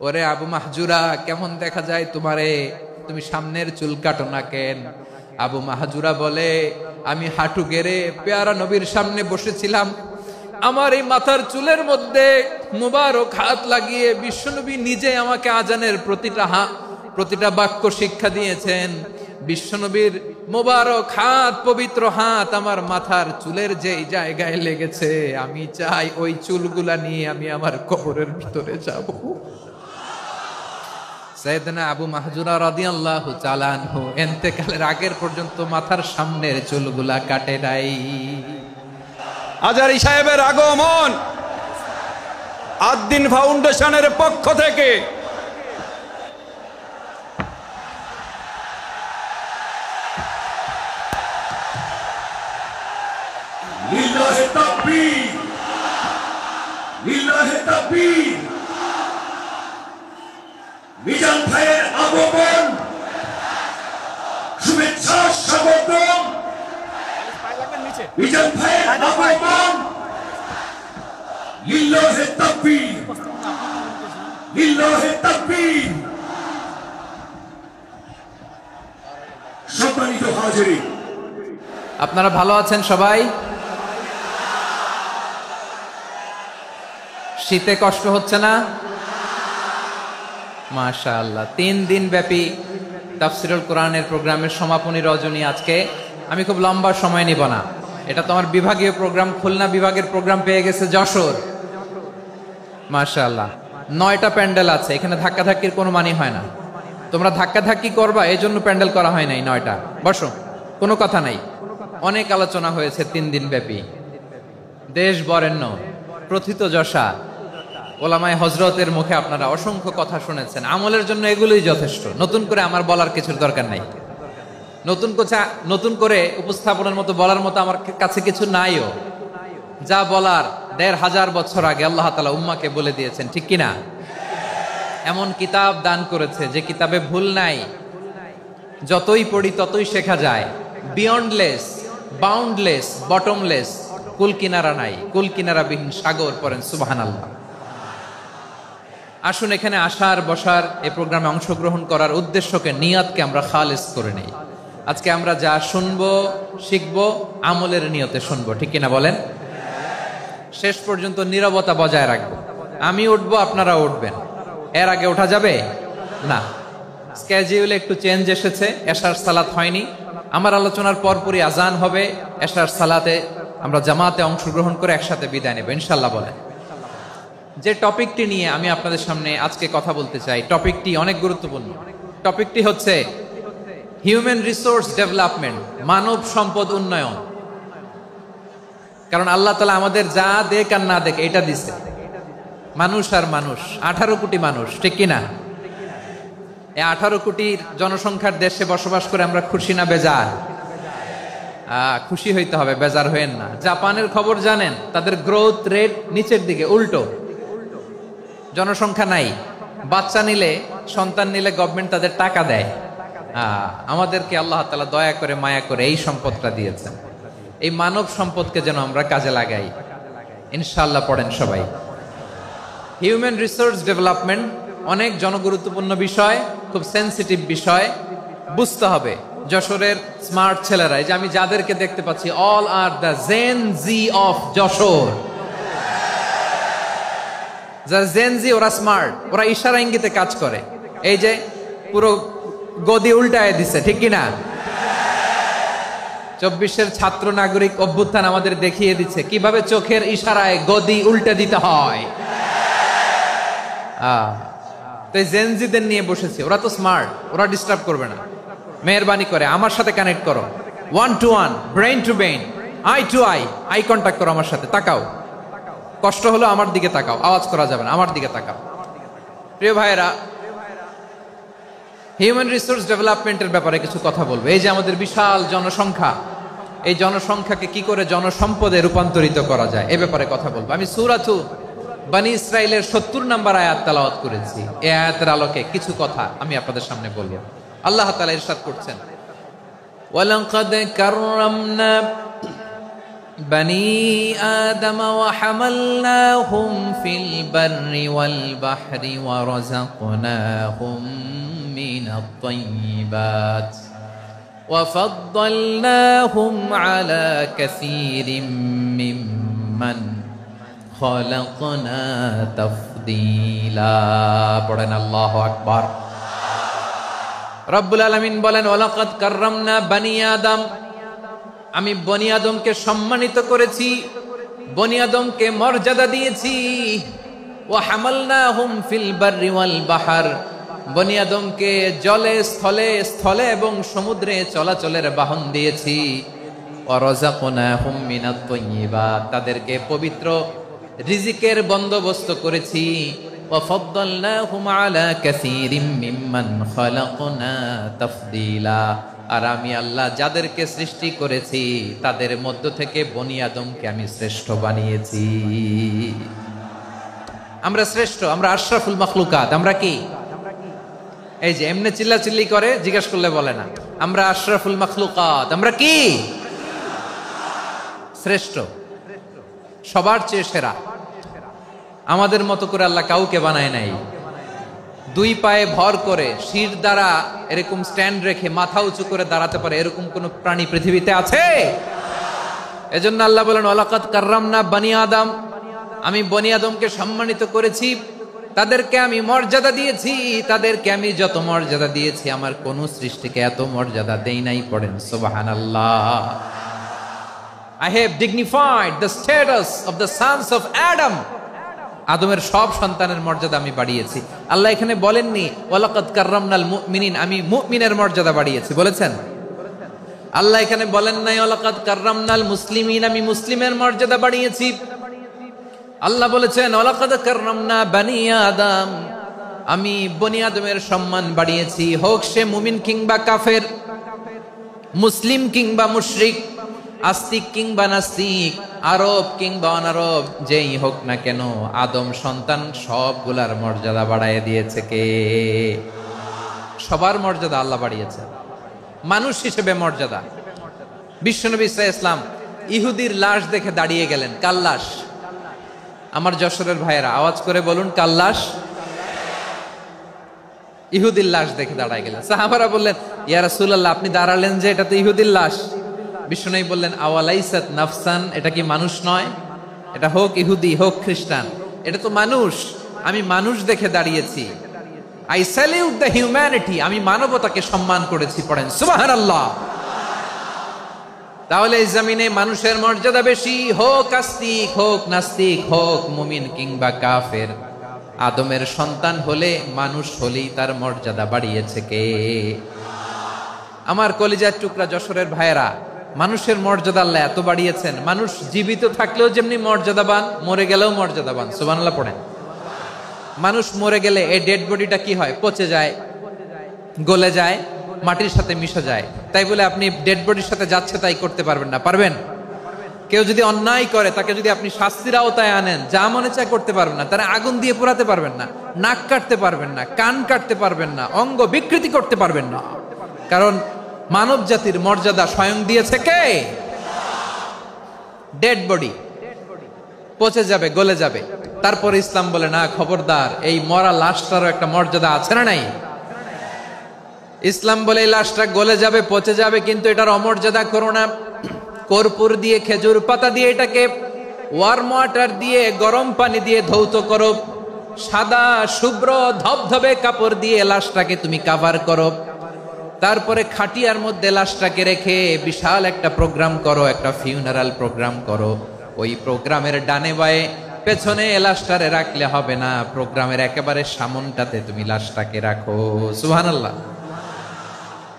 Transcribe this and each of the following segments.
ওরে আবু মাহজুরা, কেমন দেখা যায় তোমারে, তুমি সামনের চুল কাটো না কেন? আবু মাহজুরা বলে, আমি হাঁটু গেড়ে পেয়ারা নবীর সামনে বসেছিলাম, আমার এই মাথার চুলের মধ্যে মুবারক হাত লাগিয়ে বিশ্বনবী নিজে আমাকে আজানের প্রতিটা বাক্য শিক্ষা দিয়েছেন। বিশ্বনবীর মুবারক হাত, পবিত্র হাত আমার মাথার চুলের যেই জায়গায় লেগেছে, আমি চাই ওই চুলগুলা নিয়ে আমি আমার কবরের ভিতরে যাব। সাইয়েদনা আবু মাহজুরা রাদিয়াল্লাহু তাআলা আনহু ইন্তেকালের আগের পর্যন্ত মাথার সামনের চুলগুলা কাটে নাই। আজারি সাহেবের আগমন আদ-দ্বীন ফাউন্ডেশনের পক্ষ থেকে লিল্লাহি তাকবীর, লিল্লাহি তাকবীর। মিজান ভাইয়ের আগমন, শুভেচ্ছা স্বাগতম। মিজান ভাইয়ের আগমন, লিল্লাহি তাকবীর, লিল্লাহি তাকবীর। সম্মানিত হাজিরিন, আপনারা ভালো আছেন সবাই? শীতে কষ্ট হচ্ছে না? মাশাআল্লাহ। 3 দিন ব্যাপী তাফসীরুল কোরআনের প্রোগ্রামের সমাপনী রজনী আজকে। আমি খুব লম্বা সময় নিব না, এটা তো আমার বিভাগীয় প্রোগ্রাম। খুলনা বিভাগের প্রোগ্রাম পেয়ে গেছে যশোর। মাশাআল্লাহ, 9টা প্যান্ডেল আছে, এখানে ধাক্কাধাক্কির কোনো মানি হয় না। তোমরা ধাক্কাধাক্কি করবা, এই জন্য প্যান্ডেল করা হয় নাই 9টা। বসো, কোনো কথা নাই। অনেক আলোচনা হয়েছে 3 দিন ব্যাপী। দেশ বরেণ্য, প্রথিতযশা ওলামায়ে হযরতের মুখে আপনারা অসংখ্য কথা শুনেছেন। আমলের জন্য এগুলোই যথেষ্ট, নতুন করে আমার বলার কিছুর দরকার নাই। নতুন করে উপস্থাপনের মতো বলার মতো আমার কাছে কিছু নাইও। যা বলার 1500 বছর আগে আল্লাহ তাআলা উম্মাহকে বলে দিয়েছেন, ঠিক কিনা? এমন কিতাব দান করেছে যে কিতাবে ভুল নাই, যতই পড়ি ততই শেখা যায়। বিয়ন্ডলেস, বাউন্ডলেস, বটমলেস, কুল কিনারা নাই, কুল কিনারাবিহীন সাগর। পড়েন সুবহানাল্লাহ। আসুন এখানে আসার, বসার, এই প্রোগ্রামে অংশগ্রহণ করার উদ্দেশ্যকে, নিয়তকে আমরা খালেস করে নেই। আজকে আমরা যা শুনবো, শিখবো, আমলের নিয়তে শুনবো, ঠিক কিনা বলেন? শেষ পর্যন্ত নীরবতা বজায় রাখবো। আমি উঠবো, আপনারা উঠবেন। এর আগে ওঠা যাবে না। স্কেডিউলে একটু চেঞ্জ এসেছে, এশার সালাত হয়নি। আমার আলোচনার পরপরই আজান হবে। এশার সালাতে আমরা জামাতে অংশগ্রহণ করে একসাথে বিদায় নেব ইনশাআল্লাহ। বলেন, যে টপিকটি নিয়ে আমি আপনাদের সামনে আজকে কথা বলতে চাই, টপিকটি অনেক গুরুত্বপূর্ণ। টপিকটি হচ্ছে হিউম্যান রিসোর্স ডেভেলপমেন্ট, মানব সম্পদ উন্নয়ন। কারণ আল্লাহ তাআলা আমাদের যা দেখ আর না দেখ এটা দিছে। মানুষ আর মানুষ, 18 কোটি মানুষ, ঠিক কিনা? এই 18 কোটির জনসংখ্যার দেশে বসবাস করে আমরা খুশি না বেজার? খুশি হইতে হবে, বেজার হইেন না। জাপানের খবর জানেন? তাদের গ্রোথ রেট নিচের দিকে, উল্টো। জনসংখ্যা নাই, বাচ্চা নিলে, সন্তান নিলে গভর্নমেন্ট তাদের টাকা দেয়। আমাদেরকে আল্লাহ তাআলা দয়া করে, মায়া করে এই সম্পদটা দিয়েছেন। এই মানব সম্পদকে যেন আমরা কাজে লাগাই ইনশাআল্লাহ। পড়েন সবাই। হিউম্যান রিসোর্স ডেভেলপমেন্ট অনেক জনগুরুত্বপূর্ণ বিষয়, খুব সেন্সিটিভ বিষয়, বুঝতে হবে। যশোরের স্মার্ট ছেলেরা, এই যে আমি যাদেরকে দেখতে পাচ্ছি, all are the Gen Z of Jessore. যারা জেন জি, ওরা স্মার্ট, ওরা ইশারা ইঙ্গিতে কাজ করে। এই যে পুরো গদি উল্টায় দিছে, ঠিক কিনা? 24-এর ছাত্র নাগরিক অভ্যুত্থান আমাদের দেখিয়ে দিচ্ছে কিভাবে চোখের ইশারায় গদি উল্টে দিতে হয়। তো জেনজিদের নিয়ে বসেছি, ওরা তো স্মার্ট, ওরা ডিস্টার্ব করবে না। মেহরবানি করে আমার সাথে কানেক্ট করো, 1 to 1, brain to brain, eye to eye, eye contact করো আমার সাথে। তাকাও, কষ্ট হলো আমার দিকে তাকাও, আওয়াজ করা যাবে না, আমার দিকে তাকাও। প্রিয় ভাইয়েরা, হিউম্যান রিসোর্স ডেভেলপমেন্টের ব্যাপারে কিছু কথা বলবো। এই যে আমাদের বিশাল জনসংখ্যা, এই জনসংখ্যাকে কি করে জনসম্পদে রূপান্তরিত করা যায়, এ ব্যাপারে কথা বলবো। আমি সূরাতু বনী ইসরাইলের 70 নম্বর আয়াত তেলাওয়াত করেছি। এই আয়াতের আলোকে কিছু কথা আমি আপনাদের সামনে বলবো। আল্লাহ তাআলা ইরশাদ করছেন, ওয়ালাকাদ কাররামনা بني آدم وحملناهم في البر والبحر ورزقناهم من الطيبات وفضلناهم على كثير ممن خلقنا تفضيلا পড়েন আল্লাহু আকবার। রব্বুল আলামিন বলেন ওয়ালাকাদ কাররামনা বানি আদম, আমি বনি আদমকে সম্মানিত করেছি, বনি আদমকে মর্যাদা দিয়েছি। ওয়া হামালনাহুম ফিল বাররি ওয়াল বাহর, বনি আদমকে জলে স্থলে স্থলে এবং সমুদ্রে চলাচলের বাহন দিয়েছি। ওয়া রাযাকনাহুম মিনাত তাইয়্যিবাত, তাদেরকে পবিত্র রিজিকের বন্দোবস্ত করেছি। ওয়া ফাদ্দালনাহুম আলা কাসীরিম মিম্মান খালাকনা তাফদীলা, আর আমি আল্লাহ যাদেরকে সৃষ্টি করেছি তাদের মধ্য থেকে বনি আদমকে আমি শ্রেষ্ঠ বানিয়েছি। আমরা শ্রেষ্ঠ, আমরা আশরাফুল মাখলুকাত। আমরা কি এই যে এমনি চিল্লাচিল্লি করে জিজ্ঞাসা করলে বলে না, আমরা আশরাফুল মাখলুকাত। আমরা কি শ্রেষ্ঠ, সবার চেয়ে সেরা। আমাদের মতো করে আল্লাহ কাউকে বানায় নাই। দুই পায়ে ভর করে শির দ্বারা এরকম স্ট্যান্ড রেখে মাথা উঁচু করে দাঁড়াতে পারে এরকম কোন প্রাণী পৃথিবীতে আছে? এজন্য আল্লাহ বলেন ওয়ালাকাদ কাররামনা বানি আদম, আমি বনি আদমকে সম্মানিত করেছি, তাদেরকে আমি মর্যাদা দিয়েছি। তাদেরকে আমি যত মর্যাদা দিয়েছি আমার কোন সৃষ্টিকে এত মর্যাদা দেই নাই। পড়েন সুবহানাল্লাহ। I have dignified the status of the sons of Adam, আদমের সব সন্তানের মর্যাদা আমি বাড়িয়েছি। আল্লাহ এখানে বলেননি ওয়ালাকাদ কাররামনাল মুমিনিন, আমি মুমিনের মর্যাদা বাড়িয়েছি, বলেছেন? আল্লাহ এখানে বলেন নাই ওয়ালাকাদ কাররামনাল মুসলিমিন, আমি মুসলিমের মর্যাদা বাড়িয়েছি। আল্লাহ বলেছেন ওয়ালাকাদ কাররামনা বানি আদম, আমি বনি আদমের সম্মান বাড়িয়েছি। হোক সে মুমিন কিংবা কাফের, মুসলিম কিংবা মুশরিক, আস্তিক কিংবা নাস্তিক, আরব কিংবা অনারব, যেই হোক না কেন আদম সন্তান সবগুলার মর্যাদা বাড়ায় দিয়েছে কে? সবার মর্যাদা আল্লাহ বাড়িয়েছে। মানুষ হিসেবে মর্যাদা। বিশ্বনবী সাল্লাল্লাহু আলাইহি ওয়াসাল্লাম ইহুদির লাশ দেখে দাঁড়িয়ে গেলেন। কার লাশ? আমার যশোরের ভাইয়েরা আওয়াজ করে বলুন, কার লাশ? ইহুদির লাশ দেখে দাঁড়ায় গেলেন। সাহাবারা বললেন ইয়া রাসূলুল্লাহ, আপনি দাঁড়ালেন যে, এটা তো ইহুদির লাশ। বিষ্ণু বললেন আওয়ালাইসাত নাফসান, এটা কি মানুষ নয়? এটা হোক ইহুদি হোক খ্রিস্টান, এটা তো মানুষ। আমি মানুষ দেখে দাঁড়িয়েছি। আই স্যালিউট দ্য হিউম্যানিটি, আমি মানবতাকে সম্মান করেছি। পড়েন সুবহানাল্লাহ। তাহলে এই জমিনে মানুষের মর্যাদা বেশি, হোক আস্তিক হোক নাস্তিক, হোক মুমিন কিংবা কাফের। আদমের সন্তান হলে, মানুষ হলেই তার মর্যাদা বাড়িয়েছে কে? আমার কলিজার টুকরা যশোরের ভাইয়েরা, মানুষের মর্যাদা আল্লাহ এত বাড়িয়েছেন, মানুষ জীবিত থাকলেও যেমনি মর্যাদাবান, মরে গেলেও মর্যাদাবান। সুবহানাল্লাহ পড়েন। মানুষ মরে গেলে এই ডেড বডিটা কি হয়? পচে যায়, গলে যায়, মাটির সাথে মিশে যায়। তাই বলে আপনি ডেড বডির সাথে যাচ্ছে তাই করতে পারবেন না। পারবেন? কেউ যদি অন্যায় করে তাকে যদি আপনি শাস্তির আওতায় আনেন, যা মনে চায় করতে পারবেন না। তারা আগুন দিয়ে পোড়াতে পারবেন না, নাক কাটতে পারবেন না, কান কাটতে পারবেন না, অঙ্গ বিকৃতি করতে পারবেন না। কারণ মানব জাতির মর্যাদা স্বয়ং দিয়েছে কে? ডেড বডি পচে যাবে, গলে যাবে। তারপর ইসলাম বলে না, খবরদার, এই মরা লাশটারও একটা মর্যাদা আছে না নাই? ইসলাম বলে এই লাশটা গলে যাবে, পচে যাবে, কিন্তু এটার অমর্যাদা করো না। কর্পূর দিয়ে, খেজুর পাতা দিয়ে এটাকে ওয়ার্ম ওয়াটার দিয়ে, গরম পানি দিয়ে ধৌত করো। সাদা শুভ্র ধবধবে কাপড় দিয়ে লাশটাকে তুমি কাভার করো। তারপরে খাটিয়ার মধ্যে লাশটাকে রেখে বিশাল একটা প্রোগ্রাম করো, একটা ফিউনারাল প্রোগ্রাম করো। ওই প্রোগ্রামের ডানে বায়ে পেছনে লাশটারে রাখলে হবে না, প্রোগ্রামের একেবারে সামনটাতে তুমি লাশটাকে রাখো। সুবহানাল্লাহ।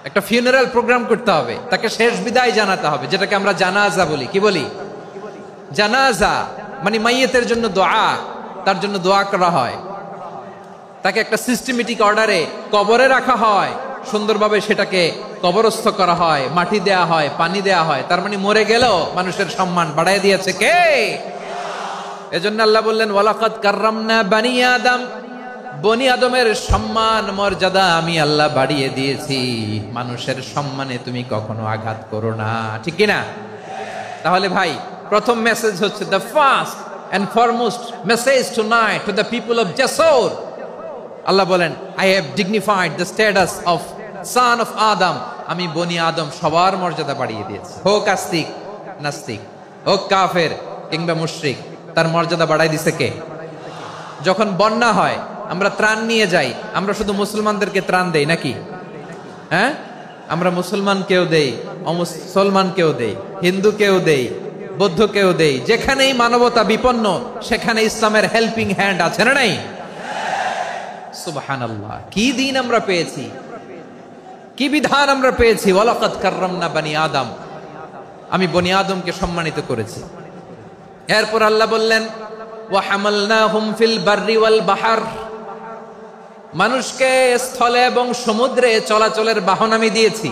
একটা ফিউনারাল প্রোগ্রাম করতে হবে, তাকে শেষ বিদায় জানাতে হবে, যেটাকে আমরা জানাজা বলি। কি বলি? জানাজা মানে মাইয়েতের জন্য দোয়া, তার জন্য দোয়া করা হয়। তাকে একটা সিস্টেমেটিক অর্ডারে কবরে রাখা হয়, সুন্দরভাবে সেটাকে কবরস্থ করা হয়, মাটি দেয়া হয়, পানি দেয়া হয়। তার মানে মরে গেলেও মানুষের সম্মান বাড়ায় দিয়েছে কে? এজন্য আল্লাহ বললেন ওয়ালাকাদ কাররামনা বানি আদম, বনি আদমের সম্মান মর্যাদা আমি আল্লাহ বাড়িয়ে দিয়েছি। মানুষের সম্মানে তুমি কখনো আঘাত করো না, ঠিক কিনা? তাহলে ভাই, প্রথম মেসেজ হচ্ছে the first and foremost message tonight to the people of জাসর। আল্লাহ বলেন, I have dignified the status of son of Adam. আমি বনি আদম সবার মর্যাদা বাড়িয়ে দিয়েছি, হোক আস্তিক নাস্তিক, হোক কাফের কিংবা মুশরিক, তার মর্যাদা বাড়াই দিছে কে? যখন বন্যা হয় আমরা ত্রাণ নিয়ে যাই, আমরা শুধু মুসলমানদেরকে ত্রাণ দেই নাকি? হ্যাঁ, আমরা মুসলমানকেও দেই, অমুসলমানকেও দেই, হিন্দুকেও দেই, বৌদ্ধকেও দেই। যেখানেই মানবতা বিপন্ন সেখানে ইসলামের হেল্পিং হ্যান্ড আছে না নাই? সুবহানাল্লাহ, কি দিন আমরা পেয়েছি, কি বিধান আমরা পেয়েছি। ওয়ালাকাদ কাররামনা বনি আদম, আমি বনি আদমকে সম্মানিত করেছি। এরপর আল্লাহ বললেন, ওয়া হামালনাহুম ফিল বাররি ওয়াল বাহর, মানুষকে স্থলে এবং সমুদ্রে চলাচলের বাহন আমি দিয়েছি।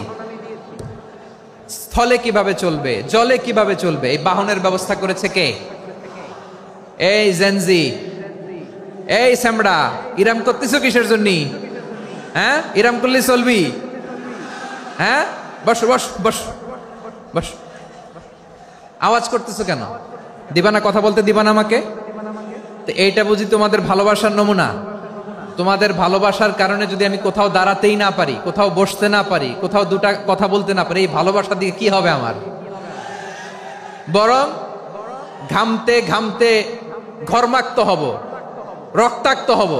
স্থলে কিভাবে চলবে, জলে কিভাবে চলবে, এই বাহনের ব্যবস্থা করেছে কে? এই জেনজি, এই স্যামড়া, ইরাম করতেছো কিসের জন্য? হ্যাঁ, ইরাম করলে চলবি? হ্যাঁ, বস বস বস বস, আওয়াজ করতেছো কেন? দিবা না, কথা বলতে দিবা না আমাকে? তো এইটা বুঝি তোমাদের ভালোবাসার নমুনা? তোমাদের ভালোবাসার কারণে যদি আমি কোথাও দাঁড়াতেই না পারি, কোথাও বসতে না পারি, কোথাও দুটা কথা বলতে না পারি, এই ভালোবাসা দিয়ে কি হবে আমার? বরং ঘামতে ঘামতে ঘর্মাক্ত হব, রক্তাক্ত হব।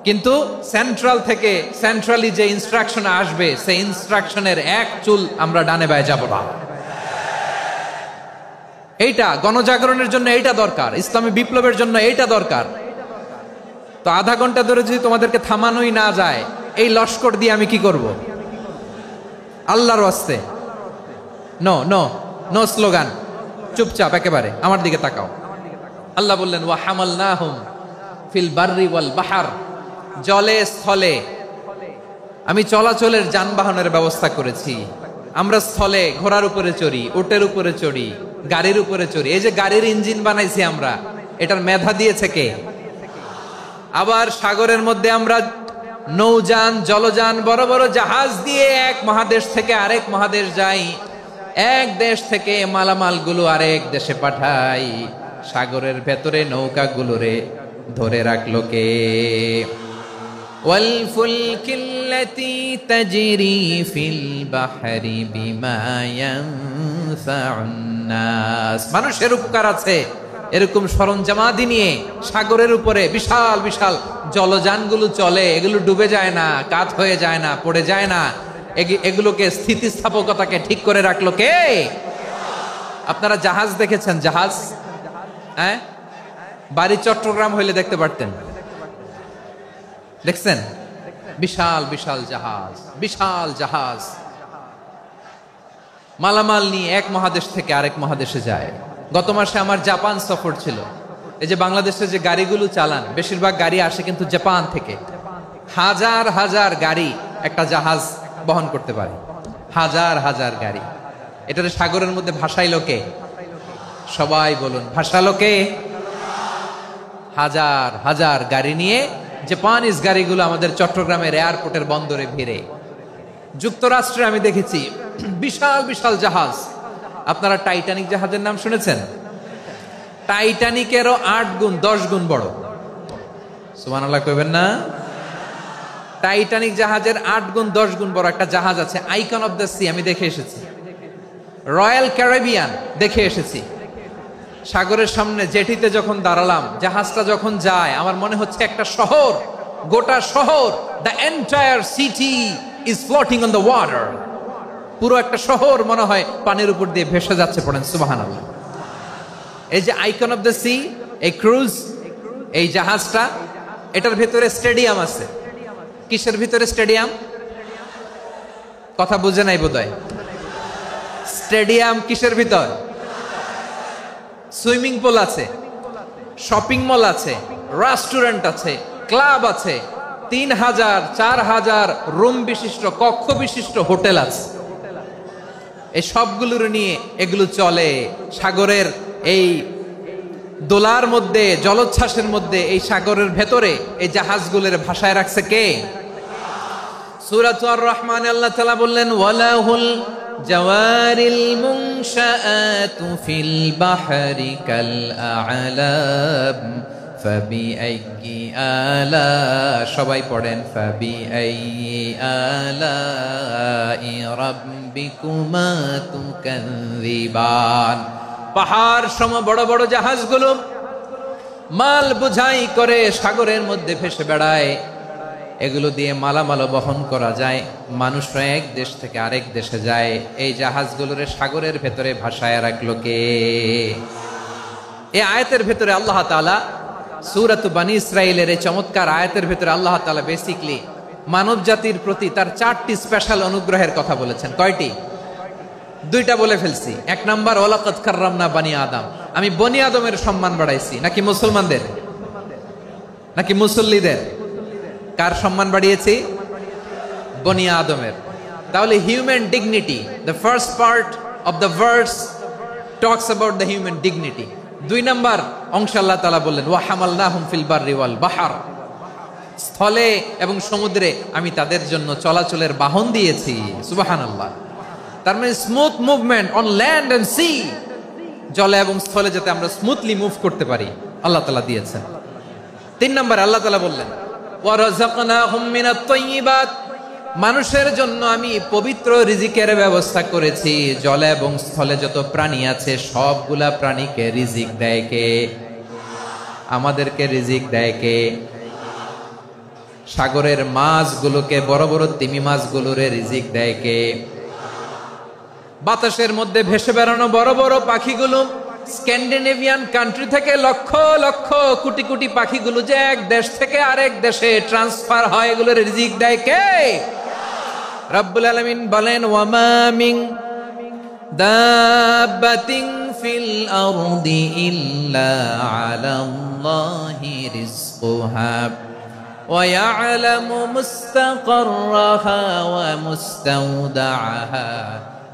কিন্তু সেন্ট্রাল থেকে, সেন্ট্রালি যে ইনস্ট্রাকশন আসবে, সেই ইনস্ট্রাকশনের এক চুল আমরা ডানে বায়ে যাব না। এইটা গণজাগরণের জন্য এইটা দরকার, ইসলামী বিপ্লবের জন্য এইটা দরকার। তো আধা ঘন্টা ধরে যদি তোমাদেরকে থামানোই না যায়, এই লস্কর দিয়ে আমি কি করব? আল্লাহর ওয়াস্তে নো নো নো স্লোগান, চুপচাপ একেবারে আমার দিকে তাকাও। আল্লাহ বললেন, ওয়া হামালনাহুম ফিল বাররি ওয়াল বাহর, জলে স্থলে আমি চলাচলের যানবাহনের ব্যবস্থা করেছি। আমরা স্থলে ঘোড়ার উপরে চড়ি, উটের উপরে চড়ি, গাড়ির উপরে চড়ি। এই যে গাড়ির ইঞ্জিন বানাইছি আমরা, এটার মেধা দিয়েছে কে? আবার সাগরের মধ্যে আমরা নৌযান, জলযান, বড় বড় জাহাজ দিয়ে এক মহাদেশ থেকে আরেক মহাদেশ যাই, এক দেশ থেকে মালামাল গুলো আরেক দেশে পাঠাই। সাগরের ভেতরে নৌকাগুলোরে ধরে রাখলো কে? ওয়াল ফুলকিল্লাতী তাজরি ফিল বাহরি বিমা ইয়ানফাউন নাস, মানুষের উপকার আছে এরকম সরঞ্জামাদি নিয়ে সাগরের উপরে বিশাল বিশাল জলযানগুলো চলে। এগুলো ডুবে যায় না, কাত হয়ে যায় না, পড়ে যায় না। এগুলোকে স্থিতিস্থাপকতাকে ঠিক করে রাখলো কে? আপনারা জাহাজ দেখেছেন? জাহাজ, হ্যাঁ, বাড়ি চট্টগ্রাম হইলে দেখতে পারতেন। দেখছেন? বিশাল বিশাল জাহাজ, বিশাল জাহাজ মালামাল নিয়ে এক মহাদেশ থেকে আরেক মহাদেশে যায়। গত মাসে আমার জাপান সফর ছিল। এই যে বাংলাদেশে যে গাড়িগুলো চালান, বেশিরভাগ গাড়ি আসে কিন্তু জাপান থেকে। হাজার হাজার গাড়ি একটা জাহাজ বহন করতে পারে, হাজার হাজার গাড়ি। এটাতে সাগরের মধ্যে ভাসাইলো কে? সবাই বলুন, ভাসালো কে? হাজার হাজার গাড়ি নিয়ে জাপানিজ গাড়িগুলো আমাদের চট্টগ্রামের এয়ারপোর্টের বন্দরে ভিড়ে। যুক্তরাষ্ট্রে আমি দেখেছি বিশাল বিশাল জাহাজ। আপনারা টাইটানিক জাহাজের নাম শুনেছেন? টাইটানিকেরও 8 গুণ 10 গুণ বড়। সুবহানাল্লাহ কইবেন না? টাইটানিক জাহাজের 8 গুণ 10 গুণ বড় একটা জাহাজ আছে, আইকন অফ দ্য সি, আমি দেখে এসেছি। রয়্যাল ক্যারিবিয়ান দেখে এসেছি। সাগরের সামনে জেটিতে যখন দাঁড়ালাম, জাহাজটা যখন যায়, আমার মনে হচ্ছে একটা শহর, গোটা শহর, the entire city is floating on the water. পুরো একটা শহর মনে হয় পানির উপর দিয়ে ভেসে যাচ্ছে। পড়েন সুবহানাল্লাহ। এই যে আইকন অফ দ্য সি, এই ক্রুজ, এই জাহাজটা, এটার ভিতরে স্টেডিয়াম আছে। কিসের ভিতরে স্টেডিয়াম? কথা বুঝে নাই বোধহয়। স্টেডিয়াম কিসের ভিতর? সুইমিং পুল আছে, শপিং মল আছে, রেস্টুরেন্ট আছে, ক্লাব আছে, 3000 4000 রুম বিশিষ্ট, কক্ষ বিশিষ্ট হোটেল আছে। এই সবগুলোর নিয়ে এগুলো চলে সাগরের এই দোলার মধ্যে, জলোচ্ছ্বাসের মধ্যে। এই সাগরের ভেতরে এই জাহাজগুলোর ভাষায় রাখছে কে? সূরা আর রহমানে আল্লাহ তাআলা বললেন, ওয়ালাহুল জাওয়ারিল মুনশাআতু ফিল বাহরি কাল আ'লাম ফাবিআইয়ি আলা, সবাই পড়েন ফাবিআইয়ি আলাই রাব্বিকুমা তুকাযযিবান। পাহাড় সম বড় বড় জাহাজগুলো মাল বোঝাই করে সাগরের মধ্যে ভেসে বেড়ায়, এগুলো দিয়ে মালামাল বহন করা যায়। মানুষরা এক দেশ থেকে আরেক দেশে যায়, এই জাহাজগুলোরে সাগরের ভেতরে ভাসায় রাখলো কে? এই আয়াতের ভেতরে আল্লাহ তাআলা সূরাত বনী ইসরাঈলের এই চমৎকার আয়াতের ভেতরে আল্লাহ তাআলা বেসিক্যালি মানব জাতির প্রতি তার 4টি স্পেশাল অনুগ্রহের কথা বলেছেন। কয়টি? 2টা বলে ফেলছি। 1 নাম্বার ওয়ালাকাদ কাররামনা বনী আদম, আমি বনী আদমের সম্মান বাড়াইছি। নাকি মুসলমানদের? নাকি মুসল্লিদের? কার সম্মান বাড়িয়েছি? বনী আদমের। তাহলে human dignity, the first part of the verse talks about the human dignity. 2 number অংশ আল্লাহ তাআলা বললেন ওয়া হামালনাহুম ফিল বাররি ওয়াল বাহর, স্থলে এবং সমুদ্রে আমি তাদের জন্য চলাচলের বাহন দিয়েছি। সুবহানাল্লাহ। তার মানে smooth movement on land and sea, জলে এবং স্থলে যাতে আমরা স্মুথলি মুভ করতে পারি আল্লাহ তাআলা দিয়েছেন। 3 নাম্বার আল্লাহ তাআলা বললেন ওয়া রাযাকনাহুম মিনাত তাইয়্যিবাত, মানুষের জন্য আমি পবিত্র রিজিকের ব্যবস্থা করেছি। জলে এবং স্থলে যত প্রাণী আছে সবগুলা প্রাণীকে রিজিক দেয় কে? আমাদেরকে রিজিক দেয় কে? সাগরের মাছগুলোকে, বড় বড় তিমি মাছগুলোরে রিজিক দেয় কে? বাতাসের মধ্যে ভেসে বেড়ানো বড় বড় পাখিগুলো, স্ক্যান্ডিনেভিয়ান কান্ট্রি থেকে লক্ষ লক্ষ কোটি কোটি পাখিগুলো যে এক দেশ থেকে আরেক দেশে ট্রান্সফার হয়, এগুলোর রিজিক দেয় কে? রব্বুল আলামিন বলেন ওয়ামা মিন দাব্বাতিন ফিল আরদি ইল্লা আলাল্লাহি রিজকুহা ওয়া ইয়ালামু মুস্তাকাররাহা ওয়া মুস্তাওদাআহা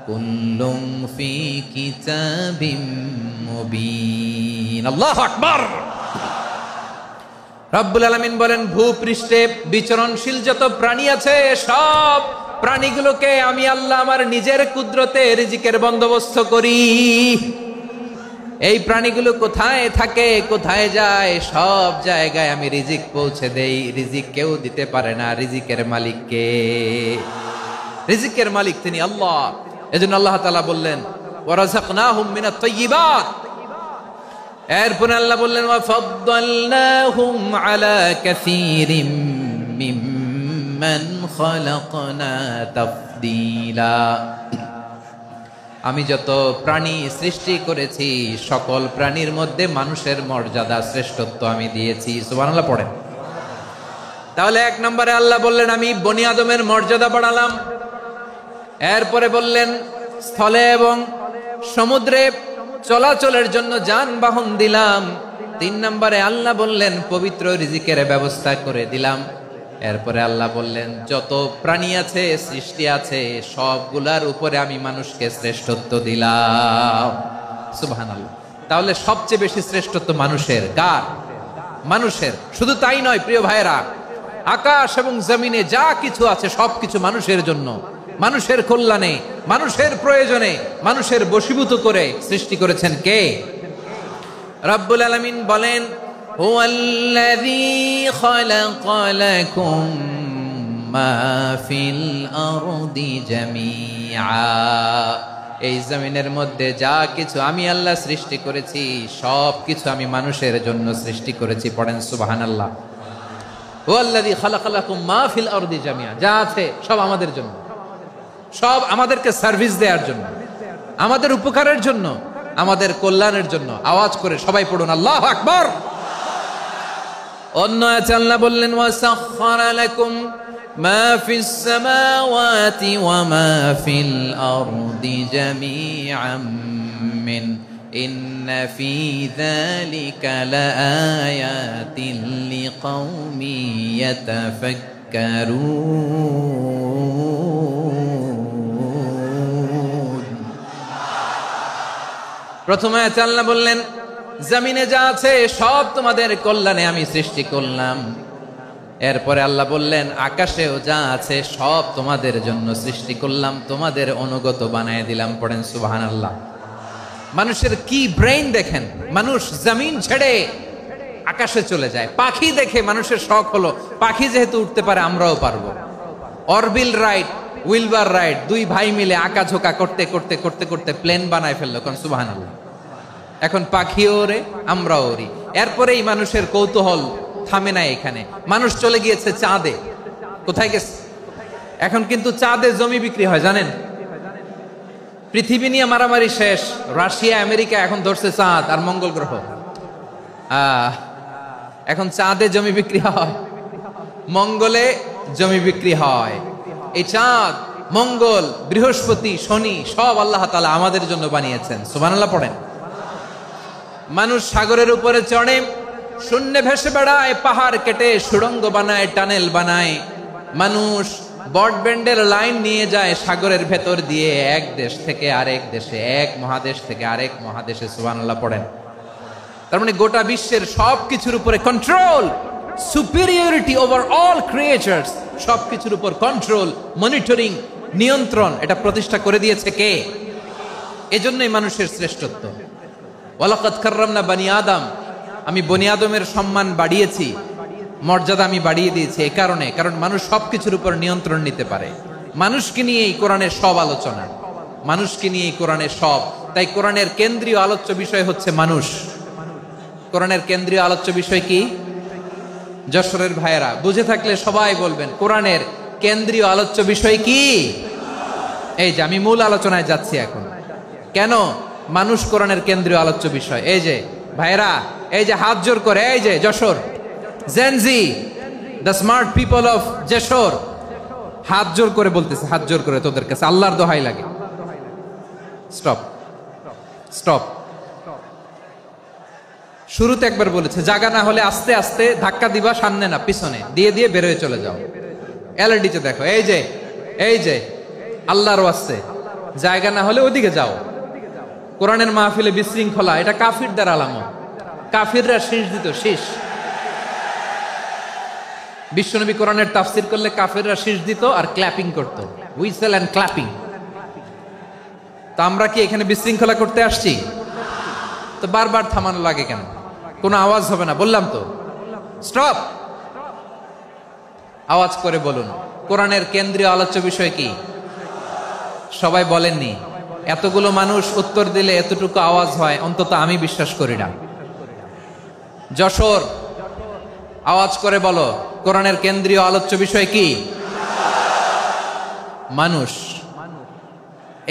কুল্লুম ফি কিতাবিম মুবিন। আল্লাহু আকবার। রব্বুল আলামিন বলেন ভূপৃষ্ঠে বিচরণশীল যত প্রাণী আছে সব প্রাণীগুলোকে আমি আল্লাহ আমার নিজের কুদরতে রিজিকের বন্দোবস্ত করি। এই প্রাণীগুলো কোথায় থাকে, কোথায় যায়, সব জায়গায় আমি রিজিক পৌঁছে দেই। রিজিক কেউ দিতে পারে না, রিজিকের মালিক কে? রিজিকের মালিক তিনি আল্লাহ। এজন্য আল্লাহ তাআলা বললেন ওয়া রাযাকনাহুম মিনাত তাইয়্যিবাত। এরপর আল্লাহ বললেন ওয়া ফাদ্দালনাহুম আলা কাসীরিম মিম্মান খালাকনা তাফদীলা। আমি যত প্রাণী সৃষ্টি করেছি সকল প্রাণীর মধ্যে মানুষের মর্যাদা শ্রেষ্ঠত্ব আমি দিয়েছি। সুবহানাল্লাহ পড়েন। তাহলে 1 নম্বরে আল্লাহ বললেন আমি বনি আদমের মর্যাদা বাড়ালাম। এরপরে বললেন স্থলে এবং সমুদ্রে চলাচলের জন্য যানবাহন দিলাম। 3 নম্বরে আল্লাহ বললেন পবিত্র রিজিকের ব্যবস্থা করে দিলাম। এরপরে আল্লাহ বললেন যত প্রাণী আছে, সৃষ্টি আছে, সবগুলার উপরে আমি মানুষকে শ্রেষ্ঠত্ব দিলাম। সুবহানাল্লাহ। তাহলে সবচেয়ে বেশি শ্রেষ্ঠত্ব মানুষের। কার? মানুষের। শুধু তাই নয় প্রিয় ভাইরা, আকাশ এবং জমিনে যা কিছু আছে সবকিছু মানুষের জন্য, মানুষের কল্যাণে, মানুষের প্রয়োজনে, মানুষের বশীভূত করে সৃষ্টি করেছেন কে? রব্বুল আলামিন বলেন হুয়াল্লাযী খালাকা লাকুম মা ফিল আরদি জামিআ। এই জমিনের মধ্যে যা কিছু আমি আল্লাহ সৃষ্টি করেছি সব কিছু আমি মানুষের জন্য সৃষ্টি করেছি। পড়েন সুবহানাল্লাহ। হুয়াল্লাযী খালাকা লাকুম মা ফিল আরদি জামিআ, যা আছে সব আমাদের জন্য, সব আমাদেরকে সার্ভিস দেওয়ার জন্য, আমাদের উপকারের জন্য, আমাদের কল্যাণের জন্য। আওয়াজ করে সবাই পড়ুন আল্লাহু আকবার। অন্য আয়াতে আল্লাহ বললেন ওয়াসাখখারা লাকুম মা ফিস সামাওয়াতি ওয়া মা ফিল আরদি জামিআম মিন ইন্না ফি যালিকা লাআয়াতিন লিকাউমি ইয়াতাফাক্কারুন। প্রথমে আয়াতে আল্লাহ বললেন জমিনে যা আছে সব তোমাদের কল্যাণে আমি সৃষ্টি করলাম। এরপরে আল্লাহ বললেন, আকাশেও যা আছে সব তোমাদের জন্য সৃষ্টি করলাম, তোমাদের অনুগত বানায় দিলাম। পড়েন সুবহানাল্লাহ। মানুষের কি ব্রেইন দেখেন, মানুষ জমিন ছেড়ে আকাশে চলে যায়। পাখি দেখে মানুষের শখ হলো, পাখি যেহেতু উঠতে পারে আমরাও পারবো। অরবিল রাইট, উইলবার রাইট, দুই ভাই মিলে আঁকাঝোঁকা করতে করতে করতে করতে প্লেন বানায় ফেললো। কোন সুবহানাল্লাহ। এখন পাখিও ওরে, আমরাও ওরি। এরপরেই মানুষের কৌতূহল থামে না এখানে, মানুষ চলে গিয়েছে চাঁদে। কোথায় গেছে? এখন কিন্তু চাঁদে জমি বিক্রি হয় জানেন। পৃথিবী নিয়ে মারামারি শেষ, রাশিয়া আমেরিকা এখন ধরছে চাঁদ আর মঙ্গল গ্রহ। এখন চাঁদে জমি বিক্রি হয়, মঙ্গলে জমি বিক্রি হয়। এই চাঁদ, মঙ্গল, বৃহস্পতি, শনি সব আল্লাহ তাআলা আমাদের জন্য বানিয়েছেন। সুবহানাল্লাহ পড়েন। মানুষ সাগরের উপরে চড়ে, শূন্যে ভেসে বেড়ায়, পাহাড় কেটে সুড়ঙ্গ বানায়, টানেল বানায়। মানুষ ব্রডব্যান্ডের লাইন নিয়ে যায় সাগরের ভেতর দিয়ে, এক দেশ থেকে আরেক দেশে, এক মহাদেশ থেকে আরেক মহাদেশে। সুবহানাল্লাহ পড়েন। তার মানে গোটা বিশ্বের সবকিছুর উপরে control, superiority over all creatures, সবকিছুর উপর কন্ট্রোল, মনিটরিং, নিয়ন্ত্রণ, এটা প্রতিষ্ঠা করে দিয়েছে কে? এজন্যই মানুষের শ্রেষ্ঠত্ব। ওয়ালাকাদ কাররামনা বানি আদম, আমি বনি আদমের সম্মান বাড়িয়েছি, মর্যাদা আমি বাড়িয়ে দিয়েছি এই কারণে, কারণ মানুষ সবকিছুর উপর নিয়ন্ত্রণ নিতে পারে। মানুষকে নিয়ে এই কোরআনের সব আলোচনা, মানুষকে নিয়ে এই কোরআনের সব। তাই কোরআনের কেন্দ্রীয় আলোচ্য বিষয় হচ্ছে মানুষ। কোরআনের কেন্দ্রীয় আলোচ্য বিষয় কি? যশোরের ভাইয়েরা বুঝে থাকলে সবাই বলবেন, কোরআনের কেন্দ্রীয় আলোচ্য বিষয় কি? এই যে আমি মূল আলোচনায় যাচ্ছি এখন। কেন মানুষ কোরআনের কেন্দ্রীয় আলোচ্য বিষয়? এই যে ভাইয়েরা, এই যে হাত জোর করে, এই যে Jessore Gen Z, the smart people of Jessore, হাত জোর করে বলতেছে, হাত জোর করে তোদের কাছে আল্লাহর দোহাই লাগে, স্টপ স্টপ। শুরুতে একবার বলেছে, জায়গা না হলে আস্তে আস্তে ধাক্কা দিবা, সামনে না পিছনে, দিয়ে দিয়ে বের হয়ে চলে যাও। এলইডিতে দেখো, এই যে এই যে আল্লাহর ওয়াস্তে জায়গা না হলে ওদিকে যাও। কোরআনের মাহফিলে বিশৃঙ্খলা, এটা কাফিরদের আলামত। কাফিররা শীষ দিত, শীষ। বিশ্বনবী কোরআনের তাফসির করলে কাফিররা শীষ দিত আর ক্ল্যাপিং করত, হুইসেল এন্ড ক্ল্যাপিং। তো আমরা কি এখানে বিশৃঙ্খলা করতে আসছি? তো বারবার থামানো লাগে কেন? কোনো আওয়াজ হবে না, বললাম তো, স্টপ। আওয়াজ করে বলুন, কোরআনের কেন্দ্রীয় আলোচ্য বিষয় কি? সবাই বলেননি। এতগুলো মানুষ উত্তর দিলে এতটুকু আওয়াজ হয়, অন্তত আমি বিশ্বাস করি না। যশোর, আওয়াজ করে বলো, কোরআনের কেন্দ্রীয় আলোচ্য বিষয় কি? মানুষ।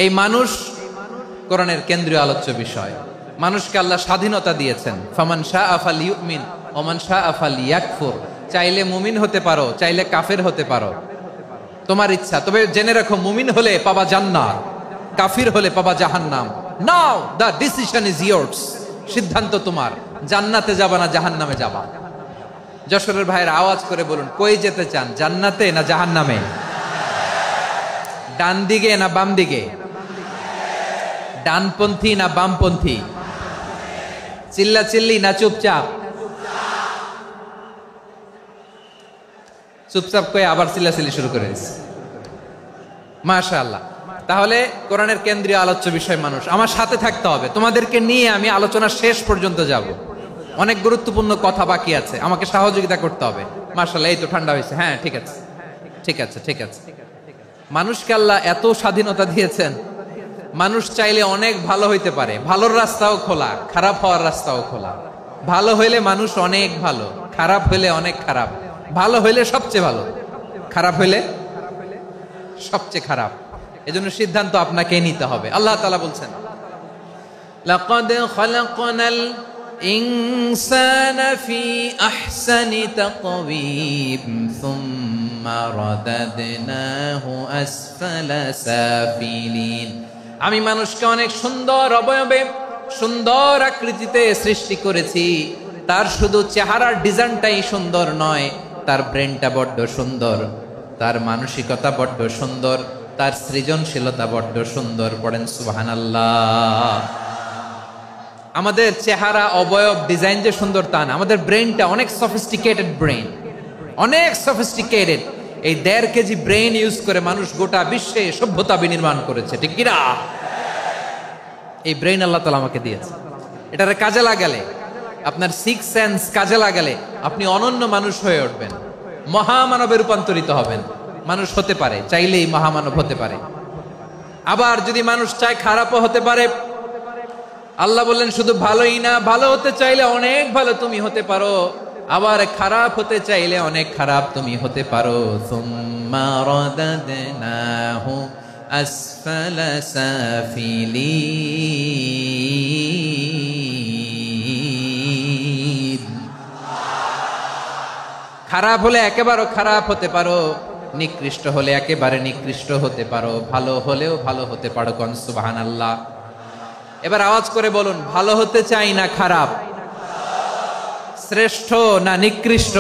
এই মানুষ কোরআনের কেন্দ্রীয় আলোচ্য বিষয়। মানুষকে আল্লাহ স্বাধীনতা দিয়েছেন। ফামান শাআ ফালইউমিন ওয়া মান শাআ ফালইয়াকফুর। চাইলে মুমিন হতে পারো, চাইলে কাফের হতে পারো, তোমার ইচ্ছা। তবে জেনে রাখো, মুমিন হলে পাবা জান্নাত, কাফির হলে পাবা জাহান্নাম। নাও দ্য ডিসিশন ইজ ইয়ার্স। সিদ্ধান্ত তোমার, জান্নাতে যাবা না জাহান্নামে যাবা। যশোরের ভাইয়ের আওয়াজ করে বলুন, কই যেতে চান, জান্নাতে না জাহান্নামে? ডান দিকে না বাম দিকে? ডানপন্থী না বামপন্থী? চিল্লা চিল্লি না চুপচাপ? চুপচাপ কয়ে আবার চিল্লাচিল্লি শুরু করে দিচ্ছে। মাশাআল্লাহ। তাহলে কোরআনের কেন্দ্রীয় আলোচ্য বিষয় মানুষ। আমার সাথে থাকতে হবে, তোমাদেরকে নিয়ে আমি আলোচনা শেষ পর্যন্ত যাব। অনেক গুরুত্বপূর্ণ কথা বাকি আছে, আমাকে সহযোগিতা করতে হবে। মাশাআল্লাহ, এই তো ঠান্ডা হয়েছে। হ্যাঁ, ঠিক আছে ঠিক আছে ঠিক আছে। মানুষকে আল্লাহ এত স্বাধীনতা দিয়েছেন, মানুষ চাইলে অনেক ভালো হইতে পারে। ভালোর রাস্তাও খোলা, খারাপ হওয়ার রাস্তাও খোলা। ভালো হইলে মানুষ অনেক ভালো, খারাপ হইলে অনেক খারাপ। ভালো হইলে সবচেয়ে ভালো, খারাপ হইলে সবচেয়ে খারাপ। এজন্য সিদ্ধান্ত আপনাকে নিতে হবে। আল্লাহ তাআলা বলছেন, লাকাদ খালাকনাল ইনসানা ফি আহসানি তাকওয়িম সুম্মা রাদাদনাহু আসফালা সাফিলিন। আমি মানুষকে অনেক সুন্দর অবয়বে, সুন্দর আকৃতিতে সৃষ্টি করেছি। তার শুধু চেহারার ডিজাইনটাই সুন্দর নয়, তার ব্রেনটা বড্ড সুন্দর, তার মানসিকতা বড্ড সুন্দর, তার সৃজনশীলতা বড্ড সুন্দর। পড়েন সুবহানাল্লাহ। আমাদের চেহারা, অবয়ব, ডিজাইন যে সুন্দর তা না, আমাদের ব্রেনটা অনেক সফিস্টিকেটেড ব্রেন। অনেক সফিস্টিকেটেড। এই 1.5 কেজি ব্রেন ইউজ করে মানুষ গোটা বিশ্বে সভ্যতা বিনির্মাণ করেছে, ঠিক কিনা? এই ব্রেন আল্লাহ তাআলা আমাকে দিয়েছে। এটারে কাজে লাগালে, আপনার 6 সেন্স কাজে লাগালে আপনি অনন্য মানুষ হয়ে উঠবেন, মহামানবে রূপান্তরিত হবেন। মানুষ হতে পারে, চাইলেই মহামানব হতে পারে। আবার যদি মানুষ চায় খারাপও হতে পারে। আল্লাহ বললেন শুধু ভালোই না, ভালো হতে চাইলে অনেক ভালো তুমি হতে পারো, আবার খারাপ হতে চাইলে অনেক খারাপ তুমি হতে পারো। সুম্মা রাদাদনাহু আসফালা সাফিলিন। খারাপ হলে একেবারে খারাপ হতে পারো, নিকৃষ্ট হলে একেবারে নিকৃষ্ট হতে পারো, ভালো হলেও ভালো হতে পারো। কোন সুবহানাল্লাহ। এবার আওয়াজ করে বলুন, ভালো হতে চাই না খারাপ? শ্রেষ্ঠ না নিকৃষ্ট?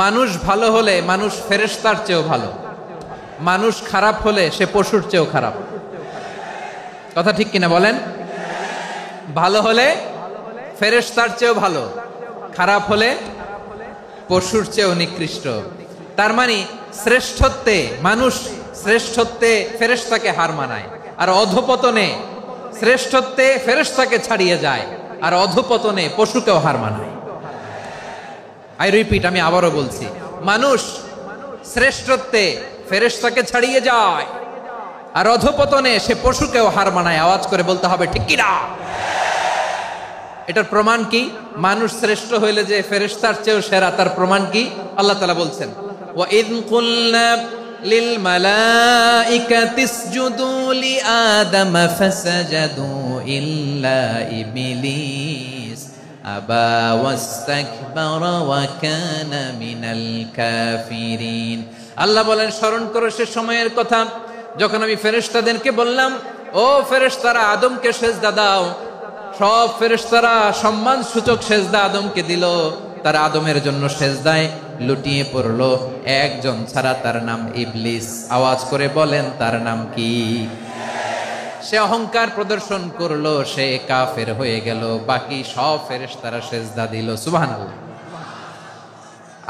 মানুষ ভালো হলে মানুষ ফেরেশতার চেয়েও ভালো, মানুষ খারাপ হলে সে পশুর চেয়েও খারাপ। কথা ঠিক কিনা বলেন? ভালো হলে ফেরেশতার চেয়েও ভালো, খারাপ হলে পশুর চেয়েও নিকৃষ্ট। তার মানে শ্রেষ্ঠত্বে মানুষ, শ্রেষ্ঠত্বে ফেরেশতাকে হার মানায়, আর অধপতনে শ্রেষ্ঠত্বে ফেরেশতাকে ছাড়িয়ে যায়, আর অধপতনে পশুকেও হার মানায়। আই রিপিট, আমি আবারও বলছি, মানুষ শ্রেষ্ঠত্বে ফেরেশতাকে ছাড়িয়ে যায়, আর অধপতনে সে পশুকেও হার মানায়। আওয়াজ করে বলতে হবে ঠিক কি না? এটার প্রমাণ কি? মানুষ শ্রেষ্ঠ হইলে যে ফেরেশতার চেয়েও সেরা, তার প্রমাণ কি? আল্লাহ তাআলা বলছেন, ওয়া ইয কুলনা লিল মালাইকাতি ইসজুদু লি আদম ফাসাজাদু ইল্লা ইবলিস আবা ওয়াস্তাকবারা ওয়া কানা মিনাল কাফিরিন। আল্লাহ বলেন, স্মরণ করো সে সময়ের কথা যখন আমি ফেরেশতাদেরকে বললাম, ও ফেরেশতারা আদমকে সিজদা দাও। সব ফেরেশতারা সম্মান সূচক সিজদা আদমকে দিল, তারা আদমের জন্য সিজদায় লুটিয়ে পড়লো, একজন ছাড়া, তার নাম ইবলিস। আওয়াজ করে বলেন তার নাম কি? সে অহংকার প্রদর্শন করলো, সে কাফের হয়ে গেল, বাকি সব ফেরেশতারা সিজদা দিল। সুবহানাল্লাহ।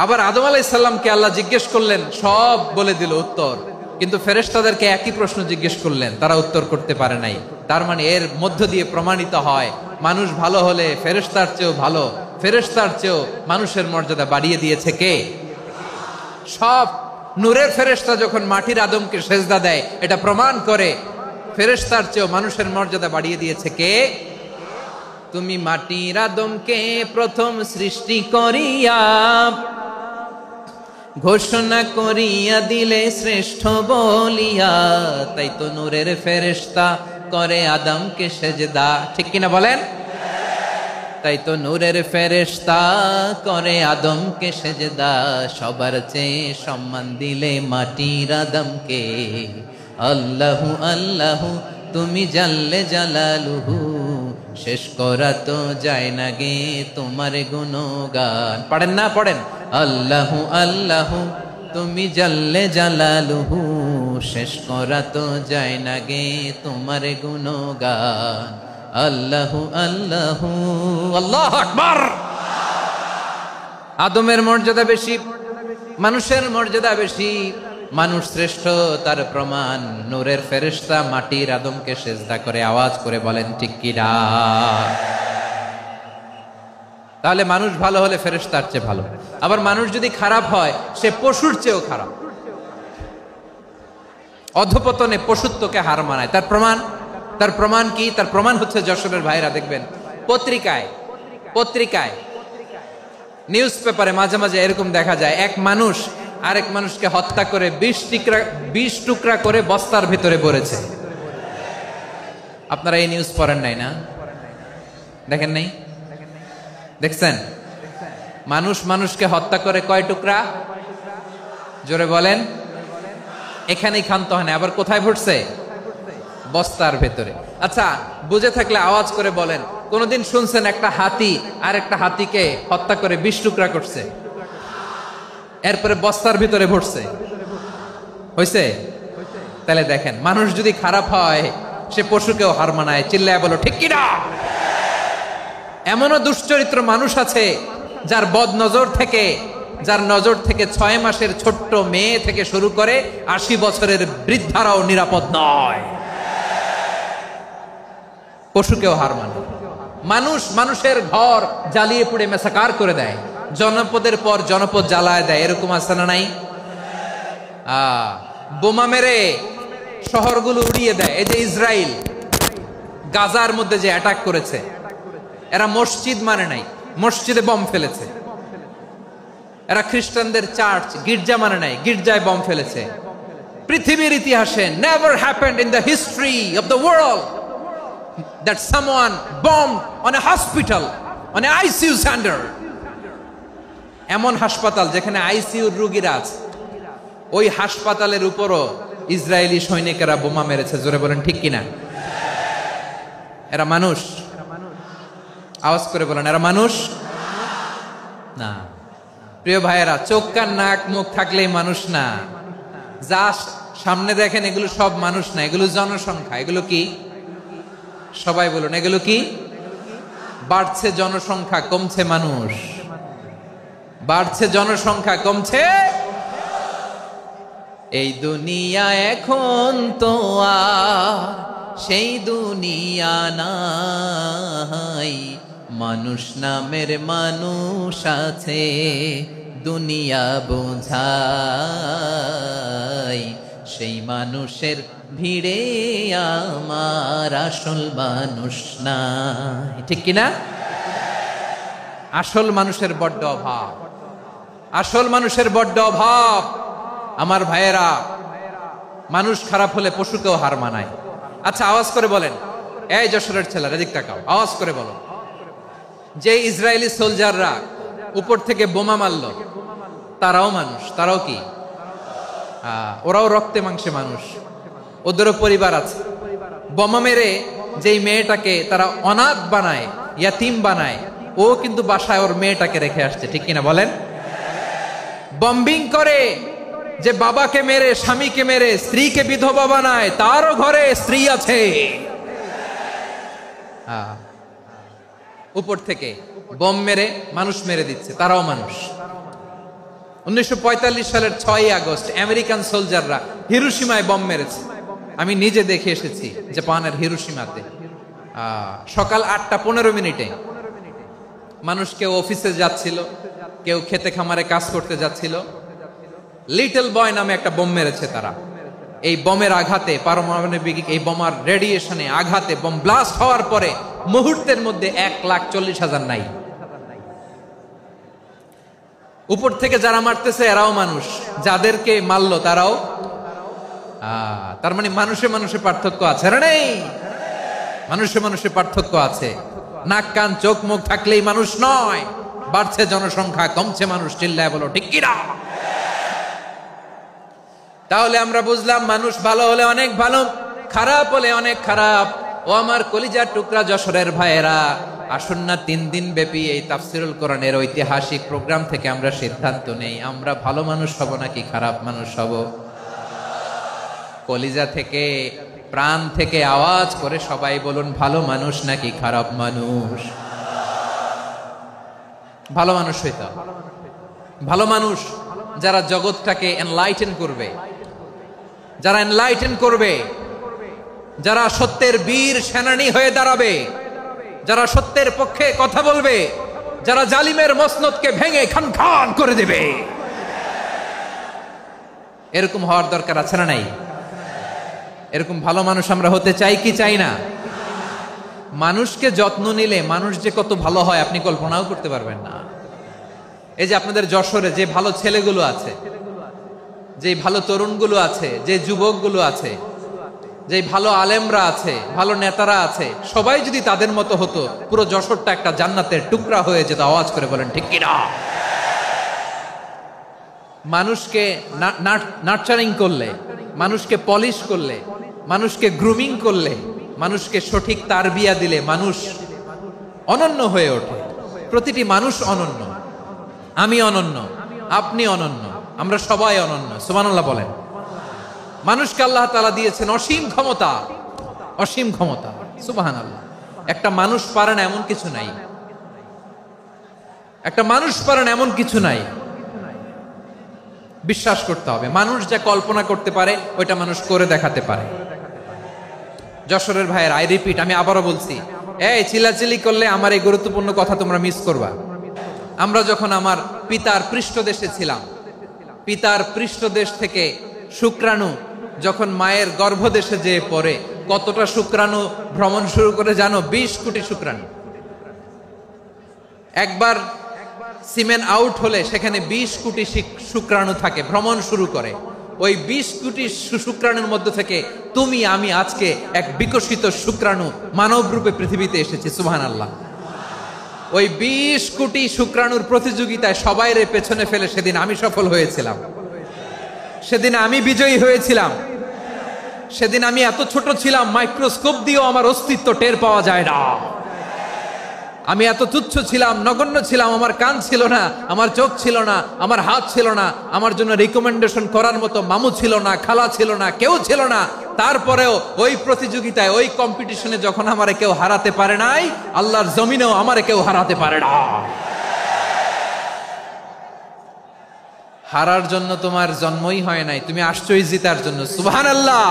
আবার আদম আলাইহিস সালামকে আল্লাহ জিজ্ঞেস করলেন, সব বলে দিল উত্তর, কিন্তু ফেরেশতাদেরকে একই প্রশ্ন জিজ্ঞেস করলেন, তারা উত্তর করতে পারে নাই। তার মানে এর মধ্য দিয়ে প্রমাণিত হয়, মানুষ ভালো হলে ফেরেশতার চেয়েও ভালো, ফেরেশতার চেয়েও মানুষের মর্যাদা বাড়িয়ে দিয়েছে কে? সব নূরের ফেরেশতা যখন মাটির আদমকে সেজদা দেয়, এটা প্রমাণ করে ফেরেশতার চেয়েও মানুষের মর্যাদা বাড়িয়ে দিয়েছে কে? তুমি মাটির আদমকে প্রথম সৃষ্টি করিয়া ঘোষণা করিয়া দিলে শ্রেষ্ঠ বলিয়া, তাই তো নূরের ফেরেশতা করে আদমকে সেজদা। ঠিক কিনা বলেন? তাই তো নূরের ফেরেশতা করে আদমকে সেজদা, সবার চেয়ে সম্মান দিলে মাটির আদমকে। আল্লাহু আল্লাহু তুমি জাল্লে জালালুহু, শেষ করা তো যায় না গে তোমার গুণগান। পড়েন না? পড়েন। আল্লাহু আল্লাহু তুমি জাল্লে জালালুহু, শেষ করা তো যায় না গে তোমার গুণগান। আল্লাহু আল্লাহু আল্লাহু আকবার। আদমের মর্যাদা বেশি, মানুষের মর্যাদা বেশি, মানুষ শ্রেষ্ঠ তার প্রমাণ নূরের ফেরেশতা মাটির আদমকে সেজদা করে। আওয়াজ করে বলেন ঠিক কি না? তাহলে মানুষ ভালো হলে ফেরেশতার চেয়ে ভালো, আবার মানুষ যদি খারাপ হয় সে পশুর চেয়েও খারাপ, অধপতনে পশুত্বকে হার মানায়। তার প্রমাণ, তার প্রমাণ কি? তার প্রমাণ হচ্ছে যশোরের ভাইরা দেখবেন পত্রিকায় নিউজ পেপারে মাঝে মাঝে এরকম দেখা যায়, এক মানুষ আরেক মানুষকে হত্যা করে 20 টুকরা করে বস্তার ভিতরে ভরেছে। আপনারা এই নিউজ পড়েন নাই না? দেখেন নাই? দেখছেন? মানুষ মানুষকে হত্যা করে কয় টুকরা? জোরে বলেন। এখানেই ক্ষান্ত হয় না, আবার কোথায় ভরছে? বস্তার ভেতরে। আচ্ছা, বুঝে থাকলে আওয়াজ করে বলেন, কোনদিন শুনছেন একটা হাতি আর একটা হাতিকে হত্যা করে 20 টুকরা করছে, এরপরে বস্তার ভিতরে ভরছে? হইছে? তাহলে দেখেন, মানুষ যদি খারাপ হয় সে পশুকেও হার মানায়। চিল্লায় বলো ঠিক কি না? এমনও দুশ্চরিত্র মানুষ আছে যার যার নজর থেকে 6 মাসের ছোট্ট মেয়ে থেকে শুরু করে 80 বছরের বৃদ্ধারাও নিরাপদ নয়। পশুকেও হার মানে। মানুষের ঘর জ্বালিয়ে পুড়ে মেসাকার করে দেয়, জনপদের পর জনপদ জ্বালায় দেয়, এরকম আছে না নাই? বোমা মেরে শহরগুলো উড়িয়ে দেয়। এই যে ইসরায়েল গাজার মধ্যে যে অ্যাটাক করেছে, এরা মসজিদ মানে নাই, মসজিদে বম ফেলেছে। এরা খ্রিস্টানদের চার্চ গির্জা মানে নাই, গির্জায় বম ফেলেছে। পৃথিবীর ইতিহাসে never happened in the history of the world that someone bombed on a hospital, on a ICU center. এমন হাসপাতাল যেখানে আইসিইউর রোগীরা আছে, ওই হাসপাতালের উপরও ইসরায়েলি সৈনিকেরা বোমা মেরেছে। জোরে বলেন ঠিক কিনা? এরা মানুষ? আওয়াজ করে বলেন, এরা মানুষ না। প্রিয় ভাইয়েরা, চোখ কান নাক মুখ থাকলেই মানুষ না। যা সামনে দেখেন এগুলো সব মানুষ না, এগুলো জনসংখ্যা। এগুলো কি? সবাই বলুন, এগুলো কি? বাড়ছে জনসংখ্যা, কমছে মানুষ। বাড়ছে জনসংখ্যা, কমছে। এই দুনিয়া এখন তো আর সেই দুনিয়া নাই, মানুষ নামের মানুষ আছে, দুনিয়া বোঝাই, সেই মানুষের ভিড়ে আমার আসল মানুষ নাই। ঠিক কিনা? আসল মানুষের বড্ড অভাব, আসল মানুষের বড্ড অভাব। আমার ভাইয়েরা, মানুষ খারাপ হলে পশুকেও হার মানায়। আচ্ছা, আওয়াজ করে বলেন, এই যশোরের ছেলেরা এদিক তাকাও, আওয়াজ করে বলো, যে ইসরায়েলি সোলজাররা উপর থেকে বোমা মারলো, তারাও মানুষ? তারাও কি? ওরাও রক্তে মাংসে মানুষ, ওদেরও পরিবার আছে। বোমা মেরে যেই মেয়েটাকে তারা অনাথ বানায়, ইয়াতিম বানায়, ও কিন্তু বাসায় ওর মেয়েটাকে রেখে আসছে। ঠিক কিনা বলেন? বম্বিং করে যে বাবাকে মেরে, স্বামীকে মেরে স্ত্রীকে বিধবা বানায়, তারও ঘরে স্ত্রী আছে। উপর থেকে বম মেরে মানুষ মেরে দিচ্ছে, তারাও মানুষ। 1945 সালের 6 আগস্ট আমেরিকান সোলজাররা হিরোশিমায় বম মেরেছে। আমি নিজে দেখে এসেছি জাপানের হিরোশিমাতে। সকাল 8:15 মানুষ কেউ অফিসে যাচ্ছিল, কেউ খেতে খামারে কাজ করতে যাচ্ছিল। লিটল বয় নামে একটা বোম মেরেছে তারা। এই বোমের আঘাতে, পারমাণবিক এই বোমার রেডিয়েশনে আঘাতে, বোম ব্লাস্ট হওয়ার পরে মুহূর্তের মধ্যে 1,40,000 নাই। উপর থেকে যারা মারতেছে এরাও মানুষ, যাদেরকে মারলো তারাও। তার মানে মানুষে মানুষে পার্থক্য আছে না? নেই? মানুষে মানুষে পার্থক্য আছে। নাক কান চোখ মুখ থাকলেই মানুষ নয়। বাড়ছে জনসংখ্যা, কমছে মানুষ। চিল্লায় বলো ঠিক কিনা? তাহলে আমরা বুঝলাম, মানুষ ভালো হলে অনেক ভালো, খারাপ হলে অনেক খারাপ। ও আমার কলিজার টুকরা যশোরের ভাইয়েরা, আসুন না 3 দিন ব্যাপী এই তাফসিরুল কোরআনের ঐতিহাসিক প্রোগ্রাম থেকে আমরা সিদ্ধান্ত নেই, আমরা ভালো মানুষ হব নাকি খারাপ মানুষ হব। কলিজা থেকে, প্রাণ থেকে আওয়াজ করে সবাই বলুন, ভালো মানুষ নাকি খারাপ মানুষ? ভালো মানুষ হইতে হবে। ভালো মানুষ যারা জগৎটাকে এনলাইটেন করবে, যারা এনলাইটেন করবে, যারা সত্যের বীর সেনানী হয়ে দাঁড়াবে, যারা সত্যের পক্ষে কথা বলবে, যারা জালিমের মসনদকে ভেঙে খান খান করে দেবে। এরকম হওয়ার দরকার আছে না নাই? এরকম ভালো মানুষ আমরা হতে চাই কি চাই না? মানুষকে যত্ন নিলে মানুষ যে কত ভালো হয় আপনি কল্পনাও করতে পারবেন না। এই যে আপনাদের যশোরে যে ভালো ছেলেগুলো আছে, যে ভালো তরুণগুলো আছে, যে যুবকগুলো আছে, যে ভালো আলেমরা আছে, ভালো নেতারা আছে, সবাই যদি তাদের মতো হতো, পুরো যশোরটা একটা জান্নাতের টুকরা হয়ে যেত। আওয়াজ করে বলেন ঠিক কিনা? মানুষকে নার্চারিং করলে, মানুষকে পলিশ করলে, মানুষকে গ্রুমিং করলে, মানুষকে সঠিক তারবিয়া দিলে মানুষ অনন্য হয়ে ওঠে। প্রতিটি মানুষ অনন্য। আমি অনন্য, আপনি অনন্য, আমরা সবাই অনন্য। সুবহানাল্লাহ বলেন। মানুষকে আল্লাহ তাআলা দিয়েছেন অসীম ক্ষমতা, অসীম ক্ষমতা। সুবহানাল্লাহ। একটা মানুষ পারে না এমন কিছু নাই। একটা মানুষ পারেন এমন কিছু নাই, বিশ্বাস করতে হবে। মানুষ যা কল্পনা করতে পারে ওইটা মানুষ করে দেখাতে পারে। যশোরের ভাইয়ের, আই রিপিট, আমি আবারও বলছি, এই চিল্লাচিল্লি করলে আমার এই গুরুত্বপূর্ণ কথা তোমরা মিস করবা। আমরা যখন আমার পিতার পৃষ্ঠদেশে ছিলাম, পিতার পৃষ্ঠদেশ থেকে শুক্রাণু যখন মায়ের গর্ভদেশে যেয়ে পড়ে, কতটা শুক্রাণু ভ্রমণ শুরু করে জানো? 20 কোটি শুক্রাণু। একবার সিমেন আউট হলে সেখানে 20 কোটি শুক্রাণু থাকে, ভ্রমণ শুরু করে। ওই 20 কোটি শুক্রাণুর মধ্যে থেকে তুমি আমি আজকে এক বিকশিত শুক্রাণু মানব রূপে পৃথিবীতে এসেছি। সুবহানাল্লাহ। ওই 20 কোটি শুক্রাণুর প্রতিযোগিতায় সবাইরে পেছনে ফেলে সেদিন আমি সফল হয়েছিলাম, সেদিন আমি বিজয়ী হয়েছিলাম। সেদিন আমি এত ছোট ছিলাম, মাইক্রোস্কোপ দিয়েও আমার অস্তিত্ব টের পাওয়া যায় না। আমি এত তুচ্ছ ছিলাম, নগণ্য ছিলাম। আমার কান ছিল না, আমার চোখ ছিল না, আমার হাত ছিল না, আমার জন্য রিকমেন্ডেশন করার মতো মামু ছিল না, খালা ছিল না, কেউ ছিল না। তারপরেও ওই প্রতিযোগিতায়, ওই কম্পিটিশনে যখন আমারে কেউ হারাতে পারে নাই, আল্লাহর জমিনেও আমারে কেউ হারাতে পারে না। হারার জন্য তোমার জন্মই হয় নাই, তুমি আসছই জিতার জন্য। সুবহানাল্লাহ।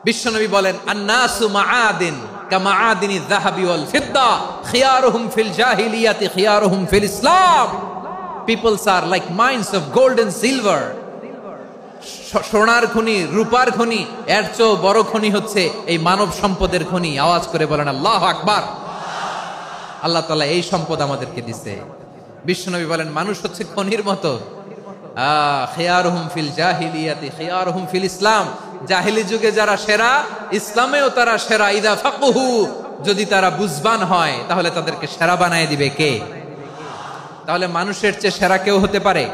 বিশ্বনবী বলেন, আন্নাসু মাআদিন কামাআদিনি যাহাবি ওয়াল ফিদ্দা খিয়ারুহুম ফিল জাহিলিয়াতি খিয়ারুহুম ফিল ইসলাম। Peoples are like mines of gold and silver. সোনার খনি, রূপার খনি, এর চেয়েও বড় খনি হচ্ছে এই মানব সম্পদের খনি। আওয়াজ করে বলেন আল্লাহু আকবার। আল্লাহ তাআলা এই সম্পদ আমাদেরকে দিয়েছে। বিশ্বনবী বলেন, মানুষ হচ্ছে খনির মতো। খিয়ারুহুম ফিল জাহিলিয়াতি খিয়ারুহুম ফিল ইসলাম। জাহিলি যুগে যারা সেরা, ইসলামেও তারা সেরা। ইদা ফাকুহু, যদি তারা বুঝবান হয় তাহলে তাদেরকে সেরা বানায় দিবে কে? তাহলে মানুষের চেয়ে সেরা কেউ হতে পারে?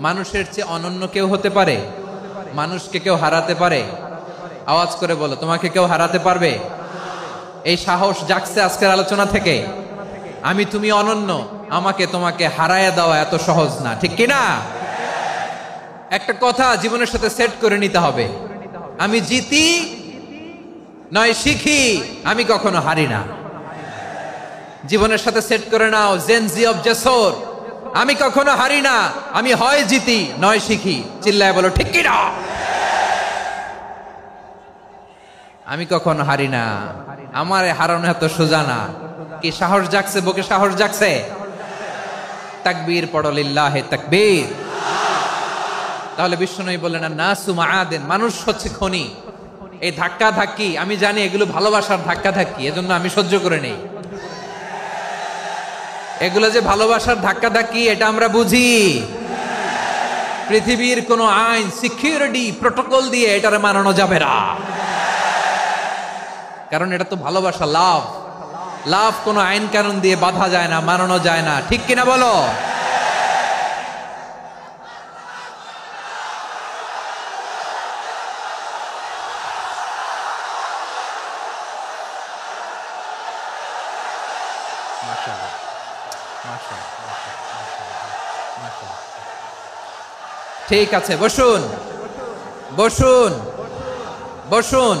মানুষের চেয়ে অনন্য কেউ হতে পারে? মানুষকে কেউ হারাতে পারে? আওয়াজ করে বলো, তোমাকে কেউ হারাতে পারবে? এই সাহস জাগছে আজকের আলোচনা থেকে। আমি তুমি অনন্য, আমাকে তোমাকে হারায় দেওয়া এত সহজ না, ঠিক কিনা? একটা কথা জীবনের সাথে সেট করে নিতে হবে, আমি জিতি নয় শিখি, আমি কখনো হারি না। জীবনের সাথে সেট করে নাও, জেনজি অফ যশোর, আমি কখনো হারি না, আমি হয় জিতি নয় শিখি। চিল্লায় বলো ঠিক কিনা? আমি কখনো হারি না, আমার হারানো এত সোজা না। কি সাহস জাগছে? বুকে সাহস জাগছে? তাকবীর পড়ো, লিল্লাহে তাকবীর। তাহলে বিশ্বনবী বললেন, নাসু মাআদিন, মানুষ হচ্ছে খনি। এই ধাক্কা ধাক্কি, আমি জানি এগুলো ভালোবাসার ধাক্কা ধাক্কি, এজন্য আমি সহ্য করে নেই। এগুলো যে ভালোবাসার ধাক্কা ধাক্কি, এটা আমরা বুঝি। পৃথিবীর কোন আইন, সিকিউরিটি প্রটোকল দিয়ে এটারে মানানো যাবে না, কারণ এটা তো ভালোবাসা, লাভ। লাভ কোনো আইন কানুন দিয়ে বাধা যায় না, মানানো যায় না, ঠিক কিনা বলো? ঠিক আছে, বসুন বসুন বসুন।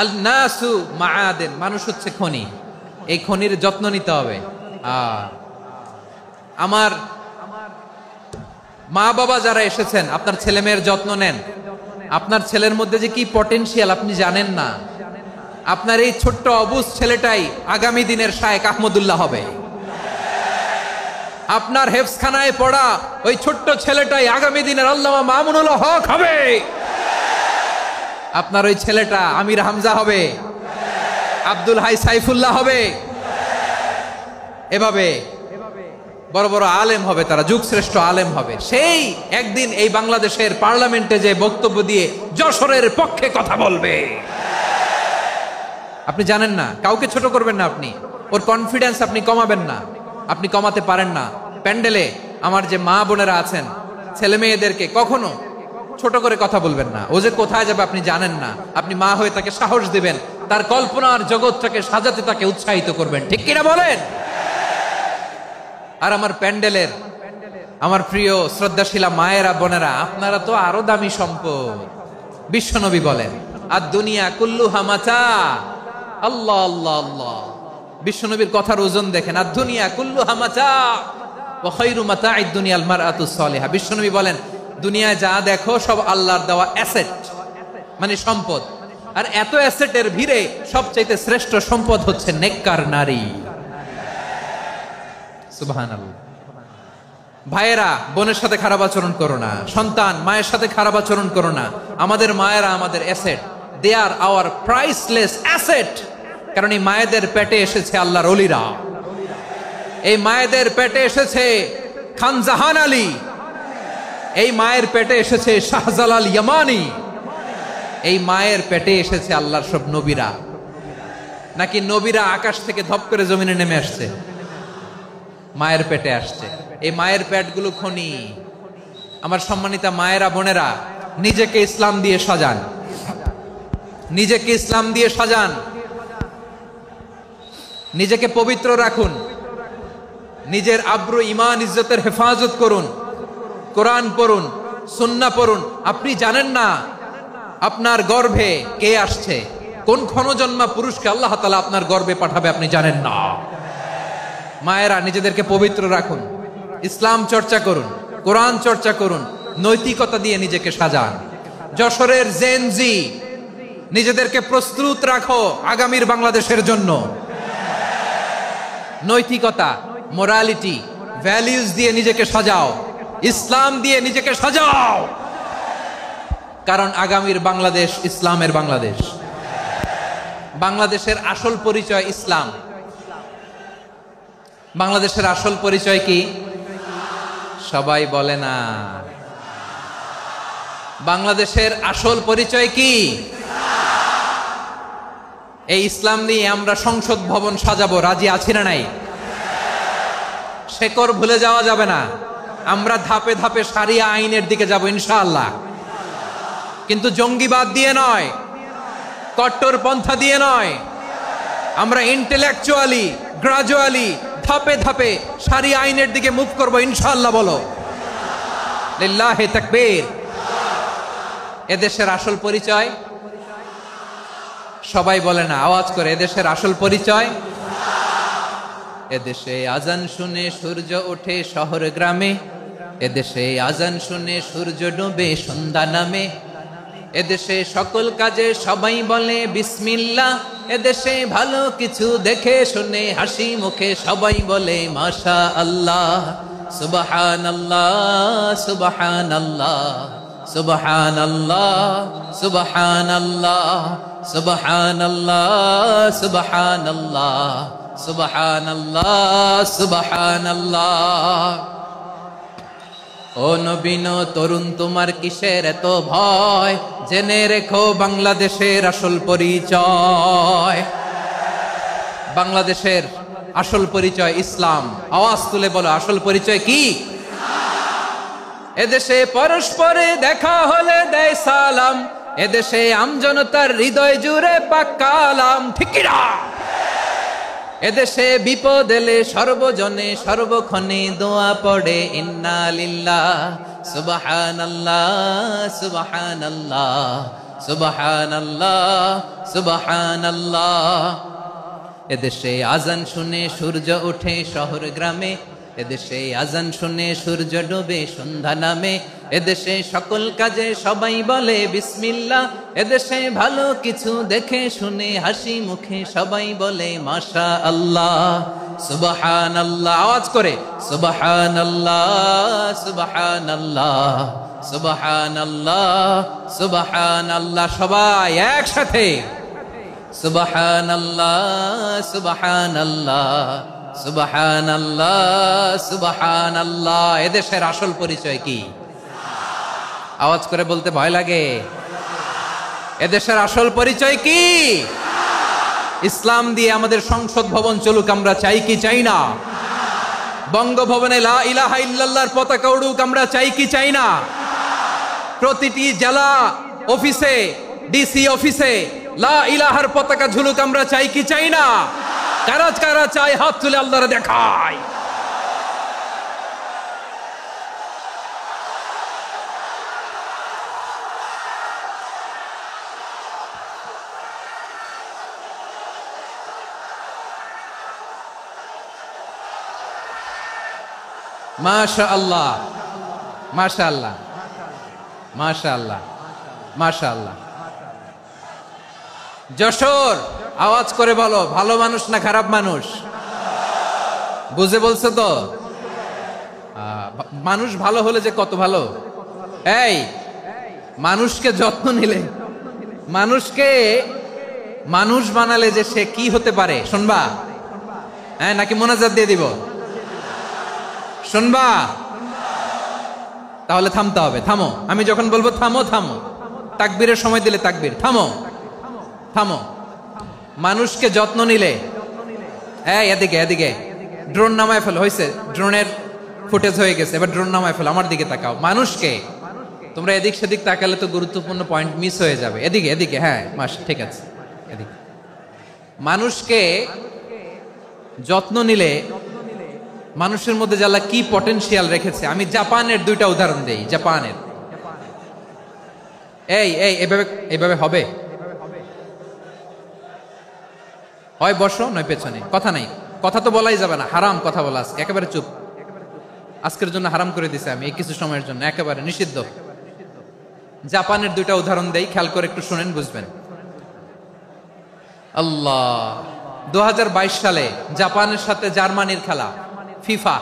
আল নাসু মাআদিন, মানুষ হচ্ছে খনি। এই খনির যত্ন নিতে হবে। আমার মা বাবা যারা এসেছেন, আপনার ছেলে মেয়ের যত্ন নেন। আপনার ছেলের মধ্যে যে কি পটেনশিয়াল আপনি জানেন না। আপনার এই ছোট্ট অবুজ ছেলেটাই আগামী দিনের শায়েখ আহমদুল্লাহ হবে। আপনার হেফজখানায় পড়া ওই ছোট্ট ছেলেটাই আগামী দিনের আল্লামা মামুনুল হক হবে। আপনার ওই ছেলেটা আমির হামজা হবে, আব্দুল হাই সাইফুল্লাহ হবে। এভাবে বড় বড় আলেম হবে, তারা যুগ শ্রেষ্ঠ আলেম হবে। সেই একদিন এই বাংলাদেশের পার্লামেন্টে যে বক্তব্য দিয়ে যশোরের পক্ষে কথা বলবে। আপনি জানেন না, কাউকে ছোট করবেন না আপনি, ওর কনফিডেন্স আপনি কমাবেন না, আপনি কমাতে পারেন না। প্যান্ডেলে আমার যে মা বোনেরা আছেন, ছেলে মেয়েদেরকে কখনো ছোট করে কথা বলবেন না। ও যে কোথায় যাবে আপনি জানেন না, আপনি মা হয়ে তাকে সাহস দিবেন, তার কল্পনার জগৎটাকে সাজাতে তাকে উৎসাহিত করবেন, ঠিক কিনা বলেন? আর আমার প্যান্ডেলের আমার প্রিয় শ্রদ্ধাশীলা মায়েরা বোনেরা, আপনারা তো আরো দামি সম্পদ। বিশ্বনবী বলেন, আর দুনিয়া কুল্লুহা মাতা। আল্লাহ আল্লাহ আল্লাহ, বিশ্বনবীর কথার ওজন দেখেন, আর দুনিয়া কুল্লুহা মাতা ওয়া খায়রু মাতা'আদ দুনিয়াল মারআতুস সালিহা। বিশ্বনবী বলেন, দুনিয়ায় যা দেখো সব আল্লাহর দেওয়া অ্যাসেট, মানে সম্পদ। আর এত অ্যাসেটের ভিড়ে সবচাইতে শ্রেষ্ঠ সম্পদ হচ্ছে নেককার নারী। সুবহানাল্লাহ। ভাইয়েরা বোনের সাথে খারাপ আচরণ করো না, সন্তান মায়ের সাথে খারাপ আচরণ করো না। আমাদের মায়েরা আমাদের asset, they are our priceless asset. কারণ এই মায়েদের পেটে এসেছে আল্লাহর ওলিরা, এই মায়েদের পেটে এসেছে খান জাহান আলী, এই মায়ের পেটে এসেছে শাহজালাল ইয়ামানি, এই মায়ের পেটে এসেছে আল্লাহর সব নবীরা। নাকি নবীরা আকাশ থেকে ধপ করে জমিনে নেমে আসছে? মায়ের পেটে আসছে। এই মায়ের পেটগুলো খনি। আমার সম্মানিতা মায়েরা বোনেরা, নিজেকে ইসলাম দিয়ে সাজান, নিজেকে ইসলাম দিয়ে সাজান, নিজেকে পবিত্র রাখুন, নিজের আব্রু ইমান ইজ্জতের হেফাজত করুন, কোরআন পড়ুন, সুন্নাহ পড়ুন। আপনি জানেন না আপনার গর্ভে কে আসছে, কোন ক্ষণজন্মা পুরুষকে আল্লাহ তাআলা আপনার গর্ভে পাঠাবে আপনি জানেন না। মায়েরা নিজেদেরকে পবিত্র রাখুন, ইসলাম চর্চা করুন, কোরআন চর্চা করুন, নৈতিকতা দিয়ে নিজেকে সাজান। যশোরের জেনজি, নিজেদেরকে প্রস্তুত রাখো আগামীর বাংলাদেশের জন্য। নৈতিকতা, মোরালিটি, ভ্যালিউজ দিয়ে নিজেকে সাজাও, ইসলাম দিয়ে নিজেকে সাজাও। কারণ আগামীর বাংলাদেশ ইসলামের বাংলাদেশ। বাংলাদেশের আসল পরিচয় ইসলাম। বাংলাদেশের আসল পরিচয় কি? সবাই বলে না। বাংলাদেশের আসল পরিচয় কি? এই ইসলাম নিয়ে আমরা সংসদ ভবন সাজাবো, রাজি আছি না নাই? শেকড় ভুলে যাওয়া যাবে না। আমরা ধাপে ধাপে শারিয়া আইনের দিকে যাব ইনশাআল্লাহ, কিন্তু জঙ্গিবাদ দিয়ে নয়, কট্টর পন্থা দিয়ে নয়। আমরা ইন্টেলেকচুয়ালি, গ্রাজুয়ালি, ধাপে ধাপে শারিয়া আইনের দিকে মুভ করব ইনশাআল্লাহ। বলো লিল্লাহি তাকবীর। এদেশের আসল পরিচয় সবাই বলে না, আওয়াজ করে, এদেশের আসল পরিচয়। এদেশে আজান শুনে সূর্য ওঠে শহর গ্রামে, এদেশে আজান শুনে সূর্য ডুবে সন্ধ্যা নামে, এদেশে সকল কাজে সবাই বলে বিসমিল্লাহ, এদেশে ভালো কিছু দেখে শুনে হাসি মুখে সবাই বলে মাশা আল্লাহ। সুবহানাল্লাহ, সুবহানাল্লাহ, সুবহানাল্লাহ, সুবহানাল্লাহ, সুবহানাল্লাহ, সুবহানাল্লাহ, সুবহানাল্লাহ, সুবহানাল্লাহ। ও নবীন তরুণ, তোমার কিসের এত ভয়? জেনে রেখো বাংলাদেশের আসল পরিচয়। বাংলাদেশের আসল পরিচয় ইসলাম। আওয়াজ তুলে বলো, আসল পরিচয় কি? এদেশে পরস্পরে দেখা হলে দেয় সালাম, এদেশে আমজনতার হৃদয় জুড়ে পাক্কা আলাম। ঠিক কি না? এদেশে বিপদ এলে সর্বজনে সর্বক্ষণে দোয়া পড়ে ইন্না লিল্লাহ, সুবহানাল্লাহ, সুবহানাল্লাহ, সুবহানাল্লাহ, সুবহানাল্লাহ। এদেশে আজান শুনে সূর্য ওঠে শহর গ্রামে, এদেশে আজান শুনে সূর্য ডুবে সন্ধ্যা নামে, এদেশে সকল কাজে সবাই বলে বিসমিল্লাহ, এদেশে ভালো কিছু দেখে শুনে হাসি মুখে সবাই বলে মাশা আল্লাহ। সুবহানাল্লাহ, আওয়াজ করে সুবহানাল্লাহ, সুবহানাল্লাহ, সুবহানাল্লাহ, সুবহানাল্লাহ। সবাই একসাথে সুবহানাল্লাহ, সুবহানাল্লাহ, সুবহানাল্লাহ, সুবহানাল্লাহ। এদেশের আসল পরিচয় কি? আওয়াজ করে বলতে ভয় লাগে। এদেশের আসল পরিচয় কি? ইসলাম দিয়ে আমাদের সংসদ ভবন চলুক, আমরা চাই কি চাই না? বঙ্গভবনে লা ইলাহা ইল্লাল্লাহর পতাকা উড়ুক, আমরা চাই কি চাই না? প্রতিটি জেলা অফিসে, ডিসি অফিসে লা ইলাহার পতাকা ঝুলুক, আমরা চাই কি চাই না? কারা কারা চাই হাত তুলে আল্লাহরে দেখায়। মাশাআল্লাহ, মাশাআল্লাহ, মাশাআল্লাহ, মাশাআল্লাহ। যশোর, আওয়াজ করে বলো, ভালো মানুষ না খারাপ মানুষ? বুঝে বলছো তো? মানুষ ভালো হলে যে কত ভালো। এই মানুষকে যত্ন নিলে, মানুষকে মানুষ বানালে যে সে কি হতে পারে শুনবা? হ্যাঁ, নাকি মোনাজাত দিয়ে দিব? শুনবা? তাহলে থামতে হবে। থামো, আমি যখন বলবো থামো থামো, তাকবীরের সময় দিলে তাকবীর। থামো থামো। মানুষকে যত্ন নিলে, এই এদিকে এদিকে, ড্রোন নামায় ফেলো। হয়েছে, ড্রোনের ফুটেজ হয়ে গেছে, এবার ড্রোন নামায় ফেলো। আমার দিকে তাকাও। মানুষকে, তোমরা এদিক সেদিক তাকালে তো গুরুত্বপূর্ণ পয়েন্ট মিস হয়ে যাবে। এদিকে এদিকে, হ্যাঁ মাস, ঠিক আছে, এদিকে। মানুষকে যত্ন নিলে মানুষের মধ্যে যে আল্লাহ কি পটেনশিয়াল রেখেছে। আমি জাপানের দুইটা উদাহরণ দেই। জাপানের, এই এই এভাবে এভাবে হবে, হয় বসো নয় পেছনে, কথা নাই, কথা তো বলাই যাবে না, হারাম কথা বলা। আজকে একেবারে চুপ, আজকের জন্য হারাম করে দিছে আমি, এই কিছু সময়ের জন্য একেবারে নিষিদ্ধ। জাপানের দুইটা উদাহরণ দেই, খেয়াল করে একটু শুনেন, বুঝবেন। আল্লাহ, 2022 সালে জাপানের সাথে জার্মানির খেলা, ফিফা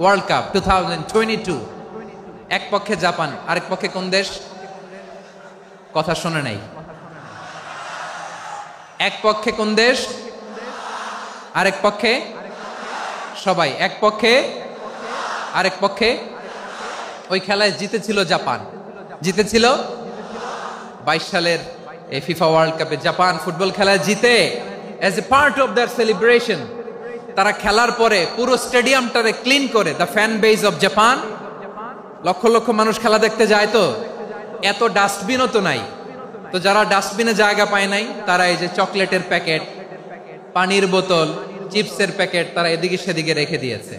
ওয়ার্ল্ড কাপ 2022। এক পক্ষে জাপান, আরেক পক্ষে কোন দেশ? কথা শোনে নাই। এক পক্ষে কোন দেশ, আরেক পক্ষে সবাই। এক পক্ষে, আরেক পক্ষে। ওই খেলায় জিতেছিল জাপান, জিতেছিল 22 সালের এই ফিফা ওয়ার্ল্ড কাপে। জাপান ফুটবল খেলায় জিতে, as a part of their celebration তারা খেলার পরে পুরো স্টেডিয়ামটারে ক্লিন করে। The fan base of Japan, লক্ষ লক্ষ মানুষ খেলা দেখতে যায়, তো এত ডাস্টবিনও তো নাই। তো যারা ডাস্টবিনে জায়গা পায় নাই, তারা এই যে চকলেটের প্যাকেট, পানির বোতল, চিপসের প্যাকেট তারা এদিকে সেদিকে রেখে দিয়েছে।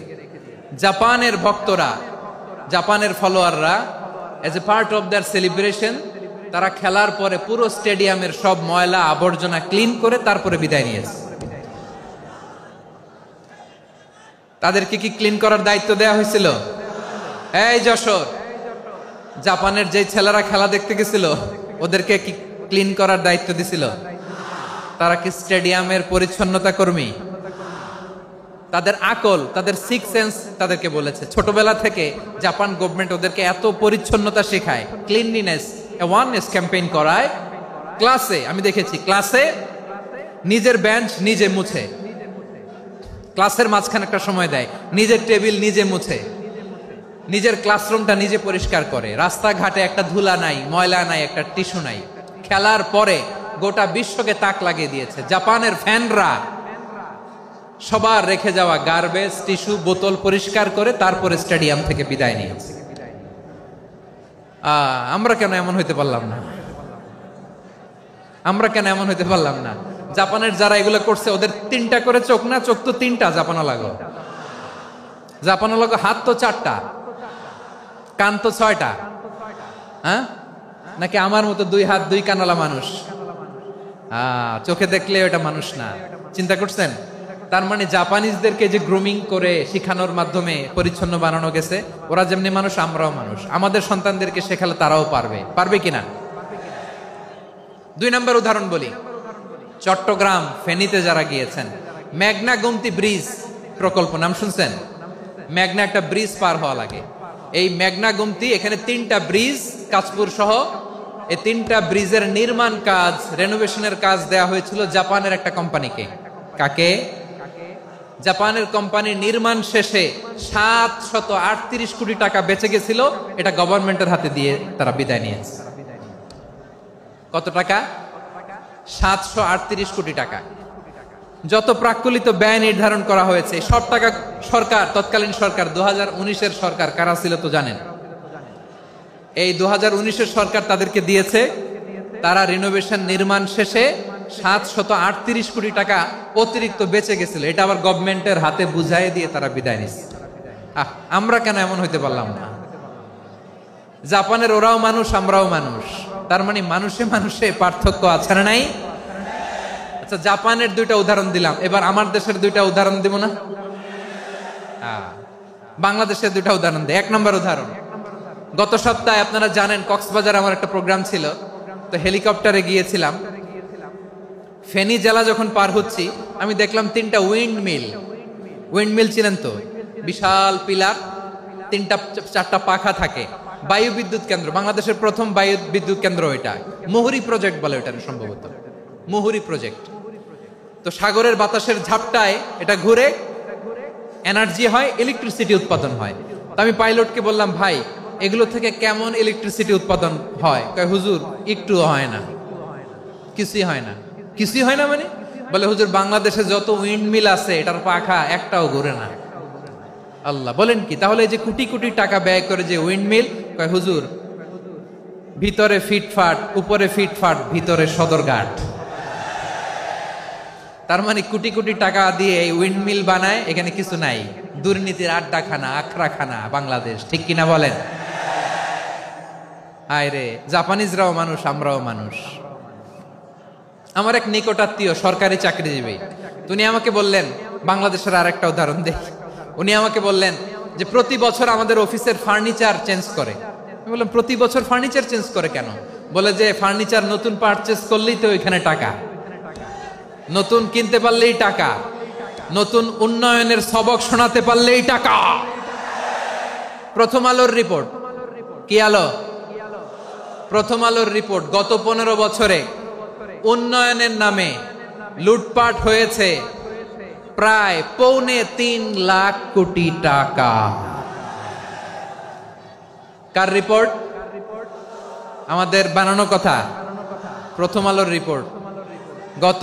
জাপানের ভক্তরা, জাপানের ফলোয়াররা, as a part of their celebration তারা খেলার পরে পুরো স্টেডিয়ামের সব ময়লা আবর্জনা ক্লিন করে তারপরে বিদায় নিয়েছে। তাদেরকে কি ক্লিন করার দায়িত্ব দেওয়া হয়েছিল? এই যশোর, জাপানের যে ছেলেরা খেলা দেখতে গেছিল ওদেরকে কি ক্লিন করার দায়িত্ব দিছিল? তারা কি স্টেডিয়ামের পরিচ্ছন্নতা কর্মী? তাদের আকল, তাদের সিক্স সেন্স তাদেরকে বলেছে। ছোটবেলা থেকে জাপান গভর্নমেন্ট ওদেরকে এত পরিচ্ছন্নতা শেখায়, ক্লিনলিনেস অ্যাওয়ারনেস ক্যাম্পেইন করায়। ক্লাসে আমি দেখেছি, ক্লাসে নিজের বেঞ্চ নিজে মুছে, ক্লাসের মাঝখানে একটা সময় দেয়, নিজের টেবিল নিজে মুছে, নিজের ক্লাসরুমটা নিজে পরিষ্কার করে। রাস্তাঘাটে একটা ধুলা নাই, ময়লা নাই, একটা টিস্যু নাই। খেলার পরে গোটা বিশ্বকে তাক লাগিয়ে দিয়েছে। জাপানের ফ্যানরা সবার রেখে যাওয়া গার্বেজ, টিস্যু, বোতল পরিষ্কার করে তারপরে স্টেডিয়াম থেকে বিদায় নিয়েছে। আমরা কেন এমন হইতে পারলাম না? আমরা কেন এমন হইতে পারলাম না? জাপানের যারা এগুলো করছে ওদের 3টা করে চোখ না? চোখ তো 3টা জাপানা লাগো, জাপানা লাগো। হাত তো 4টা, কান তো 6টা। হ্যাঁ, নাকি আমার মতো 2 হাত 2 কানওয়ালা মানুষ? চোখে দেখলে ওটা মানুষ না। চিন্তা করছেন? তার মানে জাপানিজদেরকে যে গ্রুমিং করে শিখানোর মাধ্যমে পরিচ্ছন্ন বানানো গেছে। ওরা যেমনি মানুষ, আমরাও মানুষ। আমাদের সন্তানদেরকে শেখালে তারাও পারবে, পারবে কিনা? 2 নম্বর উদাহরণ বলি। চট্টগ্রাম ফেনীতে যারা গিয়েছেন, মেঘনা গোমতী ব্রিজ প্রকল্প নাম শুনছেন? মেঘনা একটা ব্রিজ পার হওয়া লাগে। এই মেঘনা গোমতী, এখানে 3টা ব্রিজ, কাঁচপুর সহ এই 3টা ব্রিজের নির্মাণ কাজ, রেনোভেশনের কাজ দেয়া হয়েছিল জাপানের একটা কোম্পানিকে। কাকে? জাপানের কোম্পানি। নির্মাণ শেষে 738 কোটি টাকা বেঁচে গেছিল, এটা গভর্নমেন্টের হাতে দিয়ে তারা বিদায় নিয়েছে। কত টাকা? 738 কোটি টাকা। যত প্রাক্কলিত ব্যয় নির্ধারণ করা হয়েছে সব টাকা সরকার, তৎকালীন সরকার 2019-এর সরকার, কারা ছিল তো জানেন? এই 2019-এর সরকার তাদেরকে দিয়েছে। তারা রিনোভেশন নির্মাণ শেষে 738 কোটি টাকা অতিরিক্ত বেঁচে গেছিল, এটা আবার গভর্নমেন্টের হাতে বুঝাই দিয়ে তারা বিদায় নিচ্ছে। আমরা কেন এমন হইতে পারলাম না? জাপানের ওরাও মানুষ, আমরাও মানুষ। তার মানে মানুষে মানুষে পার্থক্য আছে না নাই? আচ্ছা, জাপানের 2টা উদাহরণ দিলাম, এবার আমার দেশের 2টা উদাহরণ দিব না? বাংলাদেশের দুটা উদাহরণ দেয়। 1 নম্বর উদাহরণ, গত সপ্তাহে আপনারা জানেন কক্সবাজার আমার একটা প্রোগ্রাম ছিল, তো হেলিকপ্টারে গিয়েছিলাম। ফেনী জেলা যখন পার হচ্ছি আমি দেখলাম 3টা উইন্ডমিল ছিলেন তো, বিশাল পিলার, 3টা-4টা পাখা থাকে, বায়ু বিদ্যুৎ কেন্দ্র, বাংলাদেশের প্রথম বায়ু বিদ্যুৎ কেন্দ্র এটা, মুহুরী প্রজেক্ট বলে ওটা সম্ভবত, মুহুরী প্রজেক্ট। তো সাগরের বাতাসের ঝাপটায় এটা ঘুরে এনার্জি হয়, ইলেকট্রিসিটি উৎপাদন হয়। তো আমি পাইলটকে বললাম, ভাই এগুলো থেকে কেমন ইলেকট্রিসিটি উৎপাদন হয়? কয় হুজুর একটুও হয় না, কিছুই হয় না। কিছুই হয় না মানে? বলে হুজুর বাংলাদেশে যত উইন্ডমিল আছে এটার পাখা একটাও ঘুরে না। আল্লাহ, বলেন কি? তাহলে এই যে কোটি কোটি টাকা ব্যয় করে যে উইন্ডমিল, কয় হুজুর ভিতরে ফিটফাট, উপরে ফিটফাট, ভিতরে সদরঘাট। তার মানে কোটি কোটি টাকা দিয়ে এই উইন্ডমিল বানায়, এখানে কিছু নাই। দুর্নীতির আড্ডাখানা, আখড়াখানা বাংলাদেশ, ঠিক কিনা বলেন? আয় রে, জাপানিজরাও মানুষ, আমরাও মানুষ। আমার এক নিকটাত্মীয় সরকারি চাকরিজীবী, উনি আমাকে বললেন, বাংলাদেশের আর একটা উদাহরণ দেখ, উনি আমাকে বললেন যে প্রতি বছর আমাদের অফিসের ফার্নিচার চেঞ্জ করে। আমি বললাম প্রতি বছর ফার্নিচার চেঞ্জ করে কেন? বলে যে ফার্নিচার নতুন পারচেজ করলেই তো ওইখানে টাকা, নতুন কিনতে পারলেই টাকা, নতুন উন্নয়নের সবক শোনাতে পারলেই টাকা। প্রথম আলোর রিপোর্ট, কি আলো? প্রথম আলোর রিপোর্ট, গত 15 বছরে উন্নয়নের নামে লুটপাট হয়েছে প্রায় 3.25 লাখ কোটি টাকা। কার রিপোর্ট? আমাদের বানানো কথা, প্রথম আলোর রিপোর্ট। গত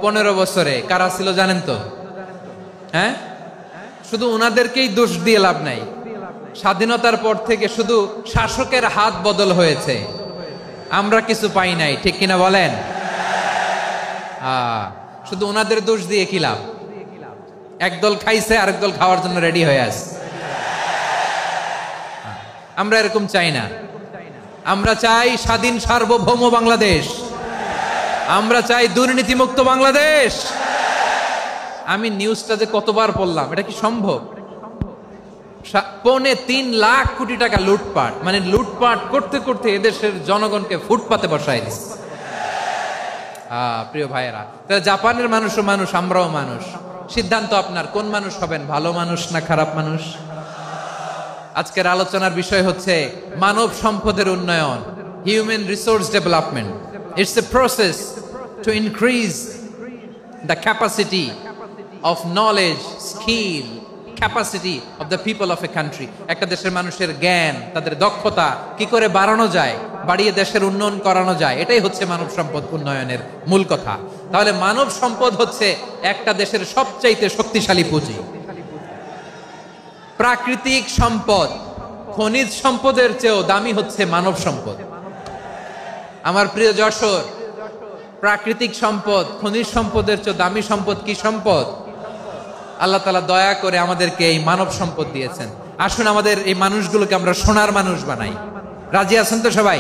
15 বছরে কারা ছিল জানেন তো? হ্যাঁ, শুধু ওনাদেরকেই দোষ দিয়ে লাভ নাই। স্বাধীনতার পর থেকে শুধু শাসকের হাত বদল হয়েছে, আমরা কিছু পাই নাই, ঠিক কিনা বলেন? শুধু ওনাদের দোষ দিয়ে কি লাভ? একদল খাইছে, আরেক দল খাওয়ার জন্য রেডি হয়ে আছে। আমরা এরকম চাই না। আমরা চাই স্বাধীন সার্বভৌম বাংলাদেশ, আমরা চাই দুর্নীতিমুক্ত বাংলাদেশ। আমি নিউজটা যে কতবার পড়লাম, এটা কি সম্ভব? 3.25 লাখ কোটি টাকা লুটপাট, মানে লুটপাট করতে করতে এদেশের জনগণকে ফুটপাতে বসায় দিচ্ছে। প্রিয় ভাইয়েরা, জাপানের মানুষও মানুষ, আমরাও মানুষ। সিদ্ধান্ত আপনার, কোন মানুষ হবেন, ভালো মানুষ না খারাপ মানুষ? আজকের আলোচনার বিষয় হচ্ছে মানব সম্পদের উন্নয়ন, human resource development. It's a process to increase the capacity of knowledge, skill, capacity of the people of a country. একটা দেশের মানুষের জ্ঞান, তাদের দক্ষতা কি করে বাড়ানো যায়, বাড়িয়ে দেশের উন্নয়ন করানো যায়, এটাই হচ্ছে মানব সম্পদ উন্নয়নের মূল কথা। তাহলে মানব সম্পদ হচ্ছে একটা দেশের সবচাইতে শক্তিশালী পুঁজি। প্রাকৃতিক সম্পদ, খনিজ সম্পদের চেয়েও দামি হচ্ছে মানব সম্পদ। আমার প্রিয় যশোর, প্রাকৃতিক সম্পদ, খনিজ সম্পদের চেয়ে দামি সম্পদ কি সম্পদ? আল্লাহ তাআলা দয়া করে আমাদেরকে এই মানব সম্পদ দিয়েছেন। আসুন আমাদের এই মানুষগুলোকে আমরা সোনার মানুষ বানাই। রাজি আছেন তো সবাই?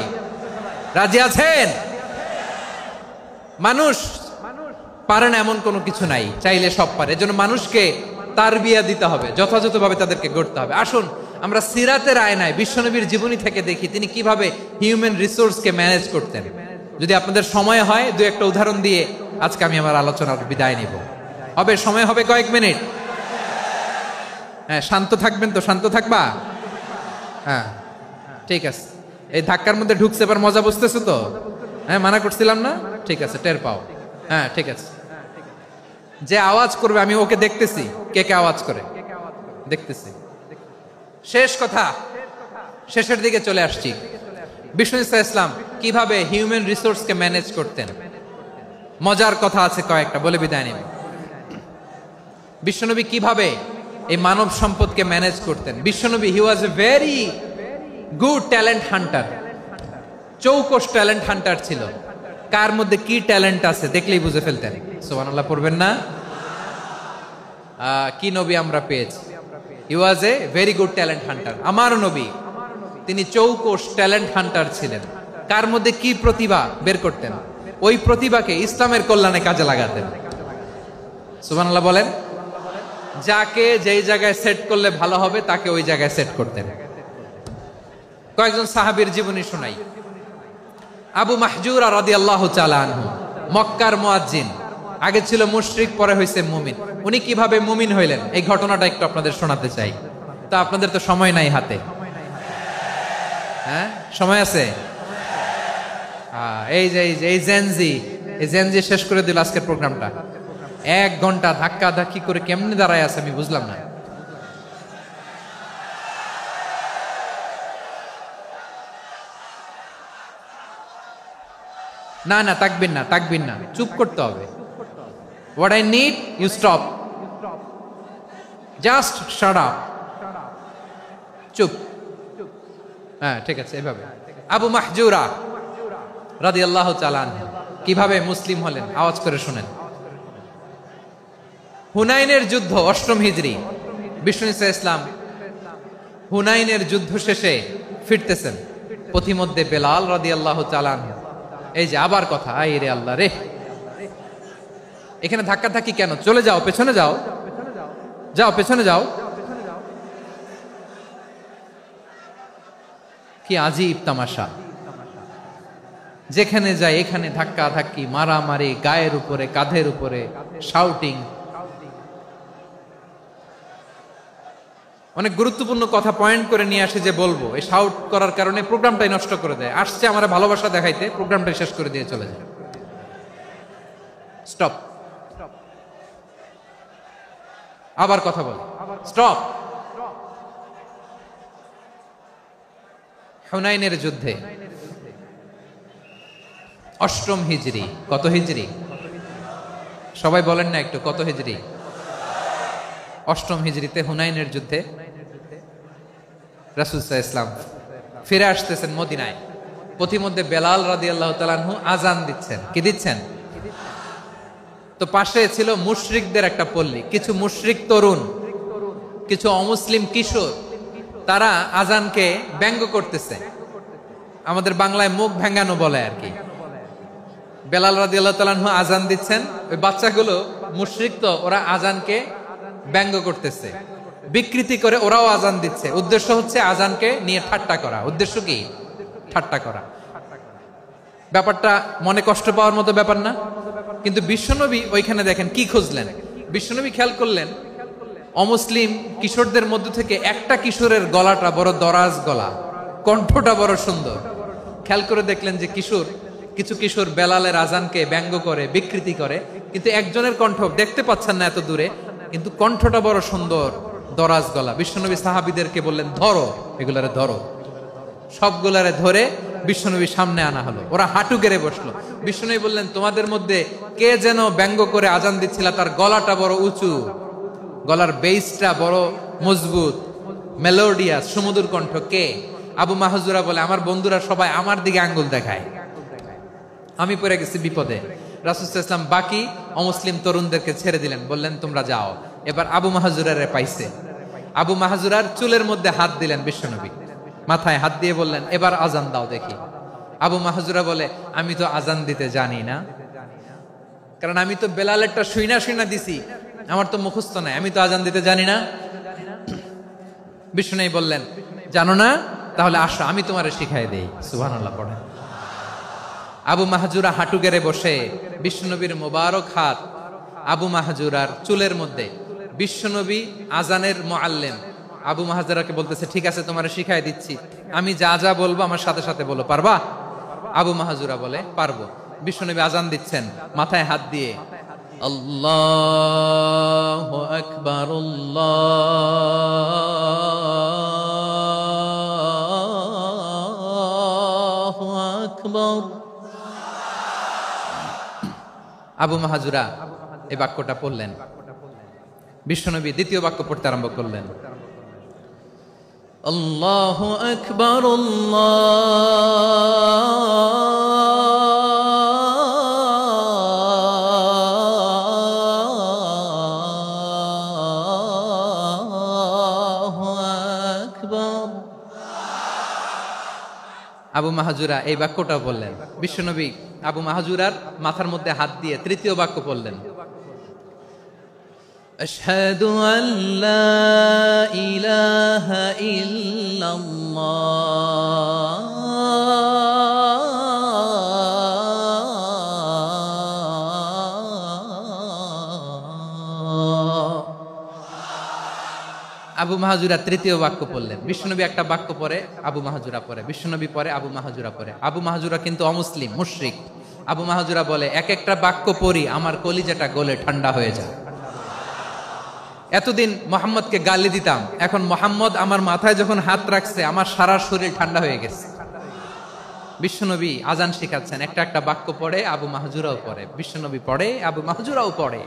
রাজি আছেন? মানুষ পারে না এমন কোনো কিছু নাই, চাইলে সব পারে। এজন্য মানুষকে তারবিয়া দিতে হবে, যথাযথভাবে তাদেরকে গড়তে হবে। আসুন আমরা সিরাতের আয়নায় বিশ্বনবীর জীবনী থেকে দেখি তিনি কিভাবে হিউম্যান রিসোর্সকে ম্যানেজ করতেন। যদি আপনাদের সময় হয়, 2-1টা উদাহরণ দিয়ে আজকে আমি আমার আলোচনার বিদায় নিব। হবে সময় হবে কয়েক মিনিট। হ্যাঁ, শান্ত থাকবেন তো? শান্ত থাকবা? হ্যাঁ, ঠিক আছে। এই ধাক্কার মধ্যে ঢুকছে, এবার মজা বুঝতেছো তো? হ্যাঁ, মানা করছিলাম না? ঠিক আছে, টের পাও। হ্যাঁ, ঠিক আছে। যে আওয়াজ করবে আমি ওকে দেখতেছি, কে কে আওয়াজ করে দেখতেছি। শেষ কথা, শেষের দিকে চলে আসছি। বিষ্ণু ইসলাম কিভাবে হিউম্যান রিসোর্সকে ম্যানেজ করতেন, মজার কথা আছে কয়েকটা, বলে বিদায় নিব। বিশ্বনবী কিভাবে এই মানব সম্পদকে ম্যানেজ করতেন। বিশ্বনবী he was a very good talent hunter, চৌকস ট্যালেন্ট হান্টার ছিল। কার মধ্যে কি ট্যালেন্ট আছে দেখলেই বুঝে ফেলতেন। সুবহানাল্লাহ পড়বেন না? কি নবী আমরা পেয়েছি। He was a very good talent hunter. আমার নবী তিনি চৌকস ট্যালেন্ট হান্টার ছিলেন। কার মধ্যে কি প্রতিভা বের করতেন, ওই প্রতিভাকে ইসলামের কল্যাণে কাজে লাগাতেন। সুবহানাল্লাহ বলেন। যাকে যেই জায়গায় সেট করলে ভালো হবে তাকে ওই জায়গায় সেট করতেন। কয়েকজন সাহাবীর জীবনী শোনাই। আবু মাহজুরা রাদিয়াল্লাহু তাআলা আনহু, মক্কার মুয়াজ্জিন, আগে ছিল মুশরিক, পরে হইছে মুমিন। উনি কিভাবে মুমিন হইলেন এই ঘটনাটা একটু আপনাদের শোনাতে চাই। তা আপনাদের তো সময় নাই হাতে, হ্যাঁ সময় আছে? এই জেনজি শেষ করে দিল আজকের প্রোগ্রামটা। 1 ঘন্টা ধাক্কা ধাক্কি করে কেমনে দাঁড়ায় আছে আমি বুঝলাম না। না না তাকবির না, চুপ করতে হবে। What I need, you stop. Just shut up. চুপ। হ্যাঁ ঠিক আছে, এভাবে। আবু মাহজুরা রাদিয়াল্লাহু তাআলা আনহু কিভাবে মুসলিম হলেন আওয়াজ করে শুনেন। হুনাইনের যুদ্ধ 8ম হিজরি, বিষ্ণু ইসলাম হুনাইনের যুদ্ধ শেষে ফিরতেছেন। পথিমধ্যে বেলাল রাদিয়াল্লাহু তাআলা আনহু, এই যে আবার কথা, আই রে আল্লাহ রে, এখানে ধাক্কা ধাক্কি কেন? চলে যাও, পেছনে যাও, পেছনে যাও। কি আজীব তামাশা! যেখানে যায় এখানে ধাক্কা ধাক্কি, মারামারি, গায়ের উপরে কাঁধের উপরে শাউটিং। অনেক গুরুত্বপূর্ণ কথা পয়েন্ট করে নিয়ে আসে যে বলবো, এই শাউট করার কারণে প্রোগ্রামটাই নষ্ট করে দেয়। আসছে আমার ভালোবাসা দেখাইতে, প্রোগ্রামটাই শেষ করে দিয়ে চলে যায়। স্টপ। আবার কথা বল, স্টপ। হুনাইনের যুদ্ধে 8ম হিজরি, কত হিজরি সবাই বলেন না একটু, কত হিজরি? 8ম হিজরিতে হুনাইনের যুদ্ধে রাসূল সাল্লাল্লাহু আলাইহি ওয়াসাল্লাম ফিরে আসতেছেন মদিনায়। পথিমধ্যে বেলাল রাদিয়াল্লাহু তাআলা আনহু আজান দিচ্ছেন। কি দিচ্ছেন? তো পাশে ছিল মুশরিকদের একটা পল্লী, কিছু মুশরিক তরুণ, কিছু অমুসলিম কিশোর, তারা আজানকে ব্যঙ্গ করতেছে। আমাদের বাংলায় মুখ ভেঙ্গানো বলে আর কি। বেলাল রাদিয়াল্লাহু তাআলা আনহু আজান দিচ্ছেন, ওই বাচ্চাগুলো মুশরিক, তো ওরা আজানকে ব্যঙ্গ করতেছে, বিকৃতি করে ওরাও আজান দিচ্ছে। উদ্দেশ্য হচ্ছে আজানকে নিয়ে ঠাট্টা করা। উদ্দেশ্য কি? ঠাট্টা করা। ব্যাপারটা মনে কষ্ট পাওয়ার মতো ব্যাপার না? কিন্তু বিশ্বনবী ওইখানে দেখেন কি খুঁজলেন। বিশ্বনবী খেয়াল করলেন অমুসলিম কিশোরদের মধ্য থেকে একটা কিশোরের গলাটা বড় দরাজ গলা, কণ্ঠটা বড় সুন্দর। খেয়াল করে দেখলেন যে কিছু কিশোর বেলালের আজানকে ব্যঙ্গ করে, বিকৃতি করে, কিন্তু একজনের কণ্ঠ দেখতে পাচ্ছেন না এত দূরে, কিন্তু কণ্ঠটা বড় সুন্দর, দরাজ গলা। বিশ্বনবী সাহাবীদেরকে বললেন, ধরো এগুলারে, ধরো। সবগুলারে ধরে বিশ্বনবীর সামনে আনা হলো। ওরা হাঁটু গেড়ে বসলো। বিশ্বনবী বললেন, তোমাদের মধ্যে কে যেন ব্যঙ্গ করে আজান দিচ্ছিল, তার গলাটা বড় উঁচু, গলার বেসটা বড় মজবুত, মেলোডিয়াস, সুমধুর কণ্ঠ। কে? আবু মাহজুরা বলে, আমার বন্ধুরা সবাই আমার দিকে আঙ্গুল দেখায়, আমি পড়ে গেছি বিপদে। রাসূল সাল্লাল্লাহু আলাইহি ওয়াসাল্লাম বাকি অমুসলিম তরুণদেরকে ছেড়ে দিলেন, বললেন তোমরা যাও। এবার আবু মাহজুরারে পাইছে। আবু মাহজুরার চুলের মধ্যে হাত দিলেন বিশ্বনবী, মাথায় হাত দিয়ে বললেন, এবার আজান দাও দেখি। আবু মাহজুরা বলে, আমি তো আজান দিতে জানি না, কারণ আমি তো বেলালেরটা শুইনা দিছি, আমার তো মুখস্থ নাই, আমি তো আজান দিতে জানি না। বিশ্বনবী বললেন, জানো না? তাহলে আসো, আমি তোমারে শিখাই দেই। সুবহানাল্লাহ পড়েন। আবু মাহজুরা হাঁটু গেড়ে বসে, বিশ্বনবীর মোবারক হাত আবু মাহজুরার চুলের মধ্যে। বিশ্বনবী আজানের মুআল্লিম আবু মাহজুরাকে বলতেছে, ঠিক আছে তোমারে শিখাই দিচ্ছি, আমি যা যা বলবো আমার সাথে সাথে বলো, পারবা? আবু মাহজুরা বলে, পারবো। বিশ্বনবী আজান দিচ্ছেন, মাথায় হাত দিয়ে, আল্লাহু আকবার, আল্লাহু আকবার। আবু মাহজুরা এই বাক্যটা পড়লেন। বিশ্বনবী দ্বিতীয় বাক্য পড়তে আরম্ভ করলেন, আল্লাহু আকবার, আল্লাহু আকবার। আবু মাহজুরা এই বাক্যটা বললেন। বিশ্বনবী আবু মাহজুরার মাথার মধ্যে হাত দিয়ে তৃতীয় বাক্য বললেন, أشهد أن لا إله إلا الله আবু মাহাজুরা তৃতীয় বাক্য পড়লেন। বিশ্বনবী একটা বাক্য পরে আবু মাহাজুরা পরে, বিশ্বনবী পরে আবু মাহাজুরা পরে। আবু মাহাজুরা কিন্তু অমুসলিম, মুশরিক। আবু মাহাজুরা বলে, এক একটা বাক্য পড়ি আমার কলিজাটা গলে ঠান্ডা হয়ে যায়। এতদিন মোহাম্মদকে গালি দিতাম, এখন মোহাম্মদ আমার মাথায় যখন হাত রাখছে আমার সারা শরীর ঠান্ডা হয়ে গেছে। বিশ্বনবী আজান শিখাচ্ছেন, একটা একটা বাক্য পড়ে আবু মাহাজুরাও পড়ে, বিশ্বনবী পড়ে আবু মাহাজুরাও পড়ে।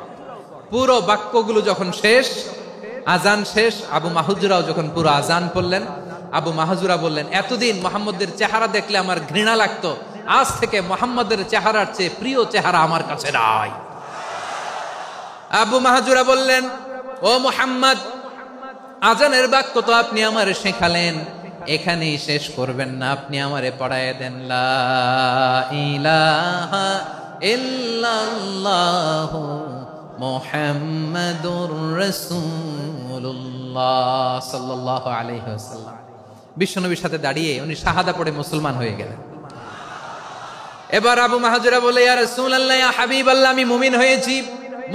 পুরো বাক্যগুলো যখন শেষ, আজান শেষ, আবু মাহাজুরাও যখন পুরো আজান পড়লেন, আবু মাহাজুরা বললেন, এতদিন মোহাম্মদের চেহারা দেখলে আমার ঘৃণা লাগতো, আজ থেকে মোহাম্মদের চেহারার চেয়ে প্রিয় চেহারা আমার কাছে নাই। আবু মাহাজুরা বললেন, ও মুহাম্মদ, আজানের বাক্য তো আপনি আমারে শেখালেন, এখানেই শেষ করবেন না, আপনি আমারে পড়ায় দেন। লা ইলাহা ইল্লাল্লাহু মুহাম্মাদুর রাসূলুল্লাহ সাল্লাল্লাহু আলাইহি ওয়াসাল্লাম। বিশ্বনবীর সাথে দাঁড়িয়ে উনি শাহাদা পড়ে মুসলমান হয়ে গেলেন। এবার আবু মাহাজুরা বলে, ইয়া রাসূলুল্লাহ, ইয়া হাবিবাল্লাহ, আমি মুমিন হয়েছি,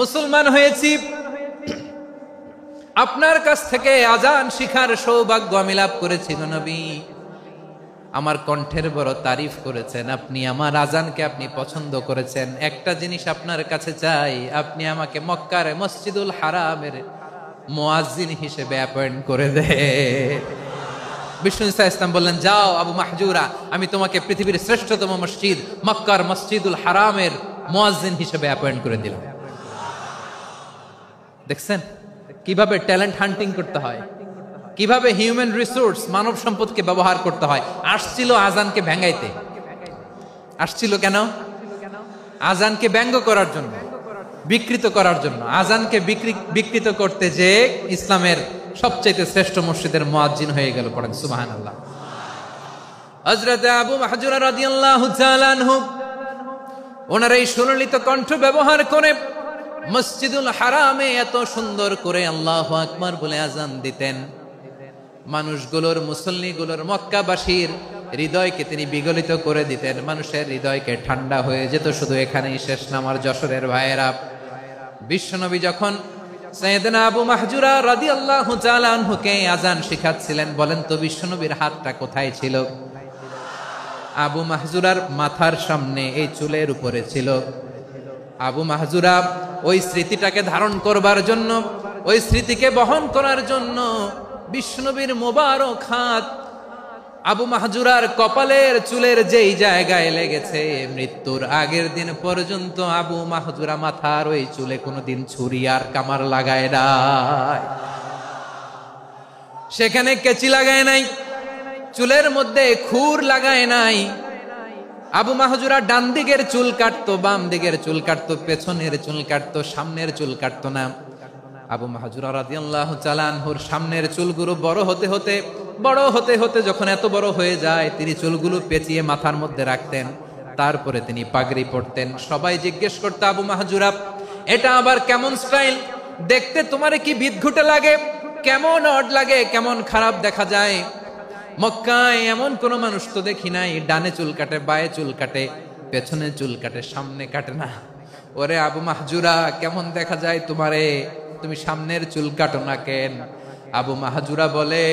মুসলমান হয়েছি, আপনার কাছ থেকে আজান শিখার সৌভাগ্য আমি লাভ করেছি নবী। আমার কণ্ঠের বড় তারিফ করেছেন, আপনি আমার আজানকে আপনি পছন্দ করেছেন। একটা জিনিস আপনার কাছে চাই, আপনি আমাকে মক্কার মসজিদুল হারামের মুয়াজ্জিন হিসেবে অ্যাপয়েন্ট করে দে। বিষ্ণু ইসলাম বললেন, যাও আবু মাহজুরা, আমি তোমাকে পৃথিবীর শ্রেষ্ঠতম মসজিদ মক্কার মসজিদুল হারামের মুয়াজ্জিন হিসেবে অ্যাপয়েন্ট করে দিলাম। দেখছেন কিভাবে ট্যালেন্ট হান্টিং করতে হয়, কিভাবে হিউম্যান রিসোর্স মানব সম্পদকে ব্যবহার করতে হয়। আসছিল আজানকে ভেঙাইতে, আসছিল কেন? আজানকে ব্যঙ্গ করার জন্য, বিকৃত করার জন্য। আজানকে বিকৃত করতে যে ইসলামের সবচেয়ে শ্রেষ্ঠ মসজিদের মুয়াজ্জিন হয়ে গেল। পড়েন সুবহানাল্লাহ। হযরত আবু মাহজুরা রাদিয়াল্লাহু তাআলা আনহু ওনার এই সুললিত কণ্ঠ ব্যবহার করে মসজিদুল হারামে এত সুন্দর করে আল্লাহু আকবার বলে আজান দিতেন। মানুষগুলোর, মুসল্লিগুলোর, মক্কাবাসীর হৃদয়কে তিনি বিগলিত করে দিতেন। মানুষের হৃদয়কে ঠান্ডা হয়ে যেত। শুধু এখানেই শেষ না আমার যশোরের ভাইয়েরা। বিশ্বনবী যখন সাইয়েদনা আবু মাহজুরা রাদিয়াল্লাহু তাআলা আনহুকে আজান শিখাচ্ছিলেন, বলেন তো বিশ্বনবীর হাতটা কোথায় ছিল? আবু মাহজুরার মাথার সামনে, এই চুলের উপরে ছিল। আবু মাহজুরা ওই স্মৃতিটাকে ধারণ করবার জন্য, ওই স্মৃতিকে বহন করার জন্য বিশ্বনবীর মোবারক হাত আবু মাহজুরার কপালের চুলের যেই জায়গায় লেগেছে, মৃত্যুর আগের দিন পর্যন্ত আবু মাহজুরা মাথার ওই চুলে কোনোদিন ছুরি আর কামার লাগায় নাই, সেখানে কেচি লাগায় নাই, চুলের মধ্যে খুর লাগায় নাই। আবু মাহজুরা ডান দিকের চুল কাটতো, বাম দিকের চুল কাটতো, পেছনের চুল কাটতো, সামনের চুল কাটতো না। আবু মাহজুরা রাদিয়াল্লাহু তাআলা আনহুর সামনের চুলগুলো বড় হতে হতে যখন এত বড় হয়ে যায়, তিনি চুলগুলো পেঁচিয়ে মাথার মধ্যে রাখতেন। তারপরে তিনি পাগড়ি পরতেন। সবাই জিজ্ঞেস করতো, আবু মাহজুরা, এটা আবার কেমন স্টাইল? দেখতে তোমারে কি বিদঘুটে লাগে? কেমন অড লাগে? কেমন খারাপ দেখা যায়? মক্কায় এমন কোন মানুষ তো দেখি নাই, ডানে চুল কাটে, বায়ে চুল কাটে, পেছনে চুল কাটে, সামনে কাটে না। ওরে আবু মাহজুরা, কেমন দেখা যায় তোমারে? তুমি সামনের চুল কাটো না কেন? আবু মাহজুরা বলে,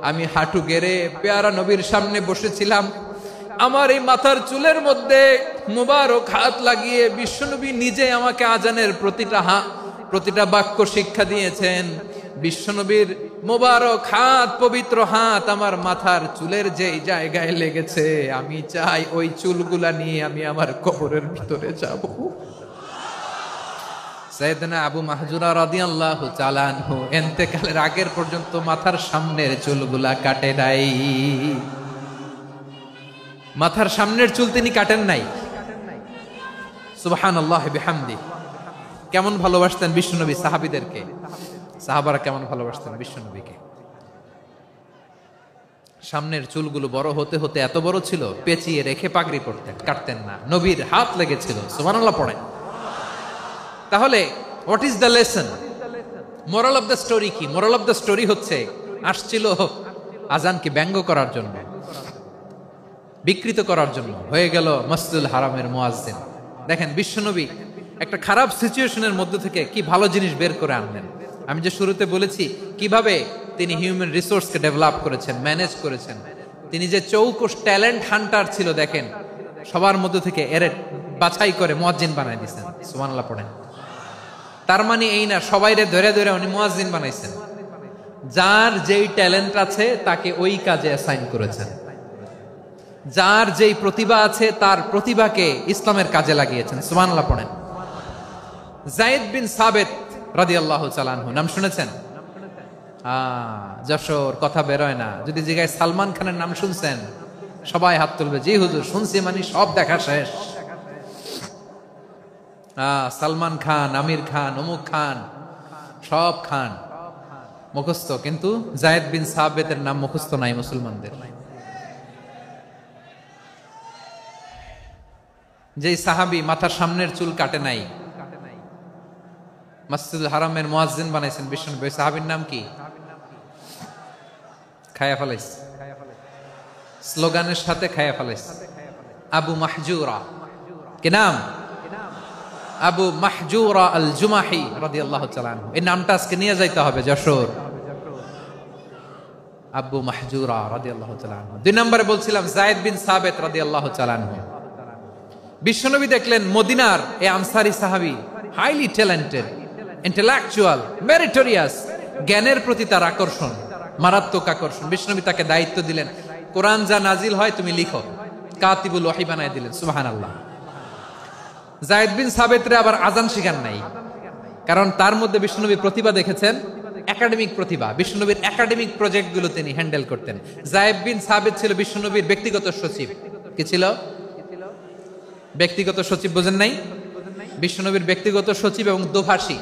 আমি হাঁটু গেড়ে পেয়ারা নবীর সামনে বসেছিলাম, আমার এই মাথার চুলের মধ্যে মুবারক হাত লাগিয়ে বিশ্বনবী নিজে আমাকে আজানের প্রতিটা বাক্য শিক্ষা দিয়েছেন। বিশ্বনবীর মোবারক হাত, পবিত্র হাত আমার মাথার চুলের যেই জায়গায় লেগেছে, আমি চাই ওই চুলগুলা নিয়ে আমি আমার কবরের ভিতরে যাব। সাইয়েদনা আবু মাহজুরা রাদিয়াল্লাহু তাআলা আনহু ইন্তেকালের আগের পর্যন্ত মাথার সামনের চুলগুলা কাটে নাই। মাথার সামনের চুল তিনি কাটেন নাই। সুবহানাল্লাহি বিহামদি। কেমন ভালোবাসতেন বিশ্বনবী সাহাবীদেরকে, সাহাবারা কেমন ভালোবাসতেন বিশ্বনবীকে। সামনের চুলগুলো বড় হতে হতে এত বড় ছিল, পেঁচিয়ে রেখে পাগড়ি পরতেন, কাটতেন না। নবীর হাত লেগেছিল। সুবহানাল্লাহ পড়েন। তাহলে what is the lesson? Moral of the story কি? মোরাল অফ দ্য স্টোরি হচ্ছে, আসছিল আজানকে ব্যঙ্গ করার জন্য, বিকৃত করার জন্য, হয়ে গেল মসজিদুল হারামের মুয়াজ্জিন। দেখেন বিশ্বনবী একটা খারাপ সিচুয়েশনের মধ্যে থেকে কি ভালো জিনিস বের করে আনলেন। আমি যে শুরুতে বলেছি কিভাবে তিনি হিউম্যান রিসোর্সকে ডেভেলপ করেছেন, ম্যানেজ করেছেন। তিনি যে চৌকস ট্যালেন্ট হান্টার ছিল, দেখেন সবার মধ্যে থেকে এর বাছাই করে মুয়াজ্জিন বানাই দিয়েছেন। সুবহানাল্লাহ পড়েন। তার মানে এই না সবাইরে ধরে ধরে উনি মুয়াজ্জিন বানাইছেন। যার যেই ট্যালেন্ট আছে তাকে ওই কাজে অ্যাসাইন করেছেন। যার যেই প্রতিভা আছে তার প্রতিভাকে ইসলামের কাজে লাগিয়েছেন। সুবহানাল্লাহ পড়েন। যায়েদ বিন সাবিত রাদিয়াল্লাহু তাআলা আনহু নাম শুনেছেন? যশোর কথা বেরোয় না। যদি জিজ্ঞাসা সালমান খানের নাম শুনছেন, সবাই হাত তুলবে, জি হুজুর শুনছি, মানে সব দেখা শেষ। সালমান খান, আমির খান, অমুক খান, সব খান মুখস্থ, কিন্তু যায়েদ বিন সাবিতের নাম মুখস্থ নাই মুসলমানদের। যেই সাহাবী মাথার সামনের চুল কাটে নাই, মসজিদুল হারামের মুয়াজ্জিন বানাইছেন বিশ্বনবী, ওই সাহাবীর নাম কি? খায়া ফেলাইস, স্লোগানের সাথে খায়া ফেলাইস। আবু মাহজুরা। কি নাম? আবু মাহজুরা আল জুমাহি রাদিয়াল্লাহু তাআলা আনহু। এই নামটা আজকে নিয়ে যাইতে হবে যশোর। আবু মাহজুরা রাদিয়াল্লাহু তাআলা আনহু। দুই নম্বরে বলছিলাম যায়েদ বিন সাবিত রাদিয়াল্লাহু তাআলা আনহু। বিশ্বনবী দেখলেন মদিনার এই আনসারী সাহাবী হাইলি ট্যালেন্টেড, ইন্টেলেকচুয়াল, মেরিটোরিয়াস, জ্ঞানের প্রতি তার আকর্ষণ, মারাত্মক আকর্ষণ। বিশ্বনবী তাকে দায়িত্ব দিলেন, কোরআন যা নাজিল হয় তুমি লিখো, কাতিবুল ওহী বানায় দিলেন। সুবহানাল্লাহ। যায়েদ বিন সাবিতরে আবার আজান শিখান নাই, কারণ তার মধ্যে বিশ্বনবী প্রতিভা দেখেছেন, একাডেমিক প্রতিভা। বিশ্বনবীর একাডেমিক প্রজেক্টগুলো তিনি হ্যান্ডেল করতেন। যায়েদ বিন সাবিত ছিল বিশ্বনবীর ব্যক্তিগত সচিব। কি ছিল? ব্যক্তিগত সচিব। বোঝেন নাই? বিশ্বনবীর ব্যক্তিগত সচিব এবং দোভাষী।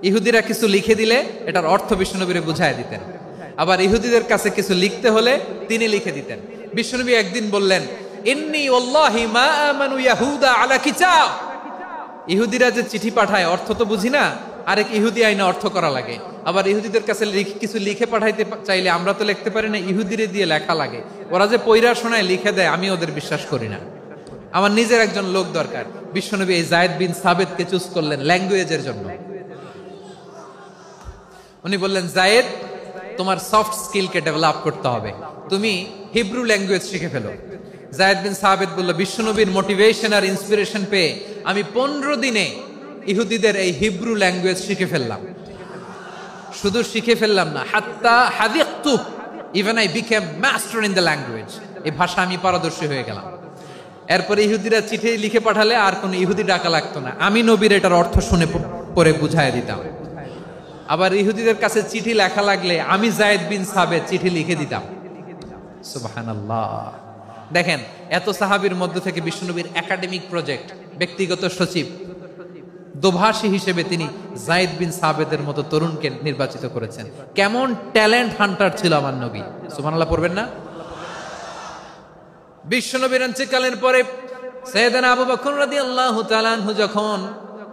ইহুদিরা কিছু লিখে দিলে এটার অর্থ বিশ্বনবীরে বুঝায় দিতেন, আবার ইহুদিদের কাছে কিছু লিখতে হলে তিনি লিখে দিতেন। বিশ্বনবী একদিন বললেন, ইন্নী ওয়াল্লাহি মা আমানু ইয়াহুদা আলা কিতাব। ইহুদিরা যে চিঠি পাঠায় অর্থ তো বুঝি না, আরেক ইহুদি আইনা অর্থ করা লাগে। আবার ইহুদিদের কাছে কিছু লিখে পাঠাইতে চাইলে আমরা তো লিখতে পারি না, ইহুদিরে দিয়ে লেখা লাগে। ওরা যে পয়রা শোনায় লিখে দেয়, আমি ওদের বিশ্বাস করি না। আমার নিজের একজন লোক দরকার। বিশ্বনবী এই যায়েদ বিন সাবিতকে চুজ করলেন ল্যাঙ্গুয়েজের জন্য। উনি বললেন, যায়েদ তোমার সফট স্কিলকে ডেভেলপ করতে হবে, তুমি হিব্রু ল্যাঙ্গুয়েজ শিখে ফেলো। যায়েদ বিন সাবিত বলল, বিশ্বনবীর মোটিভেশন আর ইন্সপিরেশন পেয়ে আমি 15 দিনে ইহুদিদের এই হিব্রু ল্যাঙ্গুয়েজ শিখে ফেললাম। শুধু শিখে ফেললাম না, হাত্তা হাদিকতু, even I became master in the language. এই ভাষা আমি পারদর্শী হয়ে গেলাম। এরপরে ইহুদিরা চিঠি লিখে পাঠালে আর কোন ইহুদি ডাকা লাগতো না, আমি নবীর এটার অর্থ শুনে পরে বুঝায় দিতাম। আবার ইহুদিদের কাছে চিঠি লেখা লাগলে আমি যায়েদ বিন সাবিত চিঠি লিখে দিতাম। সুবহানাল্লাহ। দেখেন এত সাহাবীর মধ্য থেকে বিশ্বনবীর একাডেমিক প্রজেক্ট, ব্যক্তিগত সচিব, দোভাষী হিসেবে তিনি যায়েদ বিন সাবিতের মতো তরুণকে নির্বাচিত করেছেন। কেমন ট্যালেন্ট হান্টার ছিল আমার নবী। সুবহানাল্লাহ পড়বেন না? বিশ্বনবীর ইন্তেকালের পরে সাইয়েদনা আবু বকর রাদিয়াল্লাহু তাআলা আনহু যখন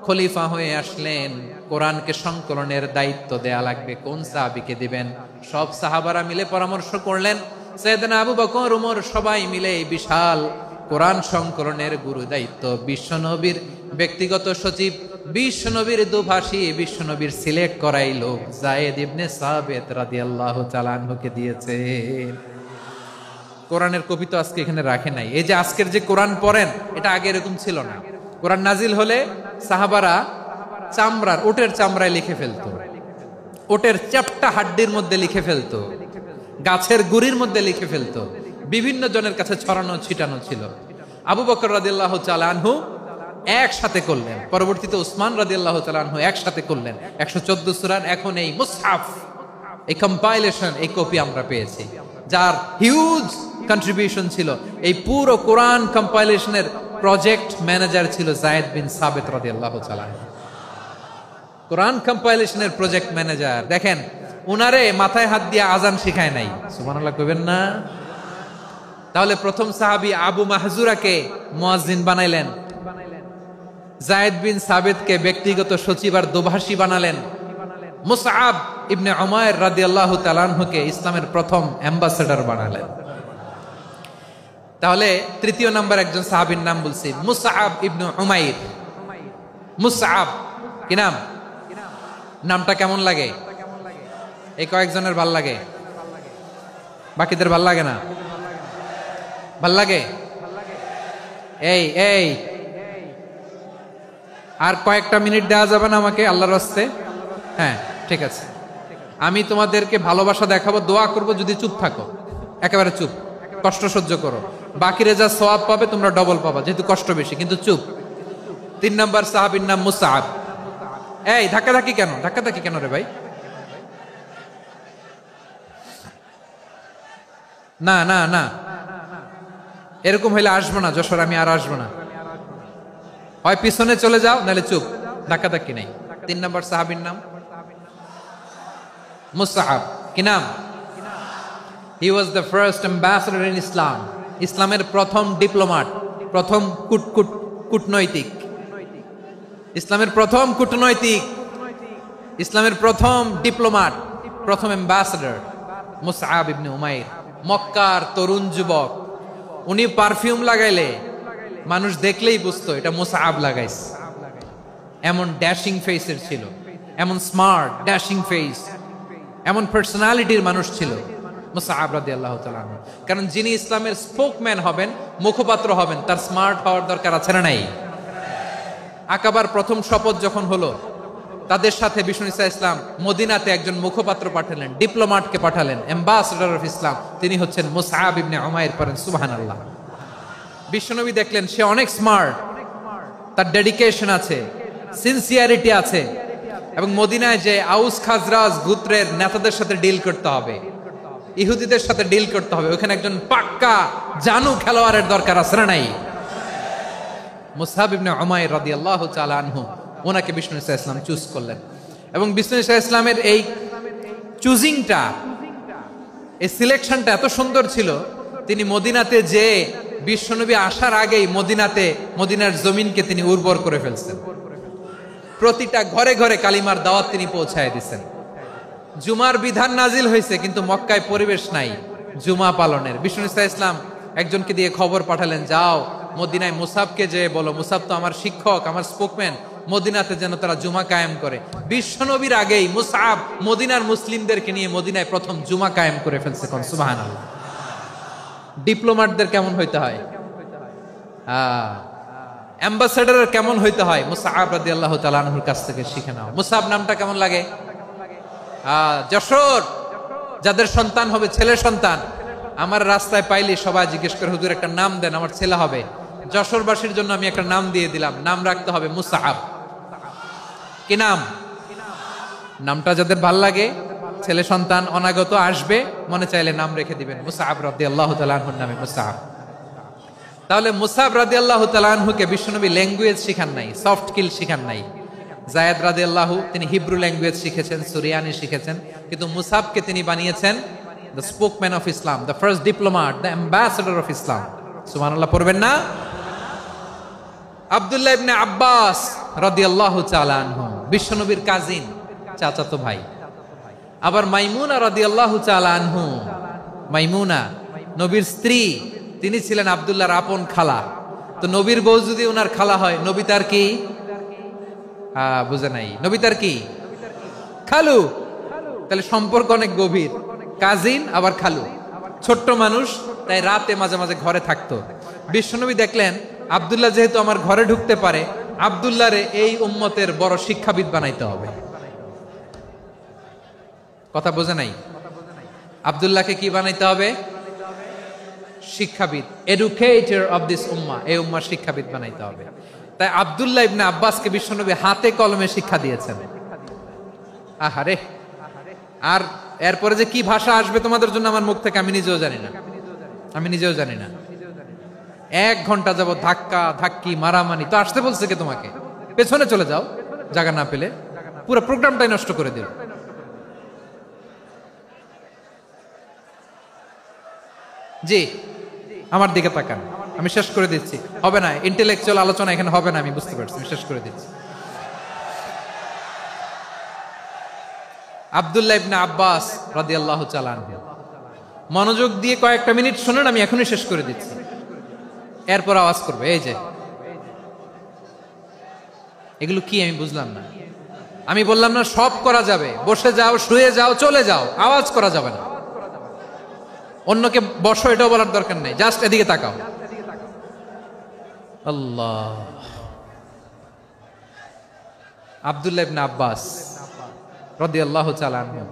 খলিফা হয়ে আসলেন, কোরআনকে সংকলনের দায়িত্ব দেয়া লাগবে, কোন সাহাবীকে দিবেন? সব সাহাবারা মিলে পরামর্শ করলেন। সাইয়েদনা আবু বকর, ওমর সবাই মিলে এই বিশাল কোরআন সংকলনের গুরু দায়িত্ব বিশ্বনবীর ব্যক্তিগত সচিব, বিশ্বনবীর দোভাষী, বিশ্বনবীর সিলেক্ট করাই লোক যায়েদ ইবনে সাবিত রাদিয়াল্লাহু তাআলা আনহুকে দিয়েছে। কোরআনের কপি তো আজকে এখানে রাখে নাই। এই যে আজকের যে কোরআন পড়েন, এটা আগে এরকম ছিল না। কোরআন নাজিল হলে সাহাবারা চামড়ার, ওটের চামড়ায় লিখে ফেলতো, ওটের চ্যাপ্টা হাড্ডির মধ্যে লিখে ফেলতো, গাছের গুড়ির মধ্যে লিখে ফেলতো। বিভিন্ন জনের কাছে ছড়ানো ছিটানো ছিল। আবু বকর রাদিয়াল্লাহু তাআলা আনহু একসাথে করলেন, পরবর্তীতে উসমান রাদিয়াল্লাহু তাআলা আনহু একসাথে করলেন। 114 সূরার এখন এই মুসহাফ, এই কম্পাইলেশন, এই কপি আমরা পেয়েছি, যার হিউজ কন্ট্রিবিউশন ছিল। এই পুরো কোরআন কম্পাইলেশনের প্রজেক্ট ম্যানেজার ছিল যায়েদ বিন সাবিত রাদিয়াল্লাহু তাআলা। কোরআন কম্পাইলেশনের প্রজেক্ট ম্যানেজার। দেখেন উনারে মাথায় হাত দিয়ে আজান শিখায় নাই। সুবহানাল্লাহ কইবেন না? তাহলে প্রথম সাহাবী আবু মাহজুরাকে মুয়াজ্জিন বানাইলেন, যায়েদ বিন সাবিতকে ব্যক্তিগত সচিব আর দোভাষী বানালেন, মুসআব ইবনে উমাইর রাদিয়াল্লাহু তাআলা আনহুকে ইসলামের প্রথম অ্যাম্বাসেডর বানালেন। তাহলে তৃতীয় নাম্বার একজন সাহাবীর নাম বলছি, মুসআব ইবনে উমাইর। মুসআব কি নাম? নামটা কেমন লাগে? এই কয়েকজনের ভাল লাগে, বাকিদের ভাল লাগে না? ভাল লাগে? এই এই আর কয়েকটা মিনিট দেওয়া যাবে না আমাকে আল্লাহর রাস্তে? হ্যাঁ ঠিক আছে, আমি তোমাদেরকে ভালোবাসা দেখাবো, দোয়া করব, যদি চুপ থাকো, একেবারে চুপ, কষ্ট সহ্য করো, বাকিরা যা সওয়াব পাবে তোমরা ডবল পাবা, যেহেতু কষ্ট বেশি, কিন্তু চুপ। 3 নাম্বার সাহাবীর নাম মুসআব। এই ধাক্কাধাক্কি কেন? ধাক্কাধাক্কি কেন রে ভাই? না না না, এরকম হইলে আসবো না যশোর, আমি আর আসবো না। হয় পিছনে চলে যাও, নাহলে চুপ, ধাক্কাধাক্কি নাই। 3 নাম্বার সাহাবীর নাম মুসআব। কি নাম? He was the first ambassador in Islam. ইসলামের প্রথম ডিপ্লোম্যাট, প্রথম কূটনৈতিক, ইসলামের প্রথম কূটনৈতিক, ইসলামের প্রথম ডিপ্লোম্যাট, প্রথম অ্যাম্বাসেডর মুসআব ইবনে উমাইর। মক্কার তরুণ যুবক, উনি পারফিউম লাগাইলে মানুষ দেখলেই বুঝতো এটা মুসআব লাগাইছে। এমন ড্যাশিং ফেসের ছিল, এমন স্মার্ট ড্যাশিং ফেস, এমন পার্সোনালিটির মানুষ ছিল মুসআব রাদিয়াল্লাহু তাআলা আনহু। কারণ যিনি ইসলামের স্পোকম্যান হবেন, মুখপাত্র হবেন, তার স্মার্ট হওয়ার দরকার আছে না নাই? আকাবার প্রথম শপথ যখন হলো, তাদের সাথে বিষ্ণু ঈসা ইসলাম মদিনাতে একজন মুখপাত্র পাঠালেন, ডিপ্লোম্যাটকে পাঠালেন, অ্যাম্বাসেডর অফ ইসলাম, তিনি হচ্ছেন মুসআব ইবনে উমাইর। পড়েন সুবহানাল্লাহ। বিশ্বনবী দেখলেন সে অনেক স্মার্ট, তার ডেডিকেশন আছে, সিনসিয়ারিটি আছে, এবং মদিনায় যে আউস খাজরাজ গোত্রের নেতাদের সাথে ডিল করতে হবে, ইহুদিদের সাথে ডিল করতে হবে, ওখানে একজন পাক্কা জানু খেলোয়াড়ের দরকার আছে না নাই? মুসআব ইবনে উমাইর রাদিয়াল্লাহু তাআলা আনহু, ওনাকে বিষ্ণু ঈসা ইসলাম চুজ করলেন। এবং বিষ্ণু ঈসা ইসলামের এই চুজিংটা, এই সিলেকশনটা এত সুন্দর ছিল, তিনি মদিনাতে যে বিশ্বনবী আসার আগেই মদিনার জমিনকে তিনি উর্বর করে ফেলছেন। প্রতিটা ঘরে ঘরে কালিমার দাওয়াত তিনি পৌঁছায় দিচ্ছেন। জুমার বিধান নাজিল হয়েছে, কিন্তু মক্কায় পরিবেশ নাই জুমা পালনের। বিষ্ণু ঈসা ইসলাম একজনকে দিয়ে খবর পাঠালেন, যাও মদিনায় মুসাবকে যে বলো, মুসাব তো আমার শিক্ষক, আমার স্পোকম্যান, মদিনাতে যেন তারা জুমা কায়েম করে। বিশ্বনবীর আগেই মুসআব মদিনার মুসলিমদেরকে নিয়ে মদিনায় প্রথম জুমা কায়েম করে ফেলছে। কোন সুবহানাল্লাহ। ডিপ্লোম্যাটদের কেমন হইতে হয়, অ্যাম্বাসেডরের কেমন হইতে হয়, মুসআব রাদিয়াল্লাহু তাআলা আনহুর কাছ থেকে শিখে নাও। মুসআব নামটা কেমন লাগে? যশোর যাদের সন্তান হবে, ছেলে সন্তান, আমার রাস্তায় পাইলে সবাই জিজ্ঞেস করে, হুজুর একটা নাম দেন, আমার ছেলে হবে। যশোরবাসীর জন্য আমি একটা নাম দিয়ে দিলাম, নাম রাখতে হবে মুসআব। কি নাম? নামটা যাদের ভাল লাগে, ছেলে সন্তান অনাগত আসবে, মনে চাইলে নাম রেখে দিবেন মুসআব রাদিয়াল্লাহু তাআলা আনহুর নামে মুসআব। তাহলে মুসআব রাদিয়াল্লাহু তাআলা আনহুকে বিশ্বনবী ল্যাঙ্গুয়েজ শিখান নাই, সফট স্কিল শিখান নাই। যায়েদ রাদিয়াল্লাহু, তিনি হিব্রু ল্যাঙ্গুয়েজ শিখেছেন, সুরিয়ানি শিখেছেন, কিন্তু মুসআবকে তিনি বানিয়েছেন the spokesman of Islam, the first diplomat, the ambassador of Islam. সুবহানাল্লাহ পড়বেন না? আব্দুল্লাহ ইবনে আব্বাস রাদিয়াল্লাহু তাআলা আনহু, বিশ্বনবীর কাজিন, চাচাতো ভাই। আবার মাইমুনা রাদিয়াল্লাহু তাআলা আনহু, মাইমুনা নবীর স্ত্রী, তিনি ছিলেন আব্দুল্লাহর আপন খালা। তো নবীর বউ যদি ওনার খালা হয়, নবী তার কি? বুঝে নাই, নবী তার কি? খালু। তাহলে সম্পর্ক অনেক গভীর, কাজিন আবার খালু, ছোট্ট মানুষ, তাই রাতে মাঝে মাঝে ঘরে থাকতো। বিশ্বনবী দেখলেন আব্দুল্লাহ যেহেতু আমার ঘরে ঢুকতে পারে, আব্দুল্লাহরে এই উম্মতের বড় শিক্ষাবিদ বানাইতে হবে। কথা বোঝে নাই? আব্দুল্লাহকে কি বানাইতে হবে? শিক্ষাবিদ, এডুকেটর অফ দিস উম্মাহ, এই উম্মার শিক্ষাবিদ বানাইতে হবে। তাই আব্দুল্লাহ ইবনে আব্বাসকে বিশ্বনবী হাতে কলমে শিক্ষা দিয়েছেন। আহারে, আর এরপরে যে কি ভাষা আসবে তোমাদের জন্য আমার মুখ থেকে আমি নিজেও জানি না। 1 ঘন্টা যাবত ধাক্কা ধাক্কি মারামারি। তো আসতে বলছে কে তোমাকে? পেছনে চলে যাও, জায়গা না পেলে। পুরো প্রোগ্রামটাই নষ্ট করে দিল। জি, আমার দিকে তাকান, আমি শেষ করে দিচ্ছি। হবে না, ইন্টেলেকচুয়াল আলোচনা এখানে হবে না, আমি বুঝতে পারছি, আমি শেষ করে দিচ্ছি। আব্দুল্লাহ ইবনে আব্বাস রাদিয়াল্লাহু তাআলা আনহু। মনোযোগ দিয়ে কয়েকটা মিনিট শুনুন, আমি এখনই শেষ করে দিচ্ছি, এরপর আওয়াজ করবে। এই যে এগুলো কি আমি বুঝলাম না। আমি বললাম না সব করা যাবে, বসে যাও, শুয়ে যাও, চলে যাও, আওয়াজ করা যাবে না। অন্যকে বসো এটাও বলার দরকার নেই, জাস্ট এদিকে তাকাও। আল্লাহ। আব্দুল্লাহ ইবনে আব্বাস রাদিয়াল্লাহু তাআলা আনহু,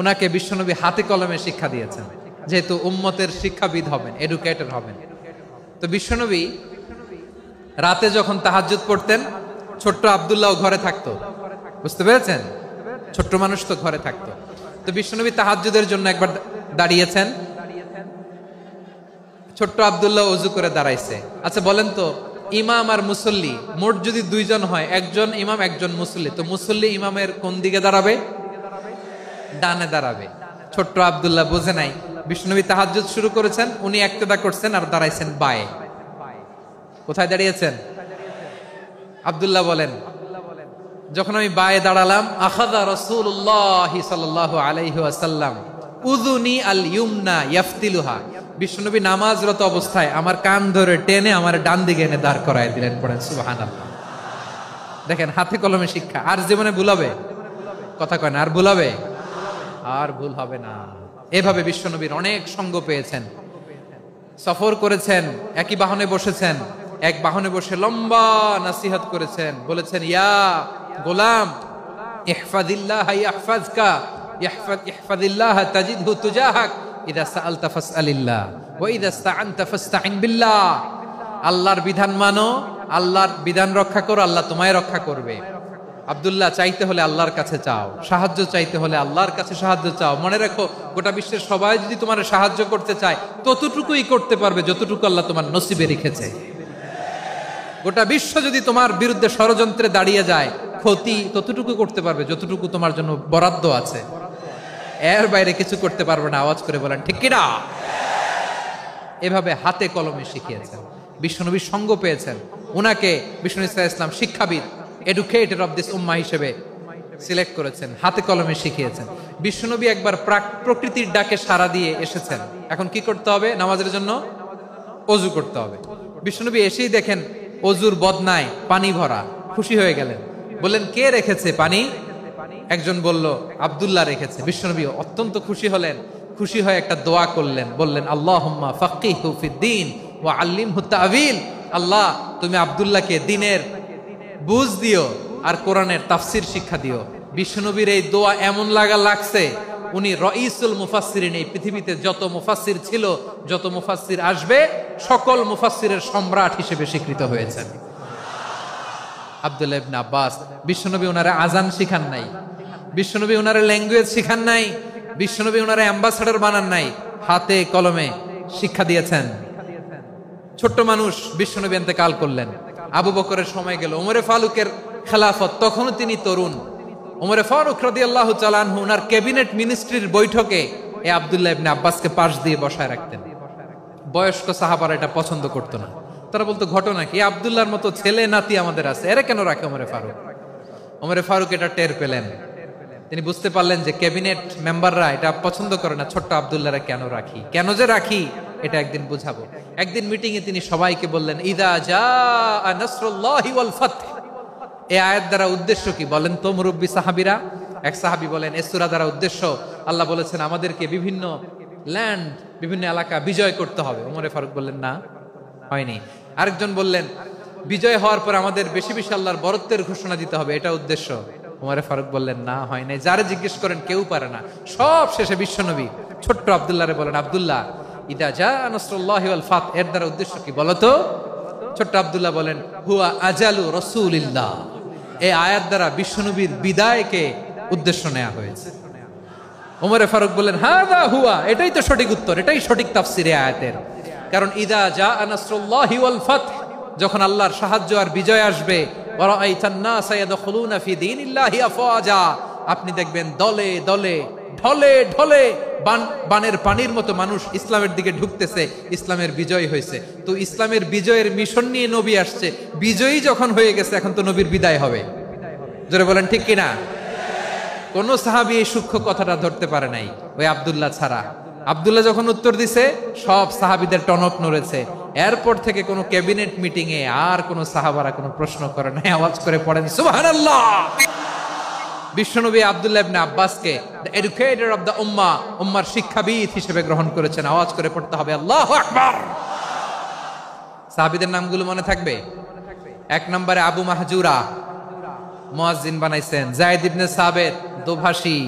ওনাকে বিশ্বনবী হাতে কলমে শিক্ষা দিয়েছেন, যেহেতু উম্মতের শিক্ষাবিদ হবেন, এডুকেটর হবেন। তো বিশ্বনবী রাতে যখন তাহাজ্জুদ পড়তেন, ছোট্ট আব্দুল্লাহ ঘরে থাকতো, বুঝতে পেরেছেন? ছোট্ট মানুষ তো ঘরে থাকতো। তো বিশ্বনবী তাহাজ্জুদের জন্য একবার দাঁড়িয়েছেন, ছোট্ট আব্দুল্লাহ ওযু করে দাঁড়াইছে। আচ্ছা বলেন তো, ইমাম আর মুসল্লি মোট যদি দুইজন হয়, একজন ইমাম একজন মুসল্লি, তো মুসল্লি ইমামের কোন দিকে দাঁড়াবে? ডানে দাঁড়াবে। ছোট্ট আব্দুল্লাহ বোঝে নাই, বিশ্বনবী তাহাজ্জুদ শুরু করেছেন, উনি একতেদা করছেন আর দাঁড়াইছেন বায়ে। কোথায় দাঁড়িয়েছেন? আব্দুল্লাহ বলেন, যখন আমি বায়ে দাঁড়ালাম, আখাযা রাসূলুল্লাহ সাল্লাল্লাহু আলাইহি ওয়াসাল্লাম উযুনি আল ইউমনা ইয়াফতিলুহা, বিশ্বনবী নামাজরত অবস্থায় আমার কান ধরে টেনে আমার ডান দিকে এনে দাঁড় করায় দিলেন। পড়েন সুবহানাল্লাহ। দেখেন হাতে কলমে শিক্ষা। আর জীবনে ভুলাবে? কথা কয় না, আর ভুলাবে? আর ভুল হবে না। এভাবে বিশ্বনবীর অনেক সঙ্গ পেয়েছেন, সফর করেছেন, একই বাহনে বসেছেন, এক বাহনে বসে লম্বা নাসিহত করেছেন, বলেছেন, ইয়া গোলাম ইহফাজিল্লাহ ইয়াহফাজকা, ইহফাজিল্লাহ তাজিদহু তুজাহাক, ইযা সাআলতা ফাসআলিল্লাহ ওয়া ইযা ইসতাআনতা ফাসতাইন বিল্লাহ। আল্লাহর বিধান মানো, আল্লাহর বিধান রক্ষা করো, আল্লাহ তোমায় রক্ষা করবে। আব্দুল্লাহ, চাইতে হলে আল্লাহর কাছে চাও, সাহায্য চাইতে হলে আল্লাহর কাছে সাহায্য চাও। মনে রাখো, গোটা বিশ্বের সবাই যদি তোমার সাহায্য করতে চায়, ততটুকুই করতে পারবে যতটুকু আল্লাহ তোমার নসিবে রেখেছে। গোটা বিশ্ব যদি তোমার বিরুদ্ধে ষড়যন্ত্রে দাঁড়িয়ে যায়, ক্ষতি ততটুকু করতে পারবে যতটুকু তোমার জন্য বরাদ্দ আছে, এর বাইরে কিছু করতে পারবে না। আওয়াজ করে বলেন ঠিক কিনা? এভাবে হাতে কলমে শিখিয়েছেন, বিশ্বনবীর সঙ্গ পেয়েছেন। উনাকে বিষ্ণু ইসলাম শিক্ষাবিদ, এডুকেটর অফ দিস উম্মাহ হিসেবে সিলেক্ট করেছেন, হাতে কলমে শিখিয়েছেন। বিশ্বনবী একবার প্রকৃতির ডাকে সাড়া দিয়ে এসেছেন। এখন কি করতে হবে? নামাজের জন্য ওযু করতে হবে। বিশ্বনবী এসেই দেখেন ওযুর বদনায় পানি ভরা, খুশি হয়ে গেলেন, বললেন, কে রেখেছে পানি? একজন বলল, আব্দুল্লাহ রেখেছে। বিশ্বনবী অত্যন্ত খুশি হলেন, খুশি হয়ে একটা দোয়া করলেন, বললেন, আল্লাহুম্মা ফাক্কিহু ফিদ্দীন ওয়া আল্লিমহু তা'ওয়ীল। আল্লাহ, তুমি আব্দুল্লাহকে দ্বীনের বুঝ দিও আর কোরআনের তাফসীর শিক্ষা দিও। বিশ্বনবীর এই দোয়া এমন লাগছে, উনি রাইসুল মুফাসসিরিন, এই পৃথিবীতে যত মুফাসসির ছিল, যত মুফাসসির আসবে, সকল মুফাসসিরের সম্রাট হিসেবে স্বীকৃত হয়েছেন। আব্দুল্লাহ ইবনে আব্বাস, বিশ্বনবী ওনারে আজান শিখান নাই, বিশ্বনবী ওনারে ল্যাঙ্গুয়েজ শিখান নাই, বিশ্বনবী ওনারে অ্যাম্বাসেডর বানান নাই, হাতে কলমে শিক্ষা দিয়েছেন। ছোট্ট মানুষ, বিশ্বনবী ইন্তেকাল করলেন, আবু বকরের সময় গেল, ওমরে ফারুকের খেলাফত, তখনও তিনি তরুণ। ওমরে ফারুক রাদিয়াল্লাহু তাআলা আনহু ওনার ক্যাবিনেট মিনিস্ট্রির বৈঠকে এই আব্দুল্লাহ ইবনে আব্বাসকে পাশ দিয়ে বসায় রাখতেন। বয়স্ক সাহাবারা এটা পছন্দ করতো না, তারা বলতো, ঘটনা কি? আব্দুল্লাহর মতো ছেলে নাতি আমাদের আছে, এরা কেন রাখে ওমরে ফারুক? ওমরে ফারুক এটা টের পেলেন, তিনি বুঝতে পারলেন যে ক্যাবিনেট মেম্বাররা এটা পছন্দ করে না, ছোট্ট আব্দুল্লাহরা কেন রাখি, কেন যে রাখি, এটা একদিন বুঝাবো। একদিন মিটিং এ তিনি সবাইকে বললেন, ইযা জাআ নাসরুল্লাহি ওয়াল ফাতহ। এই আয়াত দ্বারা উদ্দেশ্য কি বলেন তো মুরব্বী সাহাবীরা? এক সাহাবী বলেন, এই সূরা দ্বারা উদ্দেশ্য, আল্লাহ বলেছেন আমাদেরকে বিভিন্ন ল্যান্ড, বিভিন্ন এলাকা বিজয় করতে হবে। ওমরে ফারুক বললেন, না, হয়নি। আরেকজন বললেন, বিজয় হওয়ার পর আমাদের বেশি বেশি আল্লাহর বরত্বের ঘোষণা দিতে হবে, এটা উদ্দেশ্য। ওমরে ফারুক বললেন, না, হয় নাই। যারা জিজ্ঞেস করেন কেউ পারে না। সব শেষে বিশ্বনবী ছোট্ট আব্দুল্লাহরে বলেন, আব্দুল্লাহ, ইদা জাআ নাসরুল্লাহি ওয়াল ফাতহ, এর দ্বারা উদ্দেশ্য কি বলো তো? ছোট্ট আব্দুল্লাহ বলেন, হুয়া আজালু রাসূলিল্লাহ। এই আয়াত দ্বারা বিশ্বনবীর বিদায়কে উদ্দেশ্য নেওয়া হয়েছে। ওমরে ফারুক বললেন, হাযা হুয়া, এটাই তো সঠিক উত্তর, এটাই সঠিক তাফসীর এই আয়াতের। কারণ ইদা জাআ নাসরুল্লাহি ওয়াল ফাতহ, যখন আল্লাহর সাহায্য আর বিজয় আসবে, ওয়া রাআইতান নাসা ইয়াদখুলুনা ফি দীনিল্লাহি আফওয়াজা, আপনি দেখবেন দলে দলে, ঢলে ঢলে, বানের পানির মতো মানুষ ইসলামের দিকে ঢুকতেছে, ইসলামের বিজয় হয়েছে। তো ইসলামের বিজয়ের মিশন নিয়ে নবী আসছে, বিজয়ী যখন হয়ে গেছে, এখন তো নবীর বিদায় হবে। জোরে বলেন ঠিক কিনা? কোন সাহাবী এই সূক্ষ্ম কথাটা ধরতে পারে নাই, ওই আব্দুল্লাহ ছাড়া। আব্দুল্লাহ যখন উত্তর দিছে সব সাহাবীদের টনক নড়েছে। এরপর থেকে কোন ক্যাবিনেট মিটিং এ আর কোন সাহাবারা কোনো প্রশ্ন করে নাই, আওয়াজ করে পড়েন সুবহানাল্লাহ। বিশ্বনবী আব্দুল্লাহ ইবনে আব্বাসকে দ্য এডুকেটর অফ দ্য উম্মাহ, উম্মার শিক্ষাবিদ হিসেবে গ্রহণ করেছেন। আওয়াজ করে পড়তে হবে আল্লাহু আকবার। সাহাবীদের নামগুলো মনে থাকবে? 1 নম্বরে আবু মাহজুরা, মুয়াজ্জিন বানাইছেন। যায়েদ ইবনে সাবিত, দোভাষী,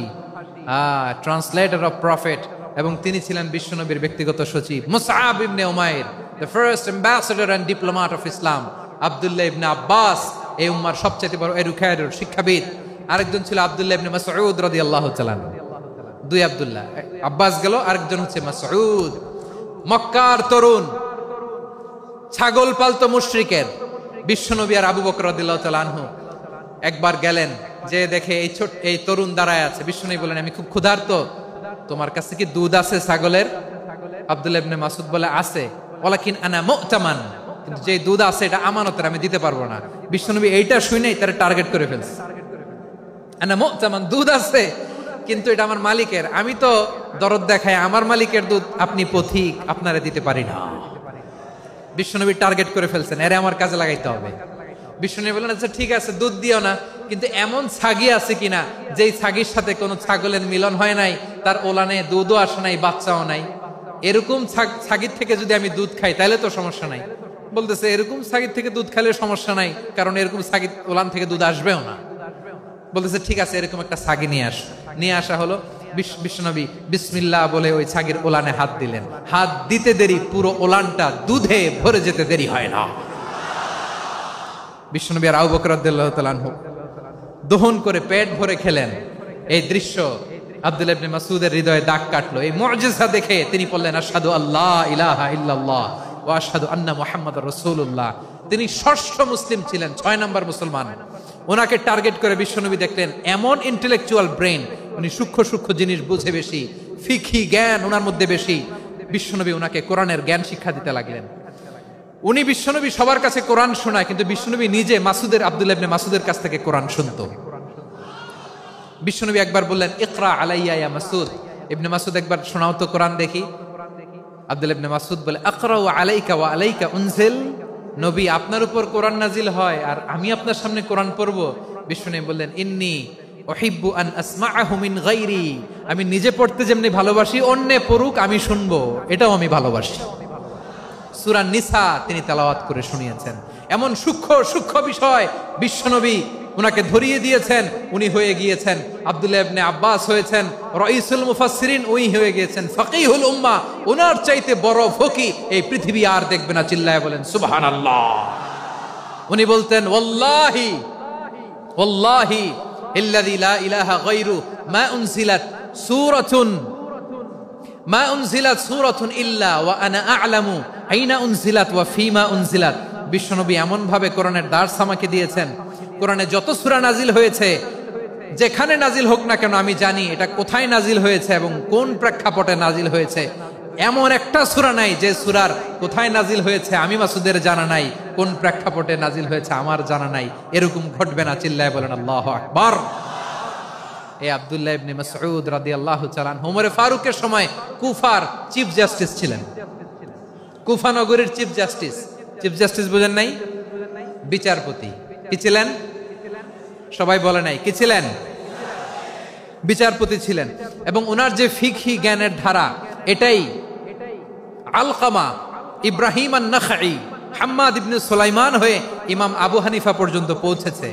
ট্রান্সলেটর অফ প্রফেট, এবং তিনি ছিলেন বিশ্বনবীর ব্যক্তিগত সচিব। Musab Ibne Umair, the first ambassador and diplomat of Islam. Abdullah Ibne Abbas, এই উম্মার সবচেয়ে বড় এডুকেটর, শিক্ষাবিদ। আরেকজন ছিল আব্দুল্লাহ ইবনে মাসউদ রাদিয়াল্লাহু তাআলা। 2 আব্দুল্লাহ, আব্বাস গেল, আরেকজন হচ্ছে মাসউদ। মক্কার তরুণ, ছাগল পালতো মুশরিকের বিশ্বনবী আর আবু বকর রাদিয়াল্লাহু তাআলা আনহু একবার গেলেন, যে দেখে এই তরুণ দাঁড়ায় আছে। বিশ্বনবী বলেন, আমি খুব ক্ষুধার্ত, তোমার কাছে কি দুধ আছে ছাগলের? আব্দুল্লাহ ইবনে মাসউদ বলে, আছে। ওয়ালাকিন আনা মুতামান, কিন্তু যে দুধ আছে এটা আমানতের, আমি দিতে পারবো না। বিশ্বনবী এইটা শুনেই তার টার্গেট করে ফেলছে। আনা মুতামান, দুধ আছে কিন্তু এটা আমার মালিকের, আমি তো দরদ দেখাই, আমার মালিকের দুধ আপনি পথিক, আপনারে দিতে পারি না। বিশ্বনবী টার্গেট করে ফেলছেন, এরে আমার কাজে লাগাইতে হবে। বিশ্বনবী বললেন, আচ্ছা ঠিক আছে, দুধ দিও না, কিন্তু এমন ছাগি আছে কিনা যেই ছাগির সাথে কোনো ছাগলের মিলন হয় নাই, তার ওলানে দুধও আসে নাই, বাচ্চাও নাই, এরকম ছাগির থেকে যদি আমি দুধ খাই তাহলে তো সমস্যা নাই। বলতেছে, এরকম ছাগির থেকে দুধ খাইলে সমস্যা নাই, কারণ এরকম ছাগির ওলান থেকে দুধ আসবেও না। বলতেছে, ঠিক আছে, এরকম একটা ছাগি নিয়ে আসা হলো। বিশ্বনবী বিসমিল্লাহ বলে ওই ছাগির ওলানে হাত দিলেন। হাত দিতে দেরি, পুরো ওলানটা দুধে ভরে যেতে দেরি হয় না। বিশ্বনবী আর আবু বকর রাদিয়াল্লাহু তাআলা আনহু দহন করে পেট ভরে খেলেন। এই দৃশ্য আব্দুল্লাহ ইবনে মাসউদের হৃদয়ে দাগ কাটলো। এই মুজিজা দেখে তিনি বললেন, আশহাদু আল্লা ইলাহা ইল্লাল্লাহ ওয়া আশহাদু আন্না মুহাম্মাদুর রাসূলুল্লাহ। তিনি ষষ্ঠ মুসলিম ছিলেন, 6 নম্বর মুসলমান। ওনাকে টার্গেট করে বিশ্বনবী দেখলেন এমন ইন্টেলেকচুয়াল ব্রেন, উনি সূক্ষ্ম সূক্ষ্ম জিনিস বুঝে বেশি, ফিকহি জ্ঞান ওনার মধ্যে বেশি। বিশ্বনবী ওনাকে কোরআনের জ্ঞান শিক্ষা দিতে লাগলেন। উনি বিশ্বনবী সবার কাছে কোরআন শোনায়, কিন্তু বিশ্বনবী নিজে আব্দুল্লাহ ইবনে মাসউদের কাছ থেকে কোরআন শুনতো। বিশ্বনবী একবার বললেন, ইকরা আলাইয়া ইয়া মাসউদ। ইবনে মাসউদ, একবার শোনাও তো কোরআন দেখি। আব্দুল্লাহ ইবনে মাসউদ বলে, আকরাউ আলাইকা ওয়া আলাইকা উনজিল। নবী, আপনার উপর কোরআন নাজিল হয় আর আমি আপনার সামনে কোরআন পড়বো। বিশ্বনবী বললেন, ইন্নী উহিব্বু আন আসমাআহু মিন গায়রি। আমি নিজে পড়তে যেমনি ভালোবাসি, অন্যে পড়ুক আমি শুনবো, এটাও আমি ভালোবাসি। সূরা নিসা তিনি তেলাওয়াত করে শুনিয়েছেন। এমন সূক্ষ্ম সূক্ষ্ম বিষয় বিশ্বনবী উনাকে ধরিয়ে দিয়েছেন। উনি হয়ে গিয়েছেন, আব্দুল্লাহ ইবনে আব্বাস হয়েছেন রাইসুল মুফাসসিরিন, উনি হয়ে গিয়েছেন ফাকিহুল উম্মাহ। ওনার চাইতে বড় ফকি এই পৃথিবী আর দেখবে না। চিল্লায় বলেন সুবহানাল্লাহ। উনি বলতেন, ওয়াল্লাহি ওয়াল্লাহি ইল্লাযী লা ইলাহা গায়রু মা উনজিলাত সূরাতুন ইল্লা ওয়া আনা আ'লামু আইনা উনজিলাত ওয়া ফীমা উনজিলাত। বিশ্বনবী এমন ভাবে কোরআনের দার্স আমাকে দিয়েছেন, কোরআনে যত সূরা নাজিল হয়েছে, যেখানে নাজিল হোক না কেন আমি জানি এটা কোথায় নাজিল হয়েছে এবং কোন প্রেক্ষাপটে নাজিল হয়েছে। এমন একটা সূরা নাই যে সূরার কোথায় নাজিল হয়েছে আমি মাসউদের জানা নাই, কোন প্রেক্ষাপটে নাজিল হয়েছে আমার জানা নাই। এরকম ঘটবে না। চিল্লায় বলেন আল্লাহু আকবার। এই আব্দুল্লাহ ইবনে মাসউদ রাদিয়াল্লাহু তাআলা আনহু ওমর ফারুকের সময় কুফার চিফ জাস্টিস ছিলেন। কুফা নগরীর চিফ জাস্টিস। চিফ জাস্টিস বুঝেন নাই? বিচারপতি। কি ছিলেন? সবাই বলে নাই, কি ছিলেন? বিচারপতি ছিলেন। এবং ওনার যে ফিকহি জ্ঞানের ধারা, এটাই আলকামা, ইব্রাহিম আন-নাখাই, হাম্মাদ ইবনে সুলাইমান হয়ে ইমাম আবু হানিফা পর্যন্ত পৌঁছেছে।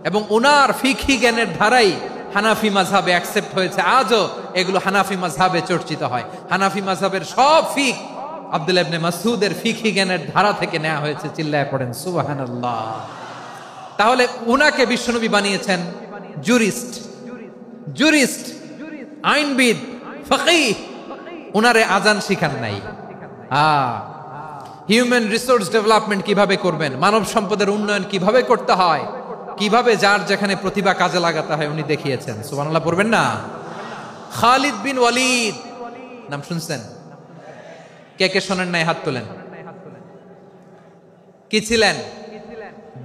এবং ওনার ফিকহি জ্ঞানের ধারাই হানাফি মাযহাবে অ্যাকসেপ্ট হয়েছে। আজও এগুলো হানাফি মাযহাবে চর্চিত হয়। হানাফি মাযহাবের সব ফিক আব্দুল্লাহ ইবনে মাসউদের ফিকহি জ্ঞানের ধারা থেকে নেওয়া হয়েছে। চিল্লায় পড়েন সুবহানাল্লাহ। তাহলে উনাকে বিশ্বনবী বানিয়েছেন জুরিস্ট, আইনবিদ, ফাকিহ। উনারে আজান শিখান নাই। হিউম্যান রিসোর্স ডেভেলপমেন্ট কিভাবে করবেন, মানব সম্পদের উন্নয়ন কিভাবে করতে হয়, কিভাবে যার যেখানে প্রতিভা কাজে লাগাতে হয় উনি দেখিয়েছেন। সুবহানাল্লাহ পড়বেন না? খালিদ বিন ওয়ালিদ নাম শুনছেন? কে কে শোনেন নাই হাত তোলেন। কি ছিলেন?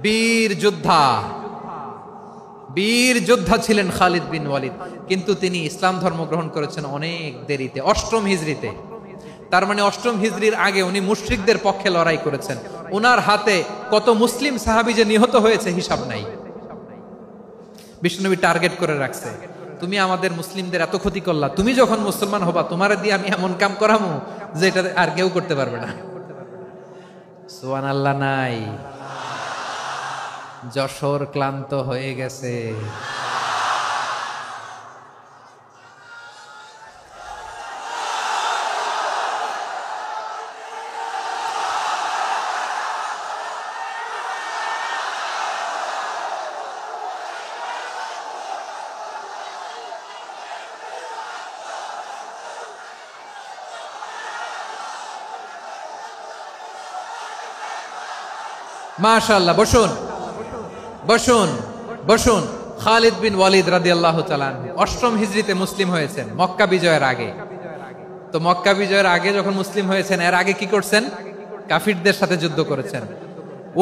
বীর যোদ্ধা। বীর যোদ্ধা ছিলেন খালিদ বিন ওয়ালিদ, কিন্তু তিনি ইসলাম ধর্ম গ্রহণ করেছেন অনেক দেরিতে, 8ম হিজরিতে। তার মানে 8ম হিজরির আগে উনি মুশরিকদের পক্ষে লড়াই করেছেন। ওনার হাতে কত মুসলিম সাহাবী যে নিহত হয়েছে হিসাব নাই। বিষ্ণুনবী টার্গেট করে রাখছে, তুমি আমাদের মুসলিমদের এত ক্ষতি করলা, তুমি যখন মুসলমান হবা তোমার দিয়ে আমি এমন কাম করামু যে এটা আর কেউ করতে পারবে না। সুবহানাল্লাহ নাই। যশোর ক্লান্ত হয়ে গেছে। মাশাআল্লাহ, বসুন বসুন বসুন। খালিদ বিন ওয়ালিদ রাদিয়াল্লাহু তাআলা 8ম হিজরিতে মুসলিম হয়েছেন, মক্কা বিজয়ের আগে। তো মক্কা বিজয়ের আগে যখন মুসলিম হয়েছেন, এর আগে কি করছেন? কাফিরদের সাথে যুদ্ধ করেছেন।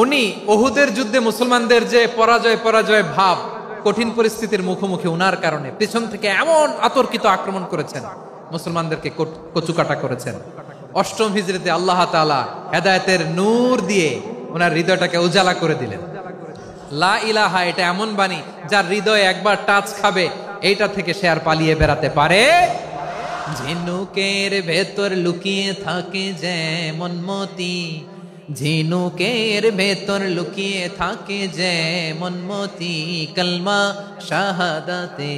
উনি উহুদের যুদ্ধে মুসলমানদের যে পরাজয় ভাব, কঠিন পরিস্থিতির মুখোমুখি উনার কারণে পিছন থেকে এমন আতর্কিত আক্রমণ করেছেন, মুসলমানদেরকে কচুকাটা করেছেন। 8ম হিজরিতে আল্লাহ তাআলা হেদায়েতের নূর দিয়ে ওনার হৃদয়টাকে উজালা করে দিলেন। লা ইলাহা, এটা এমন বাণী যার হৃদয়ে একবার টাচ খাবে, এইটা থেকে সে আর পালিয়ে বেড়াতে পারে। ঝিনুকের ভেতর লুকিয়ে থাকে যেমন মতি, ঝিনুকের ভেতর লুকিয়ে থাকে যেমন মতি, কলমা শাহাদাতে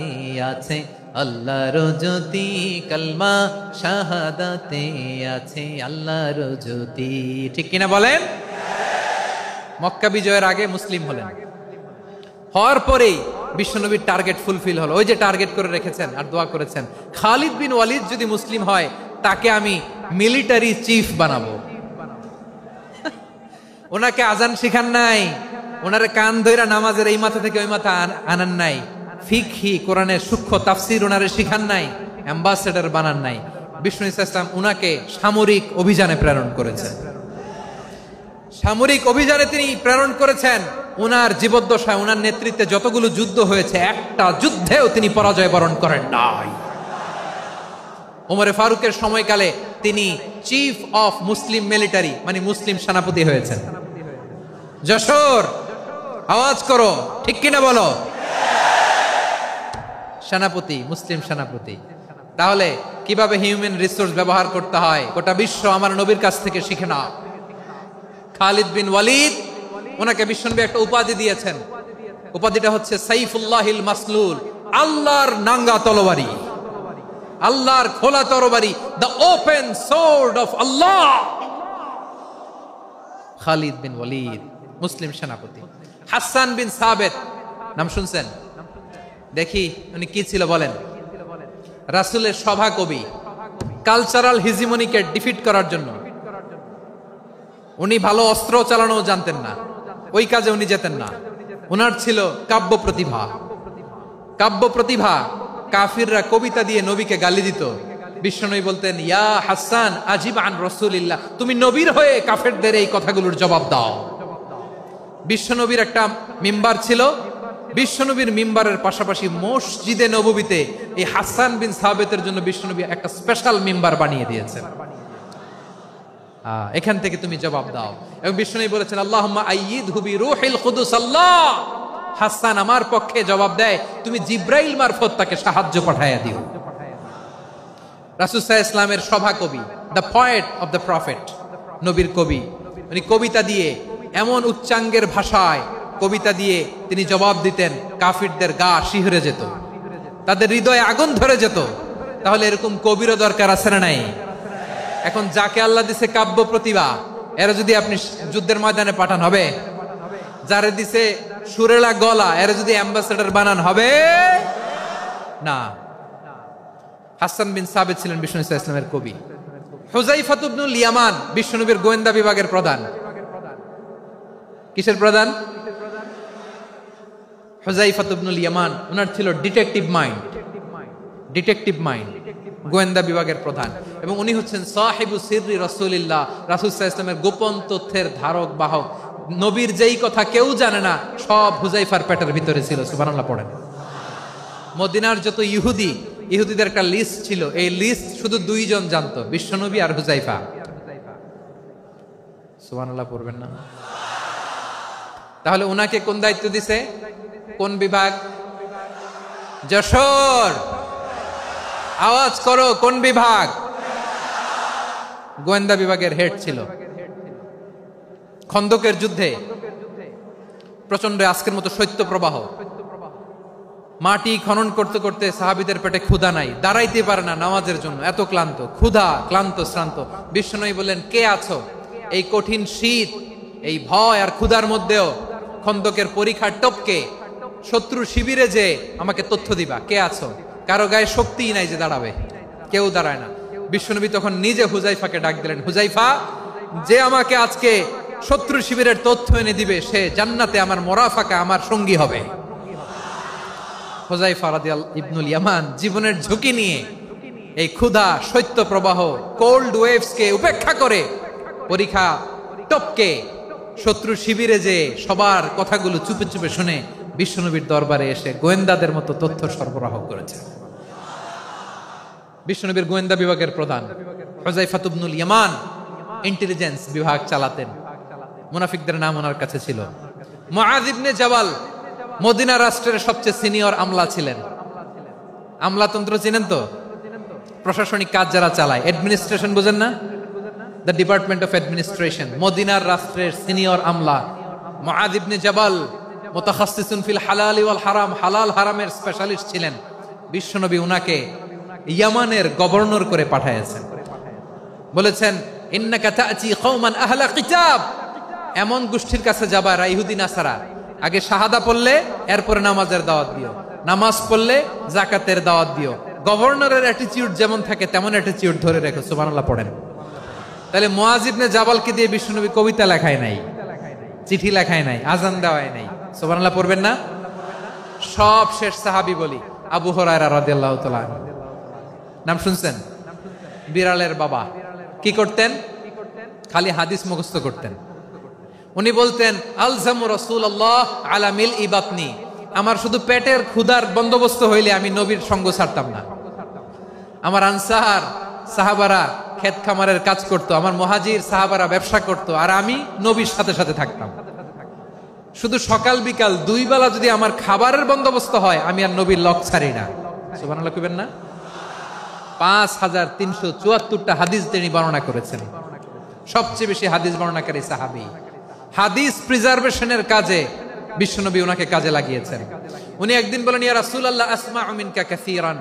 আছে আল্লাহর জ্যোতি, কলমা শাহাদাতে আছে আল্লাহর জ্যোতি। ঠিক কিনা বলেন? মক্কা বিজয়ের আগে মুসলিম হলেন, হওয়ার পরেই বিশ্বনবীর টার্গেট ফুলফিল হলো। ওই যে টার্গেট করে রেখেছেন আর দোয়া করেছেন, খালিদ বিন ওয়ালিদ যদি মুসলিম হয় তাকে আমি মিলিটারি চিফ বানাবো। ওনাকে আজান শিখান নাই, ওনারে কান ধইরা নামাজের এই মাথা থেকে ওই মাথা আনান নাই, ফিকহি কোরআনের সূক্ষ্ম তাফসীর ওনারে শিখান নাই, অ্যাম্বাসেডর বানান নাই। বিষ্ণু ইসলাম উনাকে সামরিক অভিযানে প্রেরণ করেছেন। সামরিক অভিযানে তিনি প্রেরণ করেছেন। উনার জীবদ্দশায় উনার নেতৃত্বে যতগুলো যুদ্ধ হয়েছে, একটা যুদ্ধেও তিনি পরাজয় বরণ করেন নাই। ওমরে ফারুকের সময়কালে তিনি চিফ অফ মুসলিম মিলিটারি, মানে মুসলিম সেনাপতি হয়েছেন। যশোর আওয়াজ করো, ঠিক কিনা বলো? সেনাপতি, মুসলিম সেনাপতি। তাহলে কিভাবে হিউম্যান রিসোর্স ব্যবহার করতে হয় গোটা বিশ্ব আমার নবীর কাছ থেকে শিখে নাও। খালিদ বিন ওয়ালিদ, ওনাকে বিশ্বনবী একটা উপাধি দিয়েছেন। উপাধিটা হচ্ছে সাইফুল্লাহিল মাসলুল, আল্লাহর নাঙ্গা তরবারি, আল্লাহর খোলা তরবারি, দ্য ওপেন সোর্ড অফ আল্লাহ। খালিদ বিন ওয়ালিদ মুসলিম সেনাপতি। হাসান বিন সাবেত নাম শুনছেন? দেখি উনি কি ছিল বলেন। রাসূলের সভা কবি, কালচারাল হিজিমনিকে ডিফিট করার জন্য। উনি ভালো অস্ত্র চালানো জানতেন না, ওই কাজে উনি যেতেন না। উনার ছিল কাব্য প্রতিভা। কাব্য প্রতিভা, কাফিররা কবিতা দিয়ে নবীকে গালি দিত। বিশ্বনবী বলতেন, ইয়া হাসান আজিব আন রাসূলিল্লাহ, তুমি নবীর হয়ে কাফেরদের এই কথাগুলোর জবাব দাও। বিশ্বনবীর একটা মিম্বার ছিল। বিশ্বনবীর মিম্বারের পাশাপাশি মসজিদে নববীতে এই হাসান বিন সাবেতের জন্য বিশ্বনবী একটা স্পেশাল মিম্বার বানিয়ে দিয়েছেন। এখান থেকে তুমি জবাব দাও। এবং বিশ্বনবী বলেছেন, আল্লাহুম্মা আইয়িদহু বিরূহিল কুদুস। আল্লাহ, হাসান আমার পক্ষে জবাব দেয়, তুমি জিব্রাইল মারফত তাকে সাহায্য পাঠাইয়া দিও। রাসূল সাল্লাল্লাহু আলাইহি ওয়াসাল্লামের সভা কবি, the poet of the prophet, নবীর কবি। উনি কবিতা দিয়ে, এমন উচ্চাঙ্গের ভাষায় কবিতা দিয়ে তিনি জবাব দিতেন, কাফিরদের গা শিহরে যেত, তাদের হৃদয়ে আগুন ধরে যেত। তাহলে এরকম কবিরও দরকার আছে না নাই? এখন যাকে আল্লাহ দিছে কাব্য প্রতিভা, এরা যদি আপনি যুদ্ধের ময়দানে পাঠান হবে? যারে দিছে সুরেলা গলা, এরা যদি অ্যাম্বাসেডর বানান হবে না। হাসান বিন সাবিত ছিলেন বিষ্ণু ইসলামের কবি। হুযায়ফা ইবনুল ইয়ামান বিশ্বনবীর গোয়েন্দা বিভাগের প্রধান। কিসের প্রধান? হুযায়ফা ইবনুল ইয়ামান। ওনার ছিল ডিটেকটিভ মাইন্ড, ডিটেকটিভ মাইন্ড, গোয়েন্দা বিভাগের প্রধান। এবং উনি হচ্ছেন সাহিবু সিররি রাসূলিল্লাহ, রাসূল সাল্লাল্লাহু আলাইহি ওয়াসাল্লামের গোপন তথ্যের ধারক বাহক। নবীর যেই কথা কেউ জানে না সব হুজাইফার পেটের ভিতরে ছিল। সুবহানাল্লাহ পড়েন। মদিনার যত ইহুদিদের একটা লিস্ট ছিল, এই লিস্ট শুধু দুইজন জানতো, বিশ্বনবী আর হুজাইফা। সুবহানাল্লাহ পড়বেন না? তাহলে উনাকে কোন দায়িত্ব দিছে? কোন বিভাগ? যশোর, আওয়াজ করো, কোন বিভাগ? গোয়েন্দা বিভাগের হেড ছিল। খন্দকের যুদ্ধে প্রচন্ড আজকের মতো শৈত্য প্রবাহ, মাটি খনন করতে করতে সাহাবীদের পেটে ক্ষুধা নাই, দাঁড়াইতে পারে না নামাজের জন্য, এত ক্লান্ত, ক্ষুধা, ক্লান্ত, শ্রান্ত। বিশ্বনবী বললেন, কে আছো এই কঠিন শীত, এই ভয় আর ক্ষুধার মধ্যেও খন্দকের পরীক্ষার টপকে শত্রু শিবিরে যে আমাকে তথ্য দিবা, কে আছো? কারো গায়ে শক্তিই নাই যে দাঁড়াবে, কেউ দাঁড়ায় না। বিশ্বনবী তখন নিজে হুজাইফাকে ডাক দিলেন, হুজাইফা, যে আমাকে আজকে শত্রু শিবিরের তথ্য এনে দিবে সে জান্নাতে আমার মোরাফাকা, আমার সঙ্গী হবে। হুজাইফা রাদিয়াল্লাহু ইবনুল ইয়ামান জীবনের ঝুঁকি নিয়ে এই ক্ষুধা, শৈত্য প্রবাহ, কোল্ড ওয়েভসকে উপেক্ষা করে পরীক্ষা টপকে শত্রু শিবিরে যে সবার কথাগুলো চুপে চুপে শুনে বিশ্বনবীর দরবারে এসে গোয়েন্দাদের মতো তথ্য সরবরাহ করেছে। বিশ্বনবীর গোয়েন্দা বিভাগের প্রধান হুজাইফা ইবনুল ইয়ামান ইন্টেলিজেন্স বিভাগ চালাতেন। মুনাফিকদের নাম ওনার কাছে ছিল। মুআয ইবনে জাবাল মদিনা রাষ্ট্রের সবচেয়ে সিনিয়র আমলা ছিলেন। আমলাতন্ত্র চিনেন তো? প্রশাসনিক কাজ যারা চালায়, অ্যাডমিনিস্ট্রেশন বুঝেন না? The department of administration. মদিনার রাষ্ট্রের সিনিয়র আমলা মুআয ইবনে জাবাল মুতাখাসসিসুন ফিল হালাল ওয়াল হারাম, হালাল হারামের স্পেশালিস্ট ছিলেন। বিশ্বনবী উনাকে ইয়ামানের গভর্নর করে পাঠাইছেন। বলেছেন, ইন্নাকা তা'তি কওমান আহলা কিতাব, এমন গোষ্ঠীর কাছে যাবা এরা ইহুদি নাসারা, আগে শাহাদা পড়লে এরপরে নামাজের দাওয়াত দিও, নামাজ পড়লে যাকাতের দাওয়াত দিও। গভর্নরের অ্যাটিটিউড যেমন থাকে তেমন অ্যাটিটিউড ধরে রেখো। সুবহানাল্লাহ পড়েন। তাহলে মুআয ইবনে জাবালকে দিয়ে বিশ্বনবী কবিতা লেখায় নাই, চিঠি লেখায় নাই, আজান দেওয়ায় নাই। সুবহানাল্লাহ পড়বেন না? সব শেষ সাহাবী বলি আবু হুরায়রা রাদিয়াল্লাহু তাআলা, নাম শুনছেন? বিড়ালের বাবা। কি করতেন? খালি হাদিস মুখস্থ করতেন। উনি বলতেন, আলজামু রাসূলুল্লাহ আলা মিলই বাতনি, আমার শুধু পেটের ক্ষুধার বন্দোবস্ত হইলে আমি নবীর সঙ্গ ছাড়তাম না। আমার আনসার সাহাবারা ক্ষেত খামারের কাজ করতো, আমার মুহাজির সাহাবারা ব্যবসা করতো, আর আমি নবীর সাথে সাথে থাকতাম। শুধু সকাল বিকাল দুই বেলা যদি আমার খাবারের বন্দোবস্ত হয় আমি আর নবীর লক ছাড়ি না। সুবহানাল্লাহ কইবেন না? 5374টা হাদিস তিনি বর্ণনা করেছেন। সবচেয়ে বেশি হাদিস বর্ণনাকারী সাহাবী। হাদিস প্রিজার্ভেশনের কাজে বিশ্বনবী ওনাকে কাজে লাগিয়েছেন। উনি একদিন বলেন, ইয়া রাসূলুল্লাহ আসমাউ মিনকা কাসীরান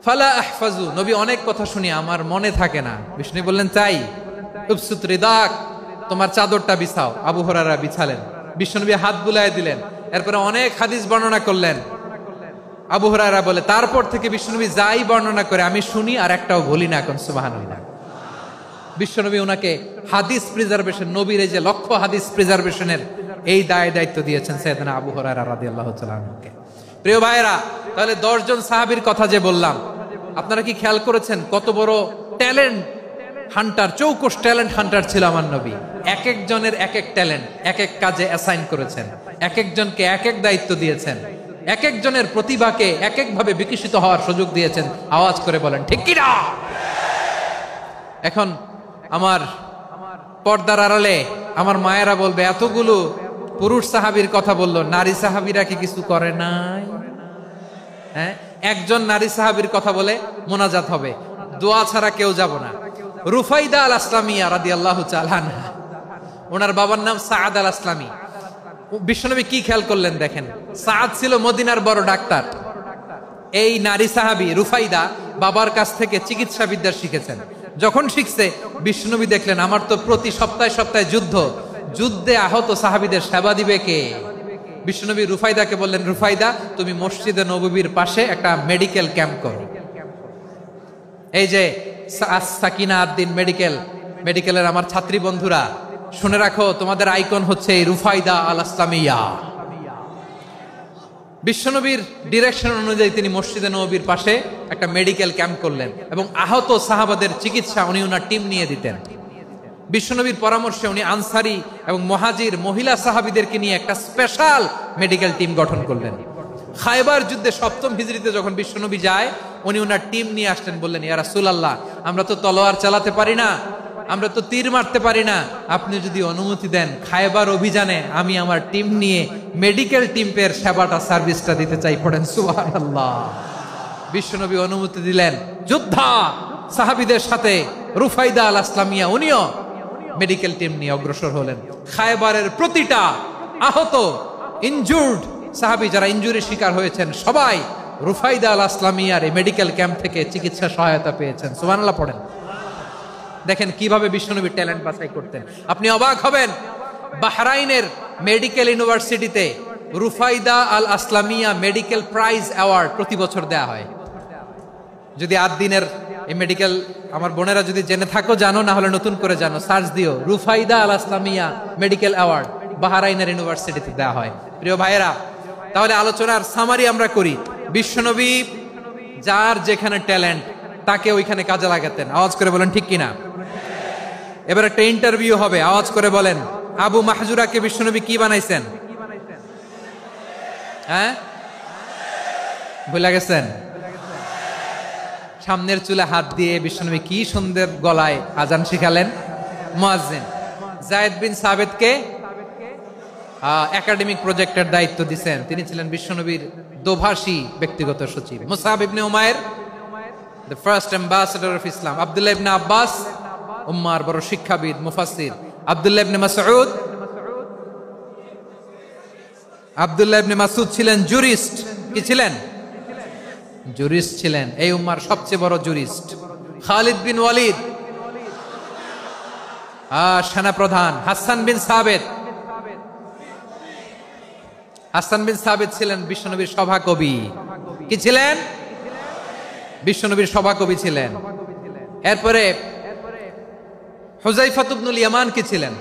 ফালা আহফাজু, নবী অনেক কথা শুনি আমার মনে থাকে না। বিষ্ণু বললেন, তাই? উবসুত রিদাক, তোমার চাদরটা বিছাও। আবু হুরায়রা বিছালেন, বিশ্বনবী হাত বুলায় দিলেন, এরপরে অনেক হাদিস বর্ণনা করলেন। আবু হুরায়রা বলে, তারপর থেকে বিশ্বনবী যাই বর্ণনা করে আমি শুনি আর একটাও ভুলি না। এখন সুবহানাল্লাহ। বিশ্বনবী ওনাকে হাদিস প্রিজার্ভেশন, নবীর এই যে লক্ষ্য হাদিস প্রিজার্ভেশনের এই দায়িত্ব দিয়েছেন সাইয়েদনা আবু হুরায়রা রাদিয়াল্লাহু তাআলা আনহুকে। প্রিয় ভাইরা, তাহলে 10 জন সাহাবীর কথা যে বললাম, আপনারা কি খেয়াল করেছেন কত বড় ট্যালেন্ট হান্টার, চৌকস ট্যালেন্ট হান্টার ছিল আমার নবী। এক একজনের এক এক ট্যালেন্ট, এক এক কাজে অ্যাসাইন করেছেন, এক একজনকে এক এক দায়িত্ব দিয়েছেন, এক একজনের প্রতিভাকে এক এক ভাবে বিকশিত হওয়ার সুযোগ দিয়েছেন। আওয়াজ করে বলেন ঠিক কি না? এখন আমার পর্দার আড়ালে আমার মায়েরা বলবে, এতগুলো পুরুষ সাহাবীর কথা বললো, নারী সাহাবীরা কি কিছু করে নাই? হ্যাঁ, একজন নারী সাহাবীর কথা বলে মোনাজাত হবে, দোয়া ছাড়া কেউ যাব না। রুফাইদা আল আসলামিয়া রাদিয়াল্লাহু তাআলা আনহা, ওনার বাবার নাম সাআদ আল আসলামি। বিশ্বনবী কি খেয়াল করলেন দেখেন, সাআদ ছিল মদিনার বড় ডাক্তার। এই নারী সাহাবী রুফাইদা বাবার কাছ থেকে চিকিৎসা বিদ্যা শিখেছেন। যখন শিখছে, বিশ্বনবী দেখলেন আমার তো প্রতি সপ্তাহে সপ্তাহে যুদ্ধে আহত সাহাবীদের সেবা দিবে কে? বিশ্বনবী রুফাইদাকে বললেন, রুফাইদা তুমি মসজিদে নববীর পাশে একটা মেডিকেল ক্যাম্প করো। এই যে সাকিনা আদ্দিন মেডিকেলের আমার ছাত্রী বন্ধুরা শুনে রাখো, তোমাদের আইকন হচ্ছে এই রুফাইদা আল আসলামিয়া। বিশ্বনবীর ডিরেকশন অনুযায়ী তিনি মসজিদে নববীর পাশে একটা মেডিকেল ক্যাম্প করলেন এবং আহত সাহাবাদের চিকিৎসা উনি ওনার টিম নিয়ে দিতেন। বিশ্বনবীর পরামর্শে উনি আনসারি এবং মুহাজির মহিলা সাহাবীদেরকে নিয়ে একটা স্পেশাল মেডিকেল টিম গঠন করলেন। খায়বার যুদ্ধে 7ম হিজরিতে যখন বিশ্বনবী যায়, উনি ওনার টিম নিয়ে আসলেন, বললেন, ইয়া রাসূলুল্লাহ, আমরা তো তলোয়ার চালাতে পারি না, আমরা তো তীর মারতে পারি না, আপনি যদি অনুমতি দেন খায়বার অভিযানে আমি আমার টিম নিয়ে মেডিকেল টিমের সেবাটা সার্ভিসটা দিতে চাই। পড়েন সুবহানাল্লাহ। বিশ্বনবী অনুমতি দিলেন, যোদ্ধা সাহাবীদের সাথে রুফাইদা আল আসলামিয়া উনিও মেডিকেল টিম নিয়ে অগ্রসর হলেন। খায়বারের প্রতিটা আহত ইনজুর্ড সাহাবী যারা ইনজুরির শিকার হয়েছেন সবাই রুফাইদা আল আসলামিয়ার এই মেডিকেল ক্যাম্প থেকে চিকিৎসা সহায়তা পেয়েছেন। সুবহানাল্লাহ পড়েন। দেখেন কিভাবে বিশ্বনবী ট্যালেন্ট বাছাই করতেন। আপনি অবাক হবেন, বাহরাইনের মেডিকেল ইউনিভার্সিটিতে রুফাইদা আল আসলামিয়া মেডিকেল প্রাইজ অ্যাওয়ার্ড প্রতি বছর দেয়া হয়। যদি 8 দিনের এই মেডিকেল আমার বোনেরা যদি জেনে থাকো জানো, না হলে নতুন করে জানো, সার্চ দিও, রুফাইদা আল আসলামিয়া মেডিকেল অ্যাওয়ার্ড বাহরাইনের ইউনিভার্সিটিতে দেয়া হয়। প্রিয় ভাইয়েরা, তাহলে আলোচনার সামারি আমরা করি। বিশ্বনবী যার যেখানে ট্যালেন্ট তাকে ওইখানে কাজে লাগাতেন। আওয়াজ করে বলেন ঠিক কিনা? এবার একটা ইন্টারভিউ হবে, আওয়াজ করে বলেন, আবু মাহজুরাকে বিশ্বনবী কি বানাইছেন? হ্যাঁ, ভুলে গেছেন? সামনের চুলে হাত দিয়ে বিশ্বনবী কি সুন্দর গলায় আজান শিখালেন। মুয়াজ্জিন। যায়েদ বিন সাবিতকে একাডেমিক প্রজেক্টের দায়িত্ব দিয়েছেন, তিনি ছিলেন বিশ্বনবীর দোভাষী ব্যক্তিগত সচিব। Musab Ibne Umair, the first ambassador of Islam. Abdullah Ibne Abbas, উম্মার বড় শিক্ষাবিদ মুফাসসির। আব্দুল্লাহ ইবনে মাসউদ, আব্দুল্লাহ ইবনে মাসউদ ছিলেন জুরিস্ট। কি ছিলেন? জুরিস্ট ছিলেন, এই উম্মার সবচেয়ে বড় জুরিস্ট। খালিদ বিন ওয়ালিদ, সেনাপ্রধান। হাসান বিন সাবিত, হাসান বিন সাবিত ছিলেন বিশ্বনবীর সভাকবি। কি ছিলেন? বিশ্বনবীর সভাকবি ছিলেন। এরপরে হুযায়ফা ইবনুল ইয়ামান কি ছিলেন?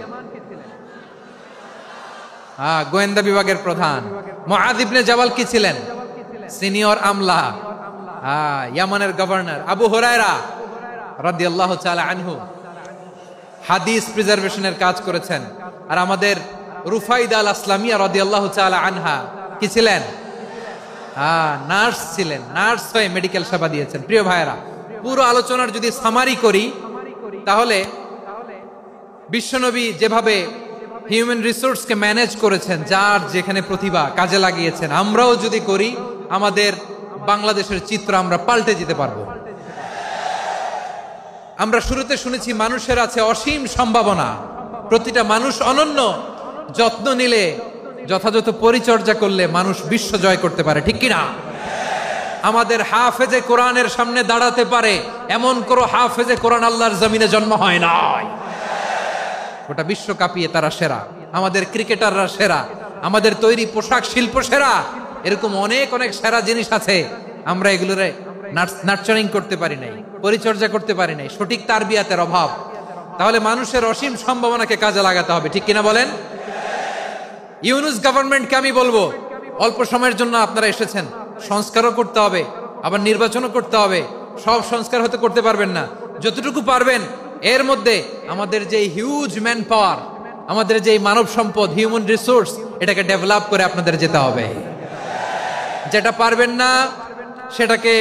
গোয়েন্দা বিভাগের প্রধান। মুআয ইবনে জাবাল কি ছিলেন? সিনিয়র আমলা, ইয়ামানের গভর্নর। আবু হুরায়রা রাদিয়াল্লাহু তাআলা আনহু হাদিস প্রিজার্ভেশনের কাজ করেছেন। আর আমাদের রুফাইদা আল আসলামিয়া রাদিয়াল্লাহু তাআলা আনহা কি ছিলেন? নার্স ছিলেন, নার্স হয়ে মেডিকেল সেবা দিয়েছেন। প্রিয় ভাইয়েরা, পুরো আলোচনার যদি সামারি করি তাহলে বিশ্বনবী যেভাবে হিউম্যান রিসোর্সকে ম্যানেজ করেছেন, যার যেখানে প্রতিভা কাজে লাগিয়েছেন, আমরাও যদি করি আমাদের বাংলাদেশের চিত্র আমরা পাল্টে যেতে পারবো। আমরা শুরুতে শুনেছি মানুষের আছে অসীম সম্ভাবনা, প্রতিটা মানুষ অনন্য, যত্ন নিলে, যথাযথ পরিচর্যা করলে মানুষ বিশ্ব জয় করতে পারে। ঠিক কিনা? আমাদের হাফেজে কোরআনের সামনে দাঁড়াতে পারে এমন কোন হাফেজে কোরআন আল্লাহর জমিনে জন্ম হয় নাই। গোটা বিশ্ব কাঁপিয়ে তারা সেরা। আমাদের ক্রিকেটাররা সেরা, আমাদের তৈরি পোশাক শিল্প সেরা। এরকম অনেক অনেক সেরা জিনিস আছে, আমরা এগুলোরে নার্চারিং করতে পারি নাই, পরিচর্যা করতে পারি নাই, সঠিক তারবিয়াতের অভাব। তাহলে মানুষের অসীম সম্ভাবনাকে কাজে লাগাতে হবে। ঠিক কিনা বলেন? ইউনুস গভর্নমেন্টকে আমি বলবো, অল্প সময়ের জন্য আপনারা এসেছেন, সংস্কারও করতে হবে, আবার নির্বাচনও করতে হবে। সব সংস্কার হতে করতে পারবেন না, যতটুকু পারবেন এর মধ্যে আমাদের যে হিউজ ম্যান পাওয়ার, আমাদের যে মানব সম্পদ, হিউম্যান রিসোর্স, এটাকে ডেভেলপ করে আপনাদের যেতে হবে। যেটা পারবেন না সেটাকে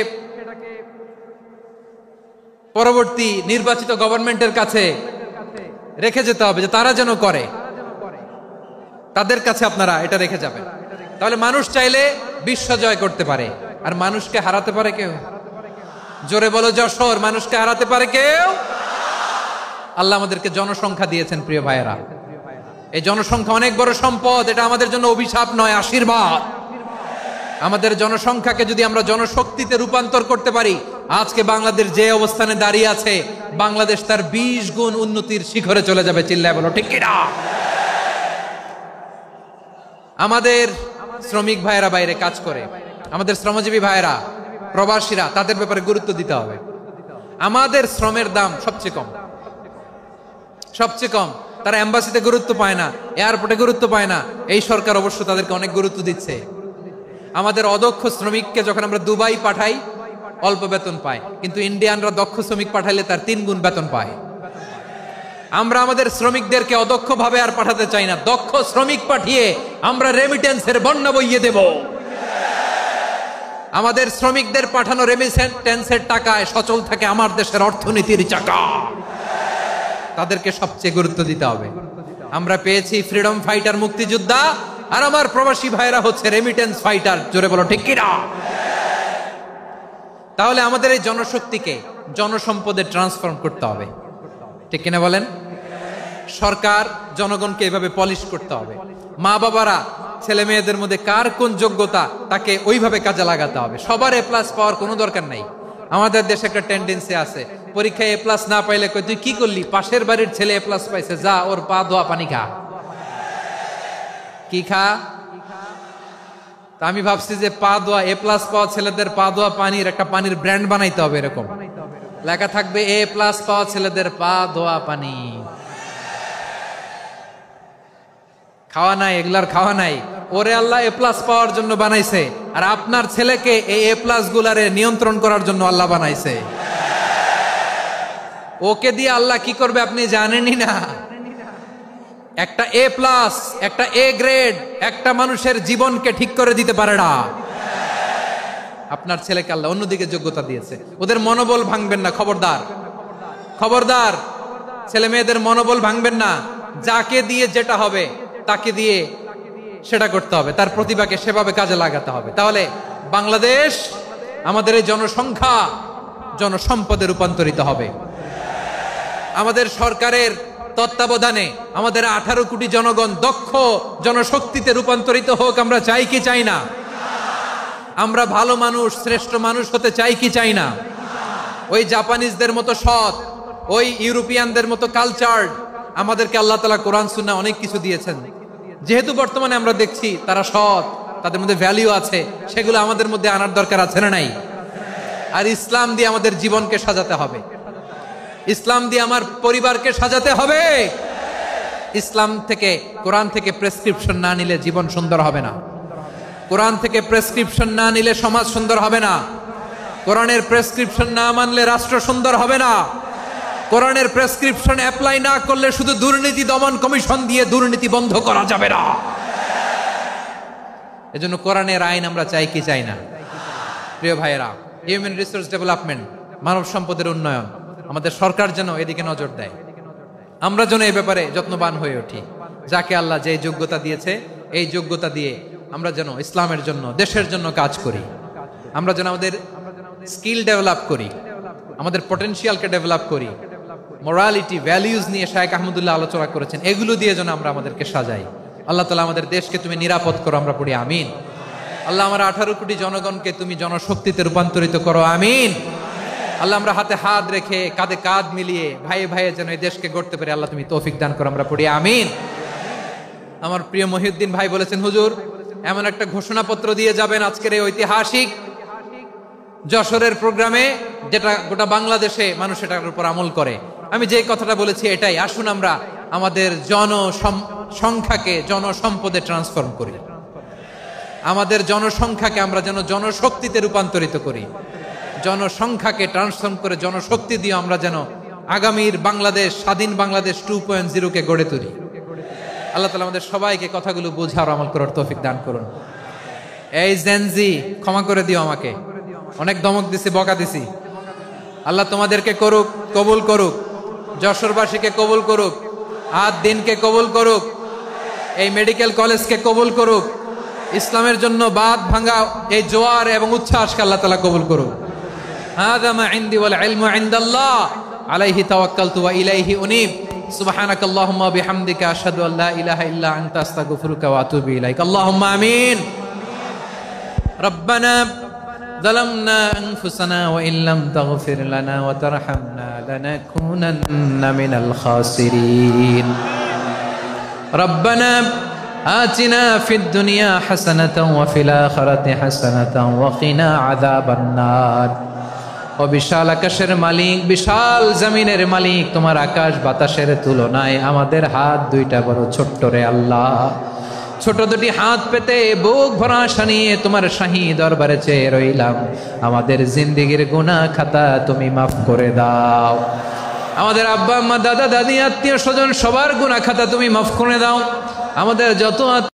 পরবর্তী নির্বাচিত গভর্নমেন্টের কাছে রেখে যেতে হবে, যে তারা যেন করে, তাদের কাছে আপনারা এটা রেখে যাবেন। তাহলে মানুষ চাইলে বিশ্ব জয় করতে পারে। আর মানুষকে হারাতে পারে কেউ? জোরে বলো যশোর, মানুষকে হারাতে পারে কেউ? আল্লাহ আমাদেরকে জনসংখ্যা দিয়েছেন প্রিয় ভাইয়েরা। এই জনসংখ্যা অনেক বড় সম্পদ, এটা আমাদের জন্য অভিশাপ নয়, আশীর্বাদ। আমাদের জনসংখ্যাকে যদি আমরা জনশক্তিতে রূপান্তর করতে পারি, আজকে বাংলাদেশ যে অবস্থানে দাঁড়িয়ে আছে, বাংলাদেশ তার 20 গুণ উন্নতির শিখরে চলে যাবে। চিল্লায় বলো ঠিক কিনা? আমাদের শ্রমিক ভাইয়েরা বাইরে কাজ করে, আমাদের শ্রমজীবী ভাইয়েরা, প্রবাসীরা, তাদের ব্যাপারে গুরুত্ব দিতে হবে। আমাদের শ্রমের দাম সবচেয়ে কম, সবচেয়ে কম। তারা এম্বাসিতে গুরুত্ব পায় না, এয়ারপোর্টে গুরুত্ব পায় না। এই সরকার অবশ্য তাদেরকে অনেক গুরুত্ব দিচ্ছে। আমাদের অদক্ষ শ্রমিককে যখন আমরা দুবাই পাঠাই, অল্প বেতন পায়, কিন্তু ইন্ডিয়ানরা দক্ষ শ্রমিক পাঠাইলে তার 3 গুণ বেতন পায়। আমরা আমাদের শ্রমিকদেরকে অদক্ষভাবে আর পাঠাতে চাই না, দক্ষ শ্রমিক পাঠিয়ে আমরা রেমিটেন্সের বন্যা বইয়ে দেব। আমাদের শ্রমিকদের পাঠানো রেমিটেন্সের টাকায় সচল থাকে আমার দেশের অর্থনীতির চাকা। তাদেরকে সবচেয়ে গুরুত্ব দিতে হবে। আমরা পেয়েছি ফ্রিডম ফাইটার, মুক্তিযোদ্ধা, আর আমার প্রবাসী ভাইরা হচ্ছে রেমিটেন্স ফাইটার। জোরে বলো ঠিক কিনা? তাহলে আমাদের এই জনশক্তিকে জনসম্পদে ট্রান্সফর্ম করতে হবে, ঠিক কিনা বলেন? সরকার জনগণকে এভাবে পলিশ করতে হবে। মা বাবারা ছেলে মেয়েদের মধ্যে কার কোন যোগ্যতা তাকে ওইভাবে কাজে লাগাতে হবে। সবার এ প্লাস পাওয়ার কোনো দরকার নাই। আমাদের দেশে একটা টেন্ডেন্সি আছে, পরীক্ষায় এ প্লাস না পাইলে কই তুই কি করলি, পাশের বাড়ির ছেলে এ প্লাস পাইছে, যা ওর পা ধোয়া পানি খা। কি খা? তা আমি ভাবছি যে পা ধোয়া, এ প্লাস পাওয়া ছেলেদের পা ধোয়া পানির একটা পানির ব্র্যান্ড বানাইতে হবে। এরকম লেখা থাকবে, এ প্লাস পাওয়া ছেলেদের পা ধোয়া পানি। খাওয়া নাই, এগুলার খাওয়া নাই। ওরে আল্লাহ এ প্লাস পাওয়ার জন্য বানাইছে, আর আপনার ছেলেকে এই এ প্লাস গুলারে নিয়ন্ত্রণ করার জন্য আল্লাহ বানাইছে। ওকে দিয়ে আল্লাহ কি করবে আপনি জানেনই না। একটা এ প্লাস, একটা এ গ্রেড একটা মানুষের জীবনকে ঠিক করে দিতে পারে না। আপনার ছেলেকে আল্লাহ অন্যদিকে যোগ্যতা দিয়েছে। ওদের মনোবল ভাঙবেন না, খবরদার খবরদার। ছেলে মেয়েদের মনোবল ভাঙবেন না। যাকে দিয়ে যেটা হবে তাকে দিয়ে সেটা করতে হবে, তার প্রতিভাকে সেভাবে কাজে লাগাতে হবে। তাহলে বাংলাদেশ, আমাদের এই জনসংখ্যা জনসম্পদে রূপান্তরিত হবে। আমাদের সরকারের তত্ত্বাবধানে আমাদের 18 কোটি জনগণ দক্ষ জনশক্তিতে রূপান্তরিত হোক। আমরা চাই কি চাই না? আমরা ভালো মানুষ, শ্রেষ্ঠ মানুষ হতে চাই কি চাই না? ওই জাপানিজদের মতো সৎ, ওই ইউরোপিয়ানদের মতো কালচার্ড। আমাদেরকে আল্লাহ তাআলা কোরআন সুন্নাহ অনেক কিছু দিয়েছেন। যেহেতু বর্তমানে আমরা দেখছি তারা সৎ, তাদের মধ্যে ভ্যালু আছে, সেগুলো আমাদের মধ্যে আনার দরকার আছে না নাই? আর ইসলাম দিয়ে আমাদের জীবনকে সাজাতে হবে, ইসলাম দিয়ে আমার পরিবারকে সাজাতে হবে। ইসলাম থেকে, কোরআন থেকে প্রেসক্রিপশন না নিলে জীবন সুন্দর হবে না। কোরআন থেকে প্রেসক্রিপশন না নিলে সমাজ সুন্দর হবে না। কোরআনের প্রেসক্রিপশন না মানলে রাষ্ট্র সুন্দর হবে না। কোরআনের প্রেসক্রিপশন অ্যাপ্লাই না করলে শুধু দুর্নীতি দমন কমিশন দিয়ে দুর্নীতি বন্ধ করা যাবে না। এজন্য কোরআনের আইন আমরা চাই কি চাই না? প্রিয় ভাইয়েরা, হিউম্যান রিসোর্স ডেভেলপমেন্ট, মানব সম্পদের উন্নয়ন, আমাদের সরকার যেন এদিকে নজর দেয়। আমরা যেন এই ব্যাপারে যত্নবান হয়ে উঠি। যাকে আল্লাহ যে যোগ্যতা দিয়েছে, এই যোগ্যতা দিয়ে আমরা যেন ইসলামের জন্য, দেশের জন্য কাজ করি। আমরা যেন আমাদের স্কিল ডেভেলপ করি, আমাদের পটেনশিয়ালকে ডেভেলপ করি। মোরালিটি, ভ্যালিউজ নিয়ে শায়েখ আহমদুল্লাহ আলোচনা করেছেন, এগুলো দিয়ে যেন আমরা আমাদেরকে সাজাই। আল্লাহ তাআলা আমাদের দেশকে তুমি নিরাপদ করো, আমরা পড়ি আমিন। আল্লাহ আমার 18 কোটি জনগণকে তুমি জনশক্তিতে রূপান্তরিত করো, আমিন। আল্লাহ আমরা হাতে হাত রেখে, কাঁধে কাঁধ মিলিয়ে, ভাইয়ে ভাইয়ে যেন এই দেশকে গড়তে পারি, আল্লাহ তুমি তৌফিক দান করো, আমরা পড়ি আমিন। আমার প্রিয় মহিউদ্দিন ভাই বলেছেন, হুজুর এমন একটা ঘোষণাপত্র দিয়ে যাবেন আজকের এই ঐতিহাসিক যশোরের প্রোগ্রামে, যেটা গোটা বাংলাদেশে মানুষ এটার উপর আমল করে। আমি যে কথাটা বলেছি এটাই, আসুন আমরা আমাদের জনসংখ্যাকে জনসম্পদে ট্রান্সফর্ম করি। আমাদের জনসংখ্যাকে আমরা যেন জনশক্তিতে রূপান্তরিত করি। জনসংখ্যাকে ট্রান্সফর্ম করে জনশক্তি দিয়ে আমরা যেন আগামীর বাংলাদেশ, স্বাধীন বাংলাদেশ 2.0 কে গড়ে তুলি। আল্লাহ তাআলা আমাদের সবাইকে কথাগুলো বোঝার, আমল করার তৌফিক দান করুন। এই জেনজি, ক্ষমা করে দিও আমাকে, অনেক ধমক দিছি, বকা দিছি। আল্লাহ তোমাদেরকে করুক, কবুল করুক, যশোরবাসীকে কবুল করুক, আদ দিনকে কবুল করুক, এই মেডিকেল কলেজকে কবুল করুক, ইসলামের জন্য বাদ ভাঙা এই জোয়ার এবং উচ্ছ্বাসকে আল্লাহ তাআলা কবুল করুক। হাযা মা ইনদি ওয়াল ইলমু ইনদাল্লাহ আলাইহি তাওয়াক্কালতু ওয়া ইলাইহি উনীব। সুবহানাকাল্লাহুম্মা ওয়া বিহামদিকা আশহাদু আল্লা ইলাহা ইল্লা আনতা আস্তাগফিরুকা ওয়া আতুবু ইলাইক। আল্লাহুম্মা আমিন। রব্বানা ظلمنا أنفسنا وإن لم تغفر لنا وترحمنا لنكونن من الخاسرين. ربنا آتنا في الدنيا حسنة وفي الآخرة حسنة وقنا عذاب النار. ও বিশাল আকাশের মালিক, বিশাল জমিনের মালিক, তোমার আকাশ বাতাসের তুলনায় আমাদের হাত দুইটা বড় ছোট্ট রে আল্লাহ। ছোট দুটি হাত পেতে বুক ভরা আশা নিয়ে তোমার শাহী দরবারে চেয়ে রইলাম। আমাদের জিন্দেগির গুনাহ খাতা তুমি মাফ করে দাও। আমাদের আব্বা আম্মা দাদা দাদি আত্মীয় স্বজন সবার গুনাহ খাতা তুমি মাফ করে দাও। আমাদের যত